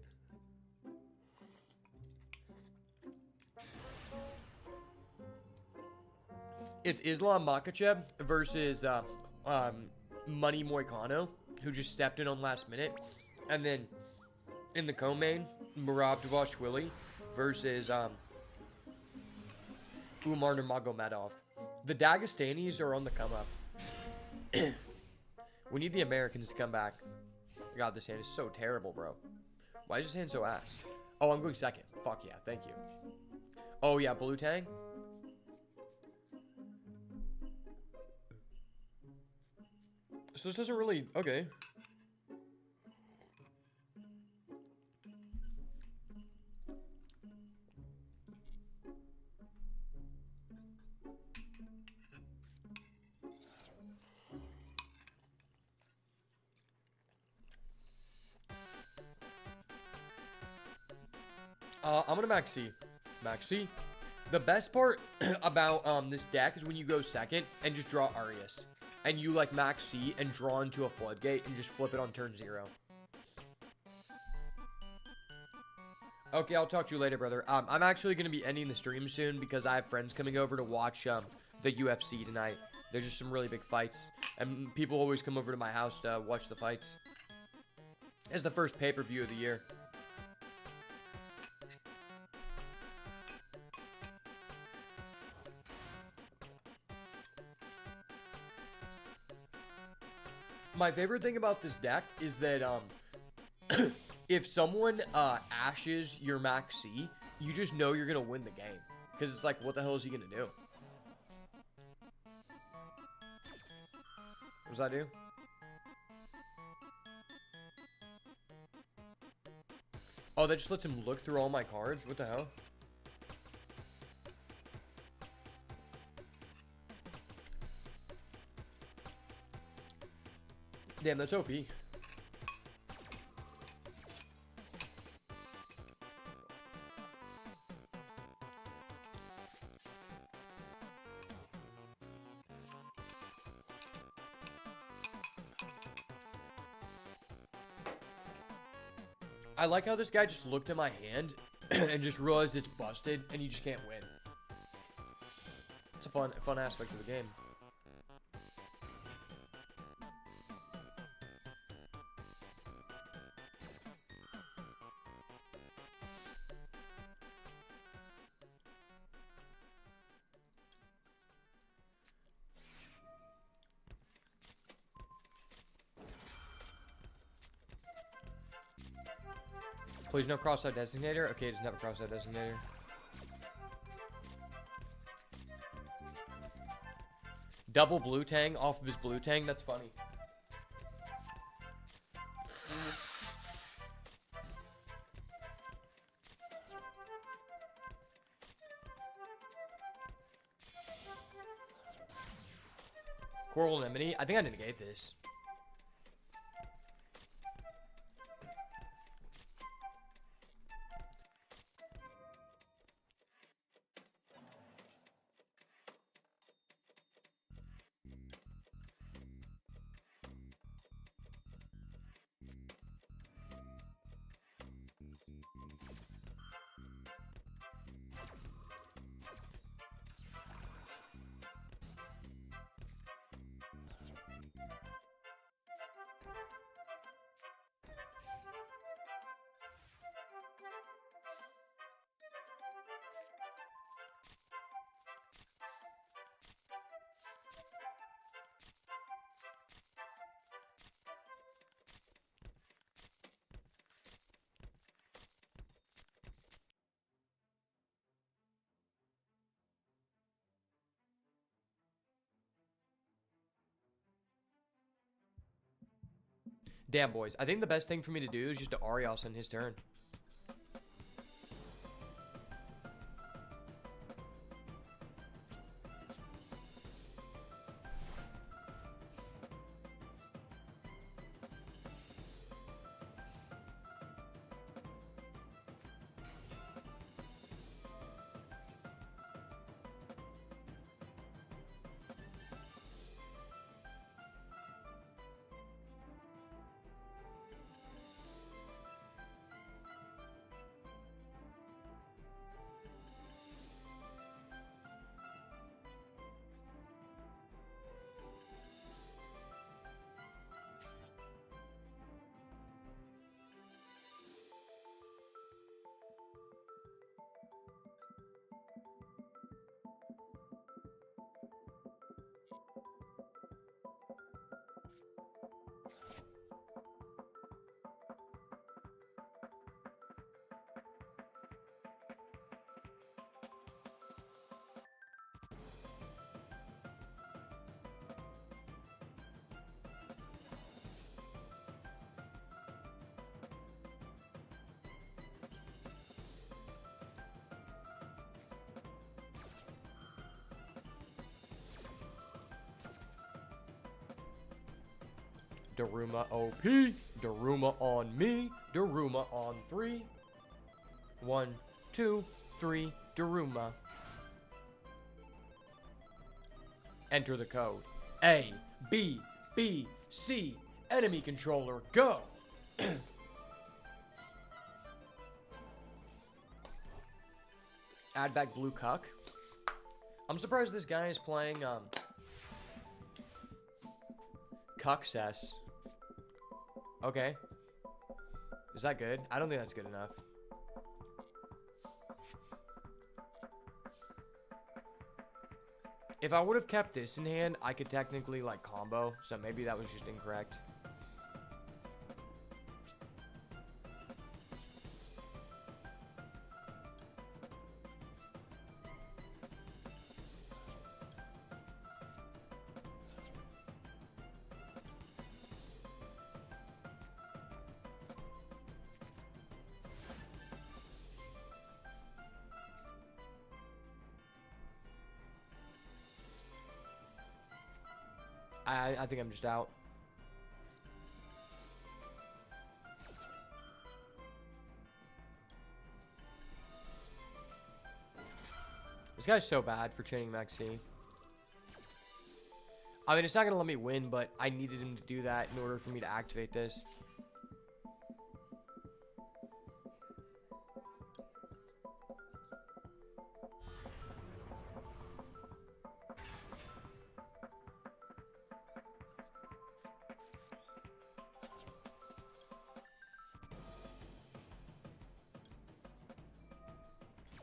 It's Islam Makhachev versus Money Moicano, who just stepped in on last minute. And then in the co-main, Merab Dvalishvili versus Umar Nurmagomedov. The Dagestanis are on the come up. We need the Americans to come back. God, this hand is so terrible, bro. Why is this hand so ass? Oh, I'm going second. Fuck yeah, thank you. Oh yeah, Blue Tang. So this doesn't really... Okay. I'm gonna max C. Max C. The best part about this deck is when you go second and just draw Arius. And you like max C and draw into a floodgate and just flip it on turn 0. Okay, I'll talk to you later, brother. I'm actually gonna be ending the stream soon because I have friends coming over to watch the UFC tonight. There's just some really big fights. And people always come over to my house to watch the fights. It's the first pay-per-view of the year. My favorite thing about this deck is that if someone ashes your max C, you just know you're gonna win the game. Because it's like, what the hell is he gonna do? What does that do? Oh, that just lets him look through all my cards? What the hell? Damn, that's OP. I like how this guy just looked at my hand and just realized it's busted and you just can't win. It's a fun aspect of the game. Please no cross-out designator. Okay, it doesn't have a cross-out designator. Double Blue Tang off of his Blue Tang. That's funny. Coral Anemone. I think I negate this. Damn, boys. I think the best thing for me to do is just to Arios on his turn. Daruma OP. Daruma on me. Daruma on 3. 1, 2, 3. Daruma. Enter the code. A, B, B, C. Enemy controller, go. Add back blue cuck. I'm surprised this guy is playing, Cuccess. Okay. Is that good? I don't think that's good enough. If I would have kept this in hand, I could technically, like, combo. So maybe that was just incorrect. I think I'm just out. This guy's so bad for chaining Maxi. I mean, it's not going to let me win, but I needed him to do that in order for me to activate this.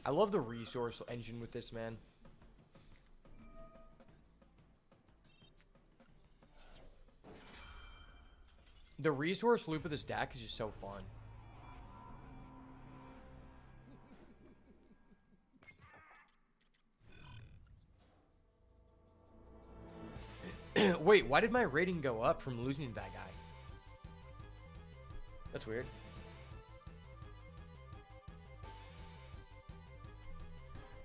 I love the resource engine with this, man. The resource loop of this deck is just so fun. Wait, why did my rating go up from losing to that guy? That's weird.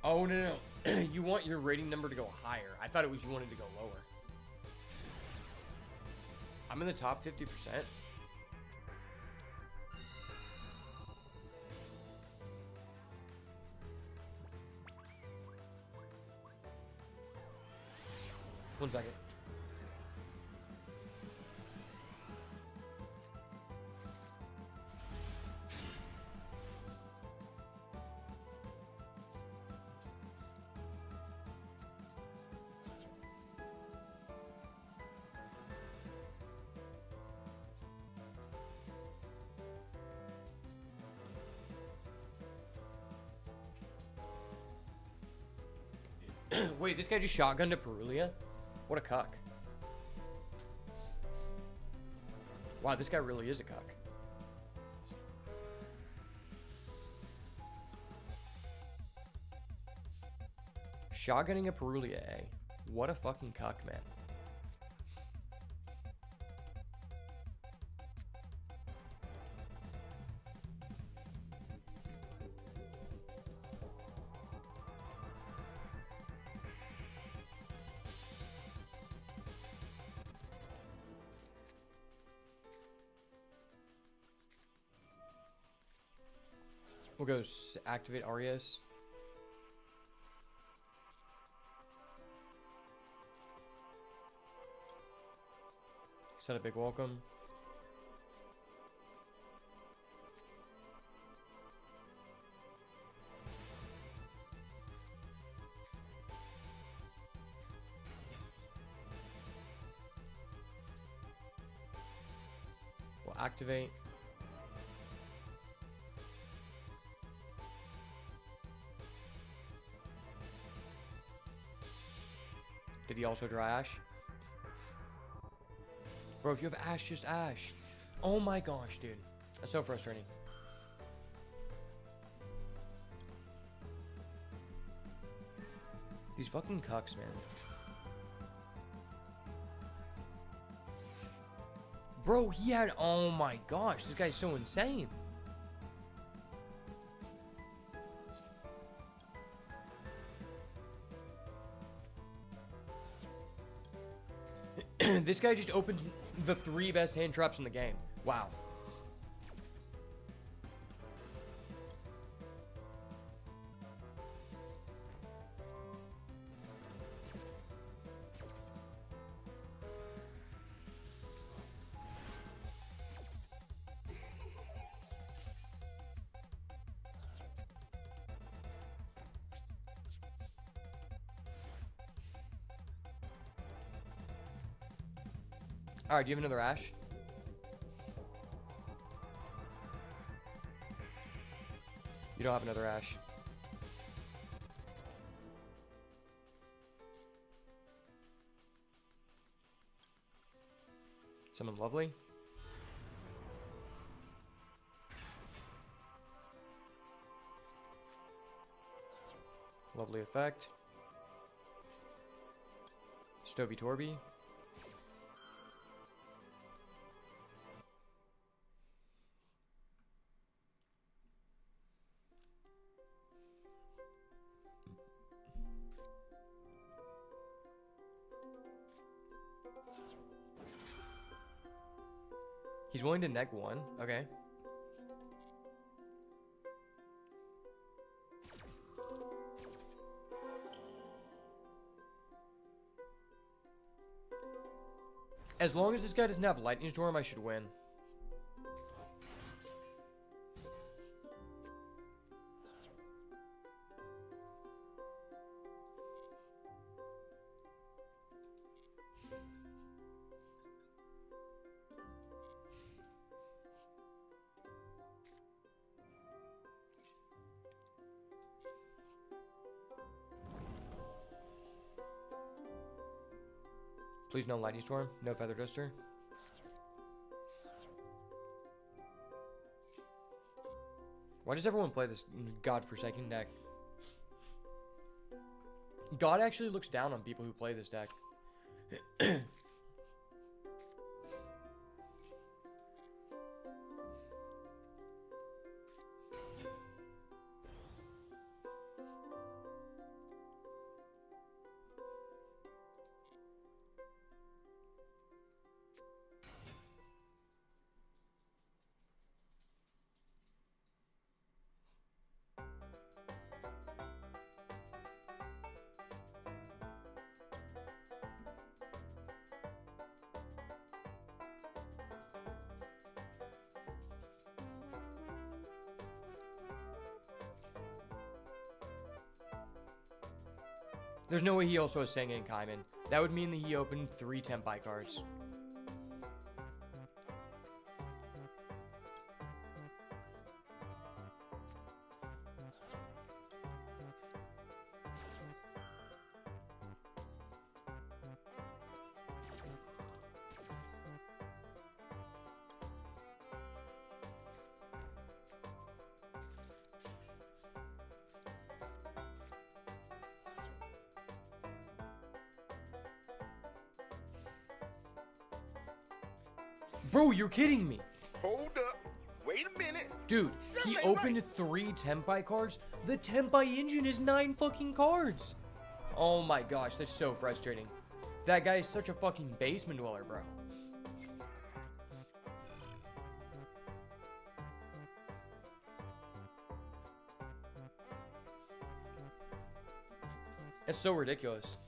Oh, no. You want your rating number to go higher. I thought it was you wanted to go lower. I'm in the top 50%. One second. Wait, this guy just shotgunned a Perulia? What a cuck. Wow, this guy really is a cuck. Shotgunning a Perulia, eh? What a fucking cuck, man. We'll go activate Arias. Set a big welcome. We'll activate. Did he also draw Ash? Bro, if you have Ash, just Ash. Oh my gosh, dude. That's so frustrating. These fucking cucks, man. Bro, he had... Oh my gosh, this guy's so insane. This guy just opened the 3 best hand traps in the game. Wow. Alright, do you have another Ash? You don't have another Ash. Someone lovely. Lovely effect. Stovey Torby. He's willing to neg 1. Okay. As long as this guy doesn't have Lightning Storm, I should win. Please no Lightning Storm, no Feather Duster. Why does everyone play this godforsaken deck? God actually looks down on people who play this deck. There's no way he also has Senga and Kaiman. That would mean that he opened 3 Tenpai cards. Bro, you're kidding me. Hold up. Wait a minute. Dude, he Something ain't opened right. 3 Tenpai cards. The Tenpai engine is 9 fucking cards. Oh my gosh, that's so frustrating. That guy is such a fucking basement dweller, bro. It's so ridiculous.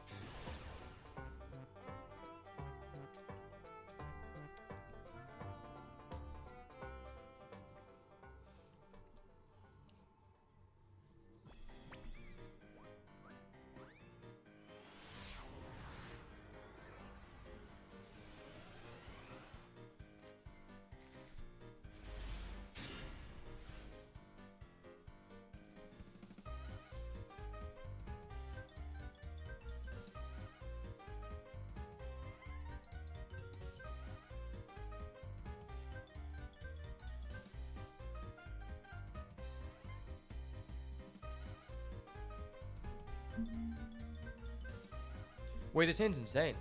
Wait, this hand's insane.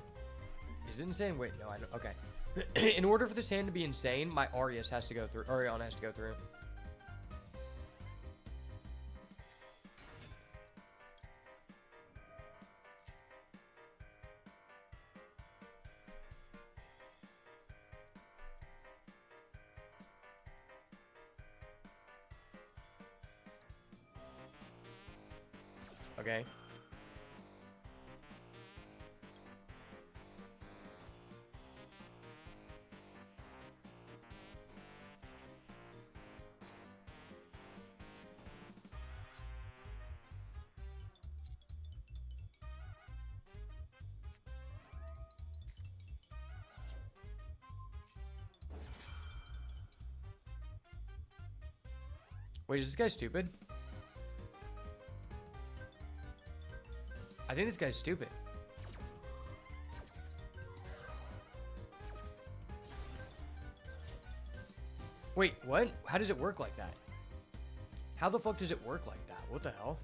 Is it insane? Wait, no, I don't. Okay. In order for this hand to be insane, my Arias has to go through. Ariana has to go through. Okay. Wait, is this guy stupid? I think this guy's stupid. Wait, what? How does it work like that? How the fuck does it work like that? What the hell?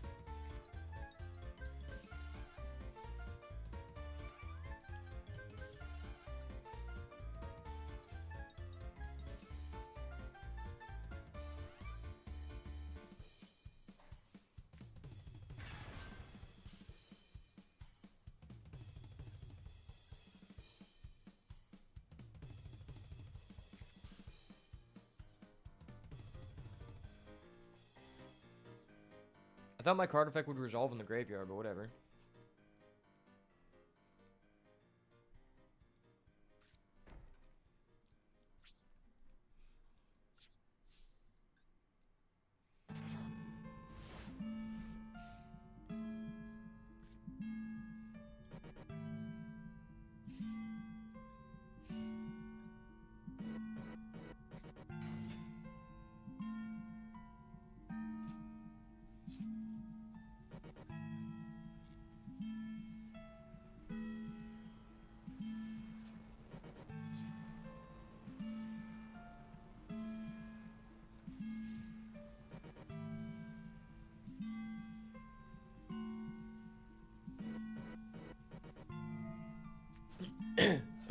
I thought my card effect would resolve in the graveyard, but whatever.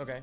Okay.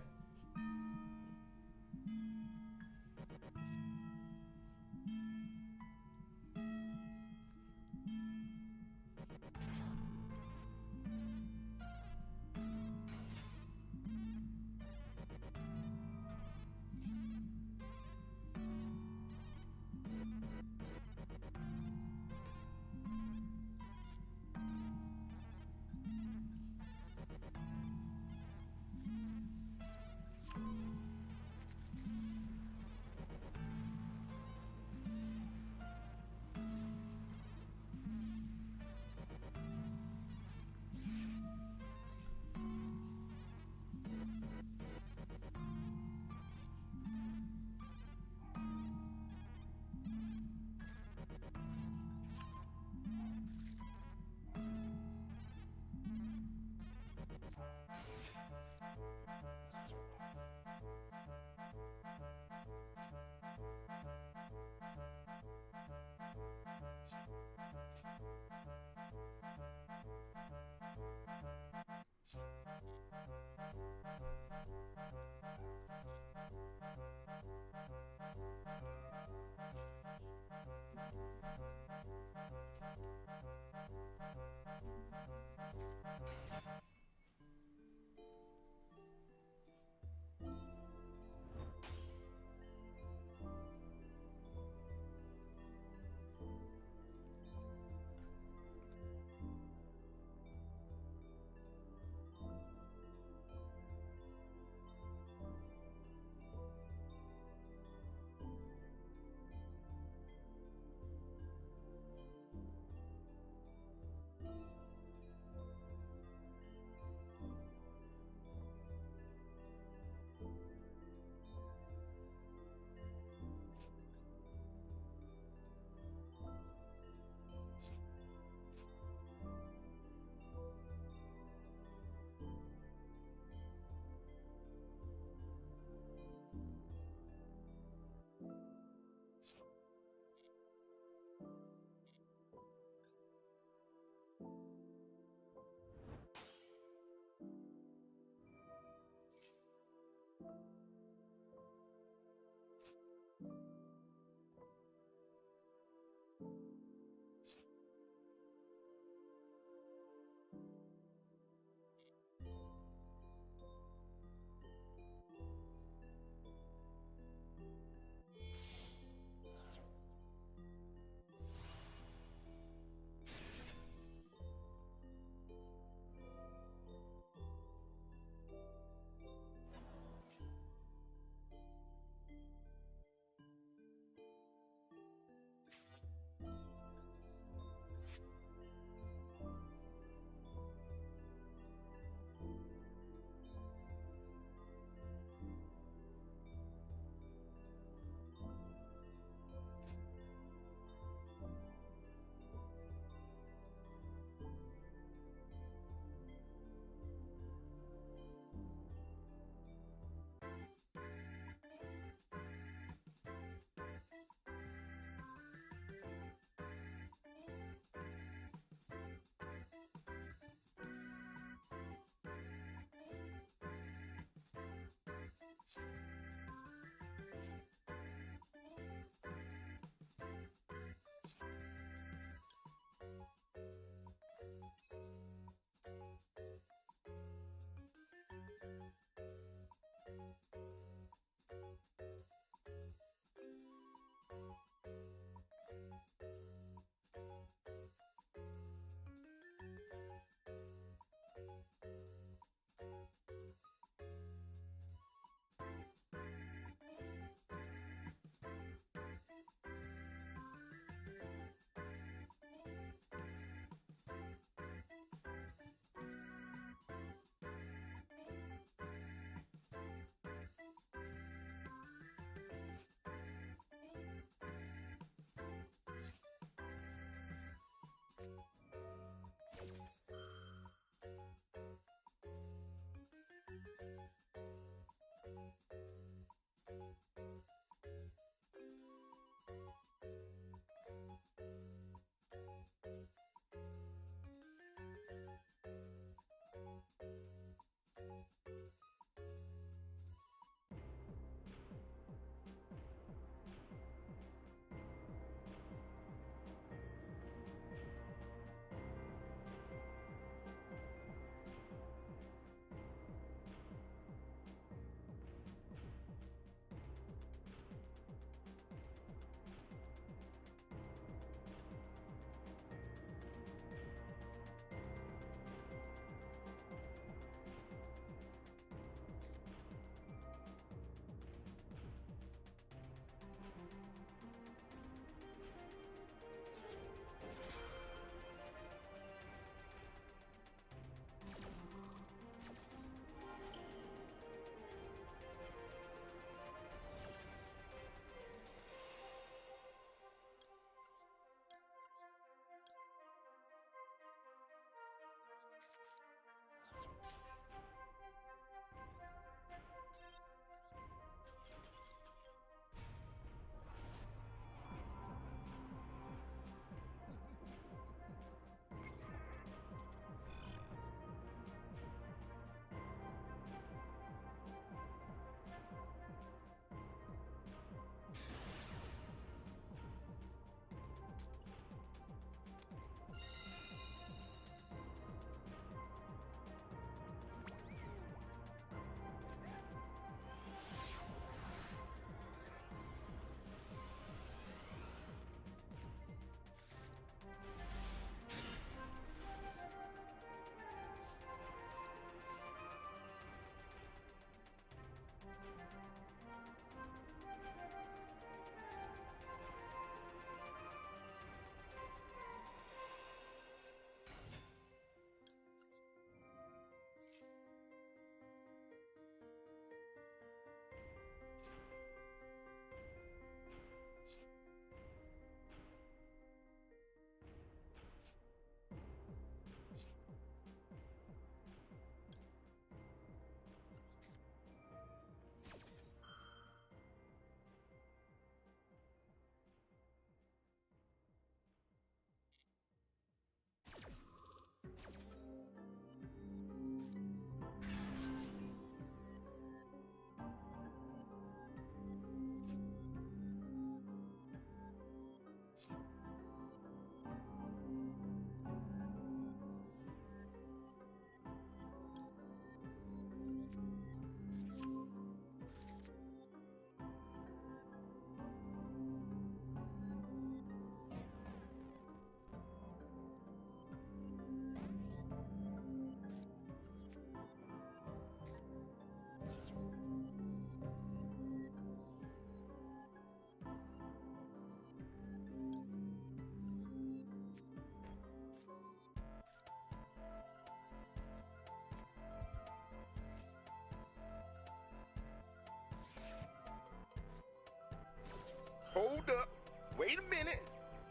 Hold up. Wait a minute.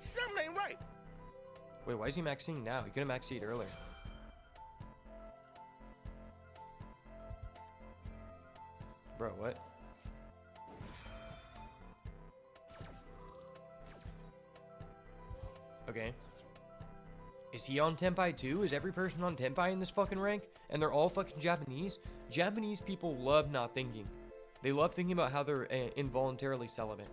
Something ain't right. Wait, why is he maxing now? He could have maxed it earlier. Bro, what? Okay. Is he on Tenpai too? Is every person on Tenpai in this fucking rank? And they're all fucking Japanese? Japanese people love not thinking. They love thinking about how they're involuntarily celibate.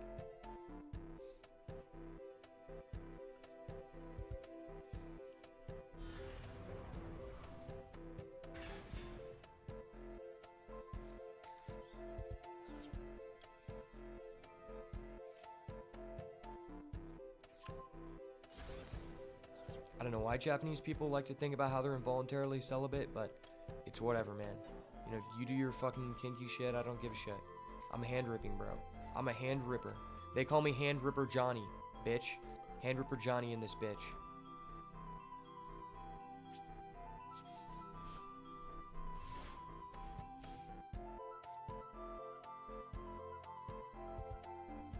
I don't know why Japanese people like to think about how they're involuntarily celibate, but it's whatever, man. You know, you do your fucking kinky shit, I don't give a shit. I'm hand ripping, bro. I'm a hand ripper. They call me Hand Ripper Johnny, bitch. Hand Ripper Johnny in this bitch.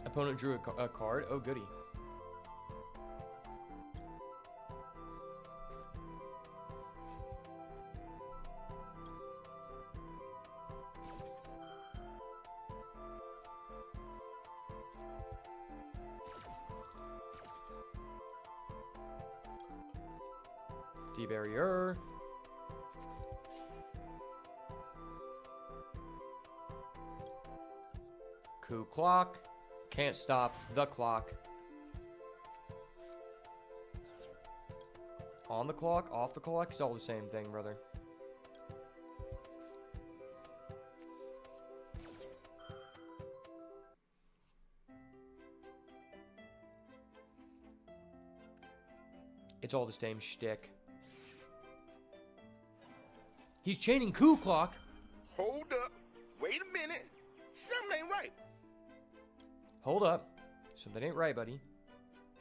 Opponent drew a card. Oh, goody. Barrier. Coup clock. Can't stop the clock. On the clock, off the clock, it's all the same thing, brother. It's all the same shtick. He's chaining coup clock. Hold up. Wait a minute. Something ain't right. Hold up. Something ain't right, buddy.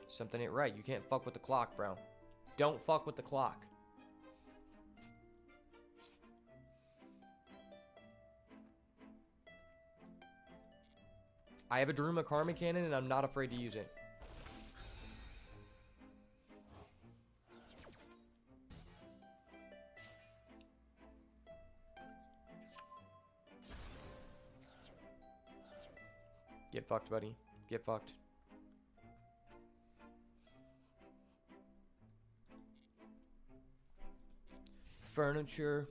Something ain't right. You can't fuck with the clock, bro. Don't fuck with the clock. I have a Daruma Karma Cannon and I'm not afraid to use it. Get fucked, buddy. Get fucked. Furniture.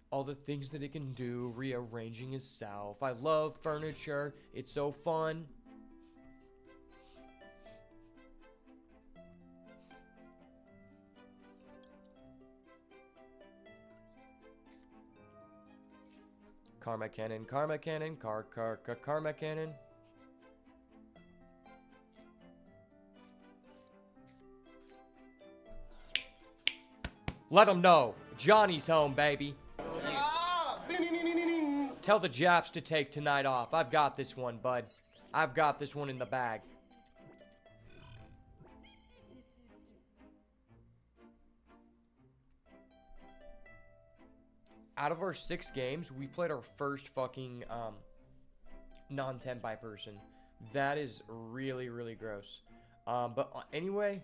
All the things that it can do. Rearranging itself. I love furniture. It's so fun. Karma Cannon. Karma Cannon. Karma Cannon. Let them know. Johnny's home, baby. Tell the Japs to take tonight off. I've got this one, bud. I've got this one in the bag. Out of our 6 games, we played our first fucking non-10 by person. That is really, really gross. But anyway...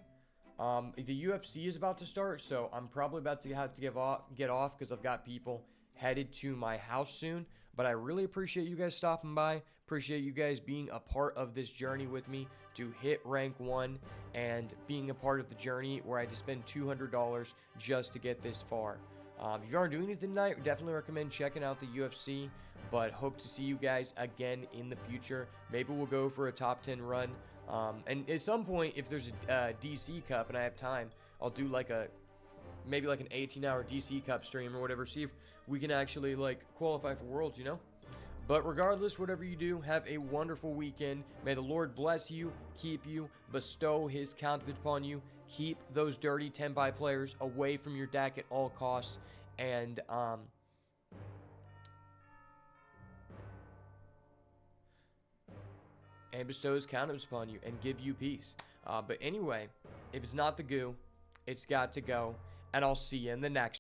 the UFC is about to start, so I'm probably about to have to get off because I've got people headed to my house soon. But I really appreciate you guys stopping by. Appreciate you guys being a part of this journey with me to hit rank 1 and being a part of the journey where I had to spend $200 just to get this far. If you aren't doing anything tonight, definitely recommend checking out the UFC. But hope to see you guys again in the future. Maybe we'll go for a top 10 run. And at some point, if there's a DC Cup and I have time, I'll do like maybe like an 18-hour DC Cup stream or whatever. See if we can actually like qualify for Worlds, you know? But regardless, whatever you do, have a wonderful weekend. May the Lord bless you, keep you, bestow his countenance upon you. Keep those dirty 10-by players away from your deck at all costs. And, bestow his countenance upon you and give you peace. But anyway, if it's not the goo, it's got to go. And I'll see you in the next